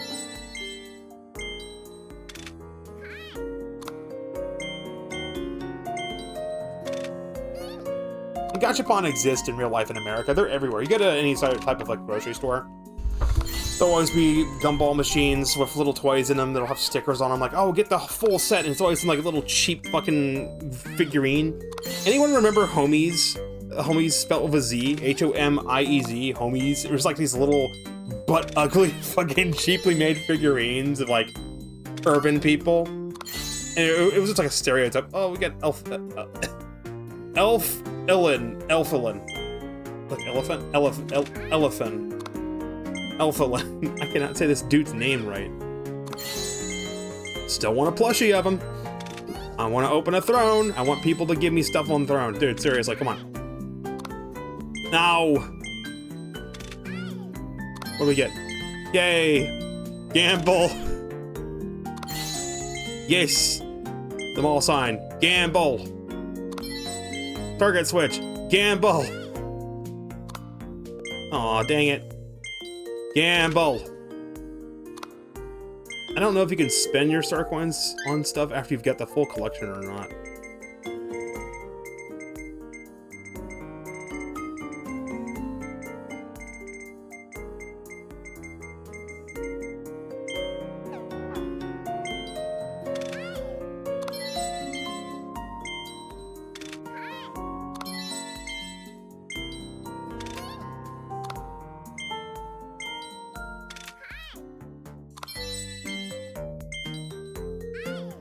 And gachapon exist in real life in America. They're everywhere. You go to any type of, like, grocery store. There'll always be gumball machines with little toys in them that'll have stickers on them, like, oh, get the full set, and it's always in, like, a little cheap fucking figurine. Anyone remember Homies? homies spelled with a Z, Homiez, homies. It was like these little butt ugly fucking cheaply made figurines of like urban people. And it was just like a stereotype. Oh, we got Elfilin. Like elephant? Elfilin. I cannot say this dude's name right. Still want a plushie of him. I want to open a throne. I want people to give me stuff on the throne. Dude, seriously, come on. No. What do we get? Yay. Gamble. Yes. The mall sign. Gamble. Target switch. Gamble. Aw, dang it. Gamble. I don't know if you can spend your star coins on stuff after you've got the full collection or not.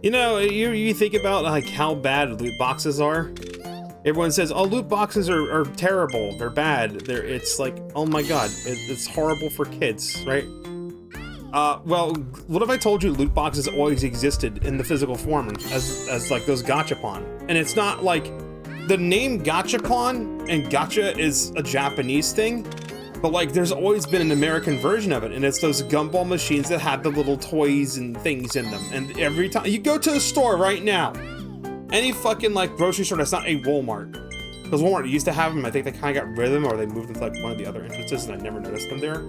You know, you think about like how bad loot boxes are. Everyone says, "Oh, loot boxes are terrible. They're bad." It's like, oh my god, it's horrible for kids, right? Well, what if I told you loot boxes always existed in the physical form as like those gachapon? And it's not like the name gachapon and gacha is a Japanese thing. But like, there's always been an American version of it, and it's those gumball machines that have the little toys and things in them. And every time you go to the store right now, any fucking like grocery store that's not a Walmart, because Walmart used to have them. I think they kind of got rid of them, or they moved them to like one of the other entrances, and I never noticed them there.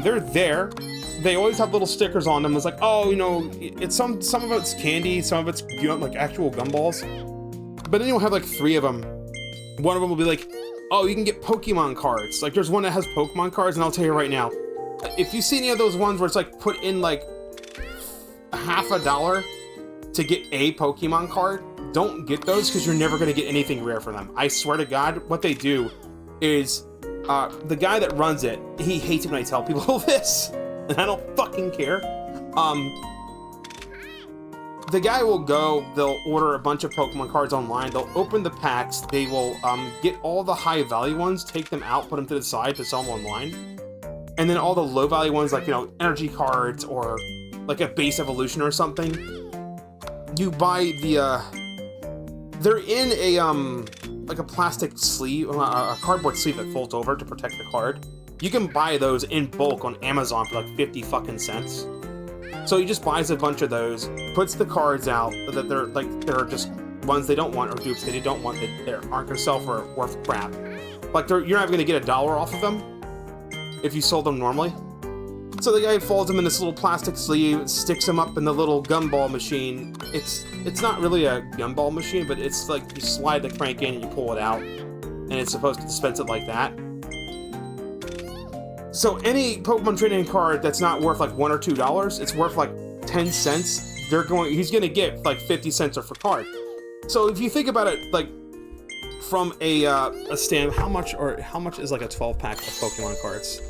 They're there. They always have little stickers on them. It's like, oh, you know, it's some of it's candy, some of it's, you know, like actual gumballs. But then you'll have like 3 of them. One of them will be like, oh, you can get Pokemon cards. Like, there's one that has Pokemon cards, and I'll tell you right now, if you see any of those ones where it's like put in like $50 to get a Pokemon card, don't get those, because you're never going to get anything rare from them. I swear to God, what they do is, the guy that runs it, he hates it when I tell people this, and I don't fucking care. The guy will go, they'll order a bunch of Pokemon cards online, they'll open the packs, they will get all the high value ones, take them out, put them to the side to sell them online. And then all the low value ones, like, you know, energy cards or like a base evolution or something, you buy the, they're in a, like a plastic sleeve, a cardboard sleeve that folds over to protect the card. You can buy those in bulk on Amazon for like 50 fucking cents. So he just buys a bunch of those, puts the cards out that they're just ones they don't want, or dupes they don't want, that they aren't gonna sell for worth crap. Like, you're not gonna get $1 off of them if you sold them normally. So the guy folds them in this little plastic sleeve, sticks them up in the little gumball machine. It's not really a gumball machine, but it's like you slide the crank in and you pull it out, and it's supposed to dispense it like that. So any Pokemon trading card that's not worth like $1 or $2, it's worth like 10 cents. He's gonna get like 50 cents off a card. So if you think about it, like from a stand, how much is like a 12-pack of Pokemon cards?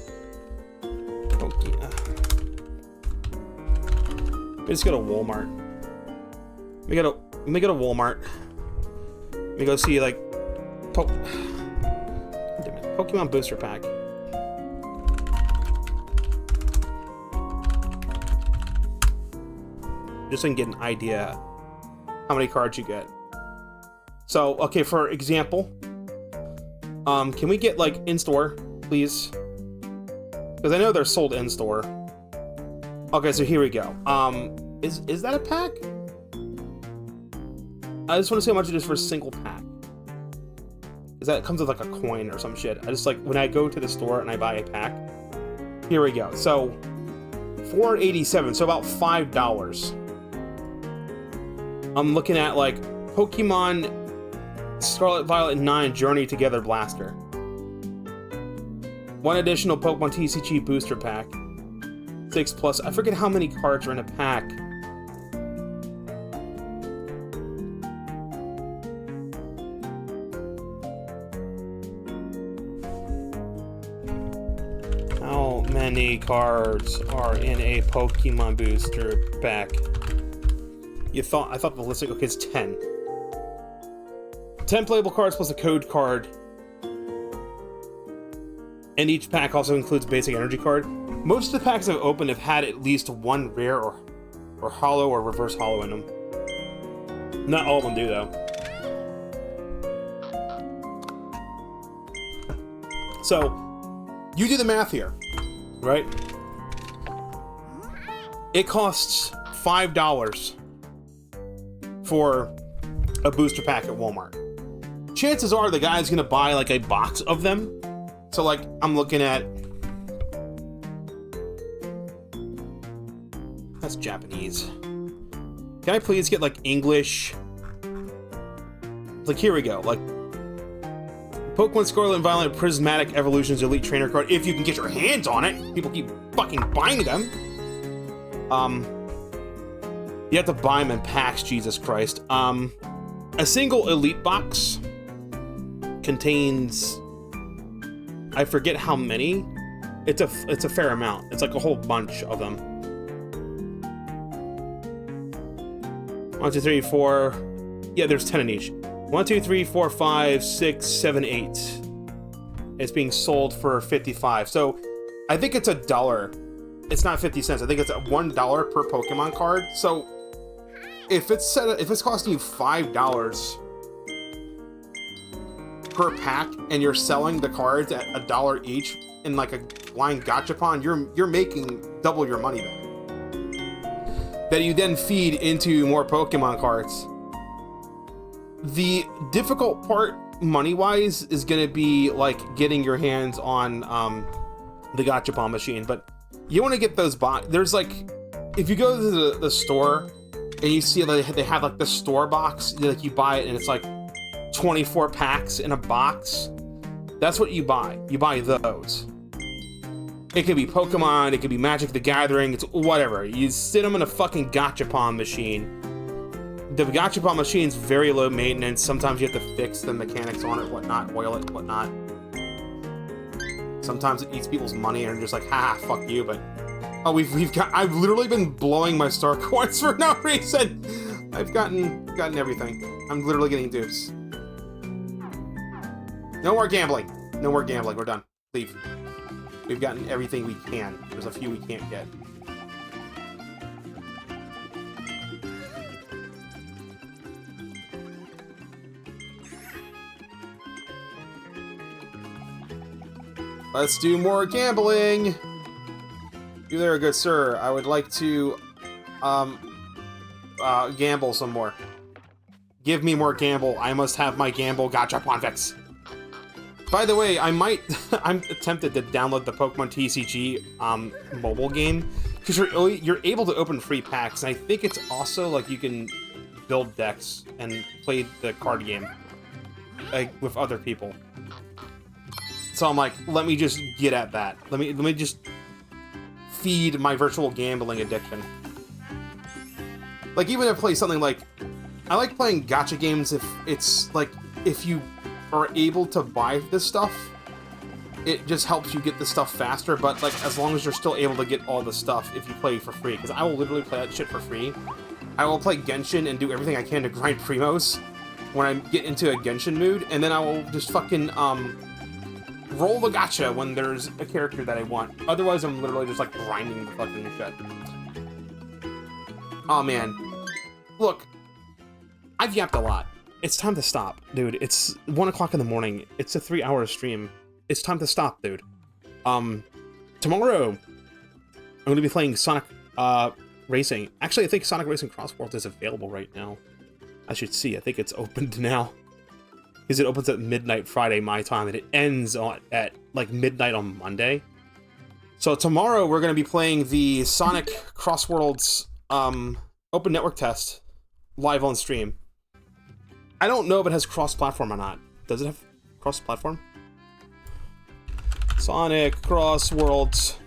Let's go to Walmart. Let me go to Walmart. Let me go see like Pokemon booster pack. Just so you can get an idea how many cards you get. So, okay, for example, can we get like in-store, please? Because I know they're sold in-store. Okay, so here we go. Is that a pack? I just want to see how much it is for a single pack. Is that, it comes with like a coin or some shit. I just like, when I go to the store and I buy a pack. Here we go. So, $4.87, so about $5. I'm looking at like Pokemon Scarlet Violet 9 Journey Together Blaster. 1 additional Pokemon TCG booster pack. 6+. I forget how many cards are in a pack. many cards are in a Pokemon booster pack? I thought the listing, okay, it's 10. 10 playable cards plus a code card. And each pack also includes a basic energy card. Most of the packs I've opened have had at least one rare or hollow or reverse hollow in them. Not all of them do, though. So, you do the math here, right? It costs $5 for a booster pack at Walmart. Chances are the guy's gonna buy like a box of them. So like, I'm looking at... That's Japanese. Can I please get like English? Like, here we go. Like, Pokemon Scarlet and Violet Prismatic Evolutions Elite Trainer card, if you can get your hands on it. People keep fucking buying them. You have to buy them in packs, Jesus Christ. A single Elite box contains, I forget how many. It's a fair amount. It's like a whole bunch of them. 1, 2, 3, 4. Yeah, there's 10 in each. 1, 2, 3, 4, 5, 6, 7, 8. It's being sold for $55. So I think it's $1. It's not 50 cents. I think it's $1 per Pokemon card. So if it's costing you $5 per pack and you're selling the cards at $1 each in like a blind gachapon, you're making double your money back. That you then feed into more Pokemon cards. The difficult part, money-wise, is going to be, like, getting your hands on the Gachapon machine. But you want to get those there's, like... If you go to the store, and you see they have, like, the store box, like, you buy it, and it's, like, 24 packs in a box. That's what you buy. You buy those. It could be Pokemon, it could be Magic the Gathering, it's whatever. You sit them in a fucking Gachapon machine. The Gachapon machine's very low maintenance. Sometimes you have to fix the mechanics on it, whatnot, oil it, whatnot. Sometimes it eats people's money and they're just like, ha, fuck you, but... Oh, I've literally been blowing my star coins for no reason. I've gotten everything. I'm literally getting dupes. No more gambling. No more gambling, we're done. Leave. We've gotten everything we can. There's a few we can't get. Let's do more gambling! You there, good sir. I would like to, gamble some more. Give me more gamble. I must have my gamble Gachapon fix. By the way, I'm tempted to download the Pokemon TCG, mobile game. Because you're able to open free packs, and I think it's also, like, you can build decks and play the card game, like, with other people. So I'm like, let me just get at that. Let me just feed my virtual gambling addiction. Like, even if I play something like... I like playing gacha games if it's, like, if you are able to buy this stuff, it just helps you get the stuff faster, but, like, as long as you're still able to get all the stuff if you play for free. Because I will literally play that shit for free. I will play Genshin and do everything I can to grind Primos when I get into a Genshin mood, and then I will just fucking, roll the gacha when there's a character that I want. Otherwise, I'm literally just, like, grinding the fucking shit. Oh, man. Look, I've yapped a lot. It's time to stop, dude. It's 1 o'clock in the morning. It's a 3-hour stream. It's time to stop, dude. Tomorrow, I'm going to be playing Sonic, Racing. Actually, I think Sonic Racing Cross World is available right now. I should see. I think it's opened now. Because it opens at midnight Friday, my time, and it ends at, like, midnight on Monday. So tomorrow, we're going to be playing the Sonic Cross Worlds, open network test live on stream. I don't know if it has cross-platform or not. Does it have cross-platform? Sonic Cross Worlds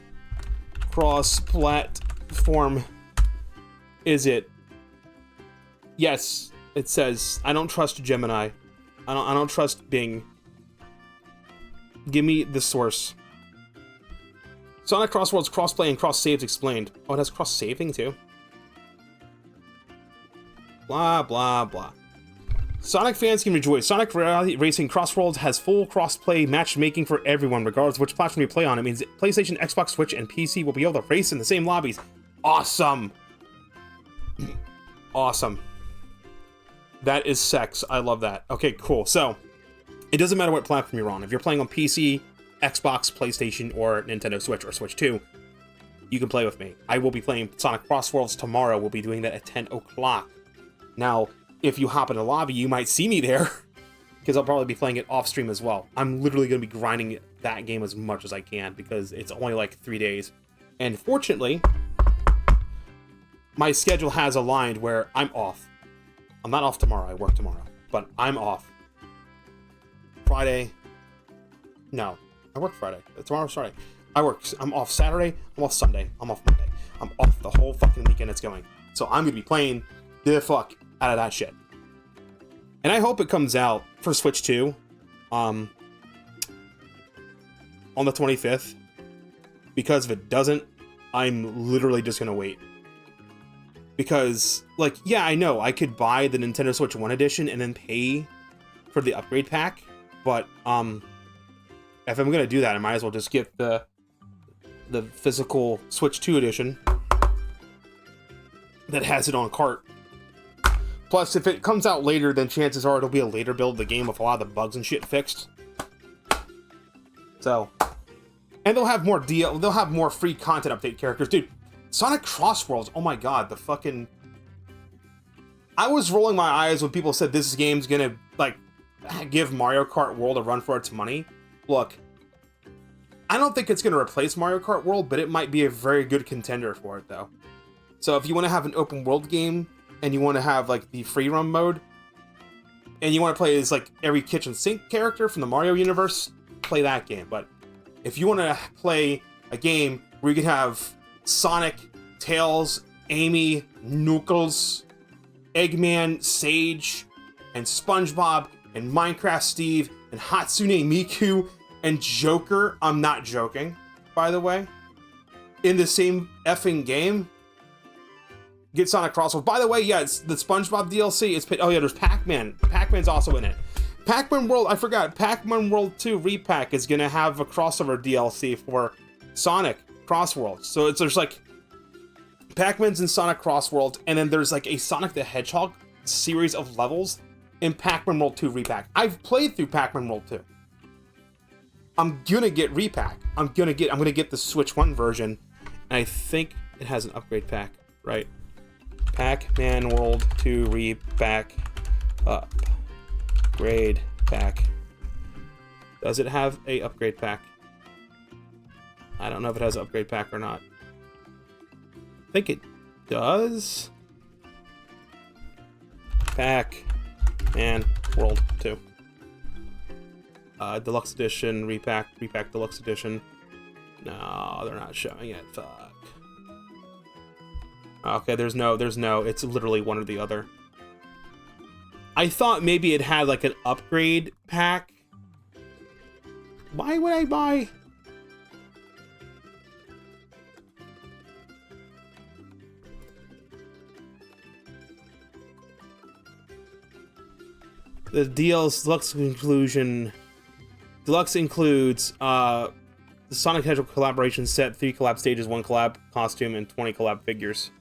cross-platform. Is it? Yes, it says. I don't trust Gemini. I don't trust Bing. Give me the source. Sonic Crossworlds crossplay and cross saves explained. Oh, it has cross saving too. Blah blah blah. Sonic fans can rejoice. Sonic Racing Crossworlds has full crossplay matchmaking for everyone, regardless of which platform you play on. It means PlayStation, Xbox, Switch, and PC will be able to race in the same lobbies. Awesome! Awesome. That is sex. I love that. Okay, cool. So, it doesn't matter what platform you're on. If you're playing on PC, Xbox, PlayStation, or Nintendo Switch, or Switch 2, you can play with me. I will be playing Sonic Crossworlds tomorrow. We'll be doing that at 10 o'clock. Now, if you hop in the lobby, you might see me there, because I'll probably be playing it off stream as well. I'm literally going to be grinding that game as much as I can, because it's only like 3 days. And fortunately, my schedule has aligned where I'm off. I'm not off tomorrow, I work tomorrow, but I'm off. Friday. No, I work Friday. Tomorrow's Friday. I'm off Saturday, I'm off Sunday, I'm off Monday. I'm off the whole fucking weekend it's going. So I'm going to be playing the fuck out of that shit. And I hope it comes out for Switch 2 on the 25th. Because if it doesn't, I'm literally just going to wait. Because, like, yeah, I know, I could buy the Nintendo Switch 1 edition and then pay for the upgrade pack, but, if I'm gonna do that, I might as well just get the physical Switch 2 edition that has it on cart. Plus, if it comes out later, then chances are it'll be a later build of the game with a lot of the bugs and shit fixed. So, and they'll have more they'll have more free content update characters. Dude, Sonic Crossworlds, oh my god, the fucking... I was rolling my eyes when people said this game's gonna, like, give Mario Kart World a run for its money. Look, I don't think it's gonna replace Mario Kart World, but it might be a very good contender for it, though. So if you want to have an open world game, and you want to have, like, the free roam mode, and you want to play as, like, every kitchen sink character from the Mario universe, play that game. But if you want to play a game where you can have Sonic, Tails, Amy, Knuckles, Eggman, Sage, and SpongeBob, and Minecraft Steve, and Hatsune Miku, and Joker, I'm not joking, by the way, in the same effing game, get Sonic Crossworld. By the way, yeah, it's the SpongeBob DLC. Oh yeah, there's Pac-Man. Pac-Man's also in it. Pac-Man World, I forgot, Pac-Man World 2 Repack is gonna have a crossover DLC for Sonic Crossworld. So there's like Pac-Man's in Sonic Crossworld, and then there's like a Sonic the Hedgehog series of levels in Pac-Man World 2 Repack. I've played through Pac-Man World 2. I'm gonna get Repack. I'm gonna get the Switch 1 version, and I think it has an upgrade pack, right? Pac-Man World 2 Repack upgrade pack. Does it have a upgrade pack? I don't know if it has an upgrade pack or not. I think it does. Pac-Man World 2. Deluxe Edition, Repack Deluxe Edition. No, they're not showing it. Fuck. Okay, there's no, it's literally one or the other. I thought maybe it had like an upgrade pack. Why would I buy? The Deluxe includes the Sonic Hedgehog collaboration set, 3 collab stages, 1 collab costume, and 20 collab figures.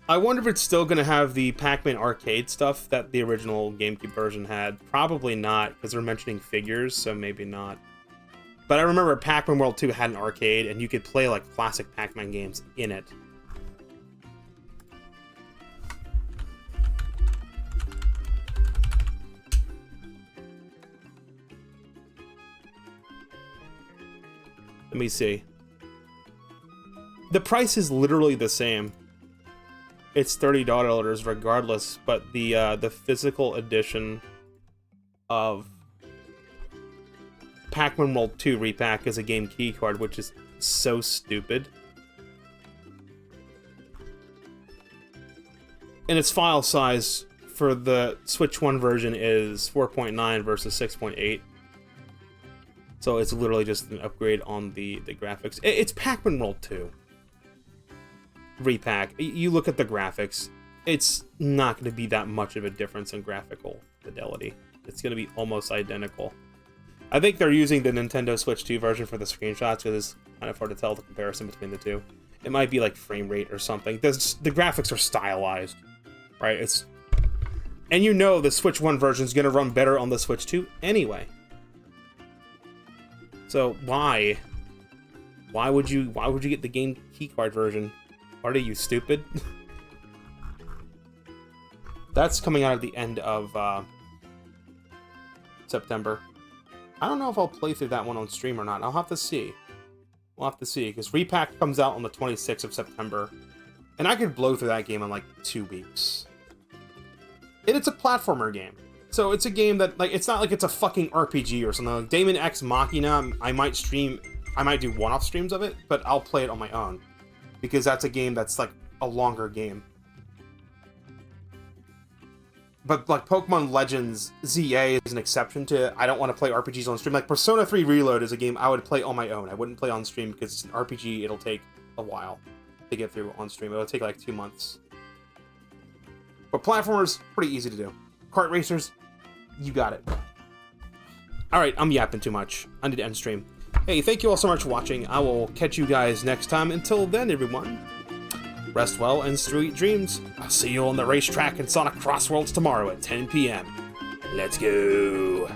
I wonder if it's still going to have the Pac-Man arcade stuff that the original GameCube version had. Probably not, because they're mentioning figures, so maybe not. But I remember Pac-Man World 2 had an arcade, and you could play like classic Pac-Man games in it. Let me see. The price is literally the same. It's $30 regardless, but the physical edition of Pac-Man World 2 Repack is a game key card, which is so stupid. And its file size for the Switch 1 version is 4.9 versus 6.8. So it's literally just an upgrade on the graphics. It's Pac-Man World 2. Repack. You look at the graphics, it's not going to be that much of a difference in graphical fidelity. It's going to be almost identical. I think they're using the Nintendo Switch 2 version for the screenshots because it's kind of hard to tell the comparison between the two. It might be like frame rate or something. The graphics are stylized, right? And you know the Switch 1 version is going to run better on the Switch 2 anyway. So why would you get the game keycard version? Are you stupid? That's coming out at the end of September. I don't know if I'll play through that one on stream or not. I'll have to see. We'll have to see, because Repack comes out on the 26th of September. And I could blow through that game in like 2 weeks. And it's a platformer game. So it's a game that, like, it's not like it's a fucking RPG or something. Like Daemon X Machina, I might do one-off streams of it, but I'll play it on my own. Because that's a game that's like a longer game. But like Pokemon Legends ZA is an exception to I don't want to play RPGs on stream. Like Persona 3 Reload is a game I would play on my own. I wouldn't play on stream because it's an RPG. It'll take a while to get through on stream. It'll take like 2 months. But platformers, pretty easy to do. Kart racers, you got it. Alright, I'm yapping too much. I need to end stream. Hey, thank you all so much for watching. I will catch you guys next time. Until then, everyone, rest well and sweet dreams. I'll see you on the racetrack in Sonic Crossworlds tomorrow at 10 p.m. Let's go.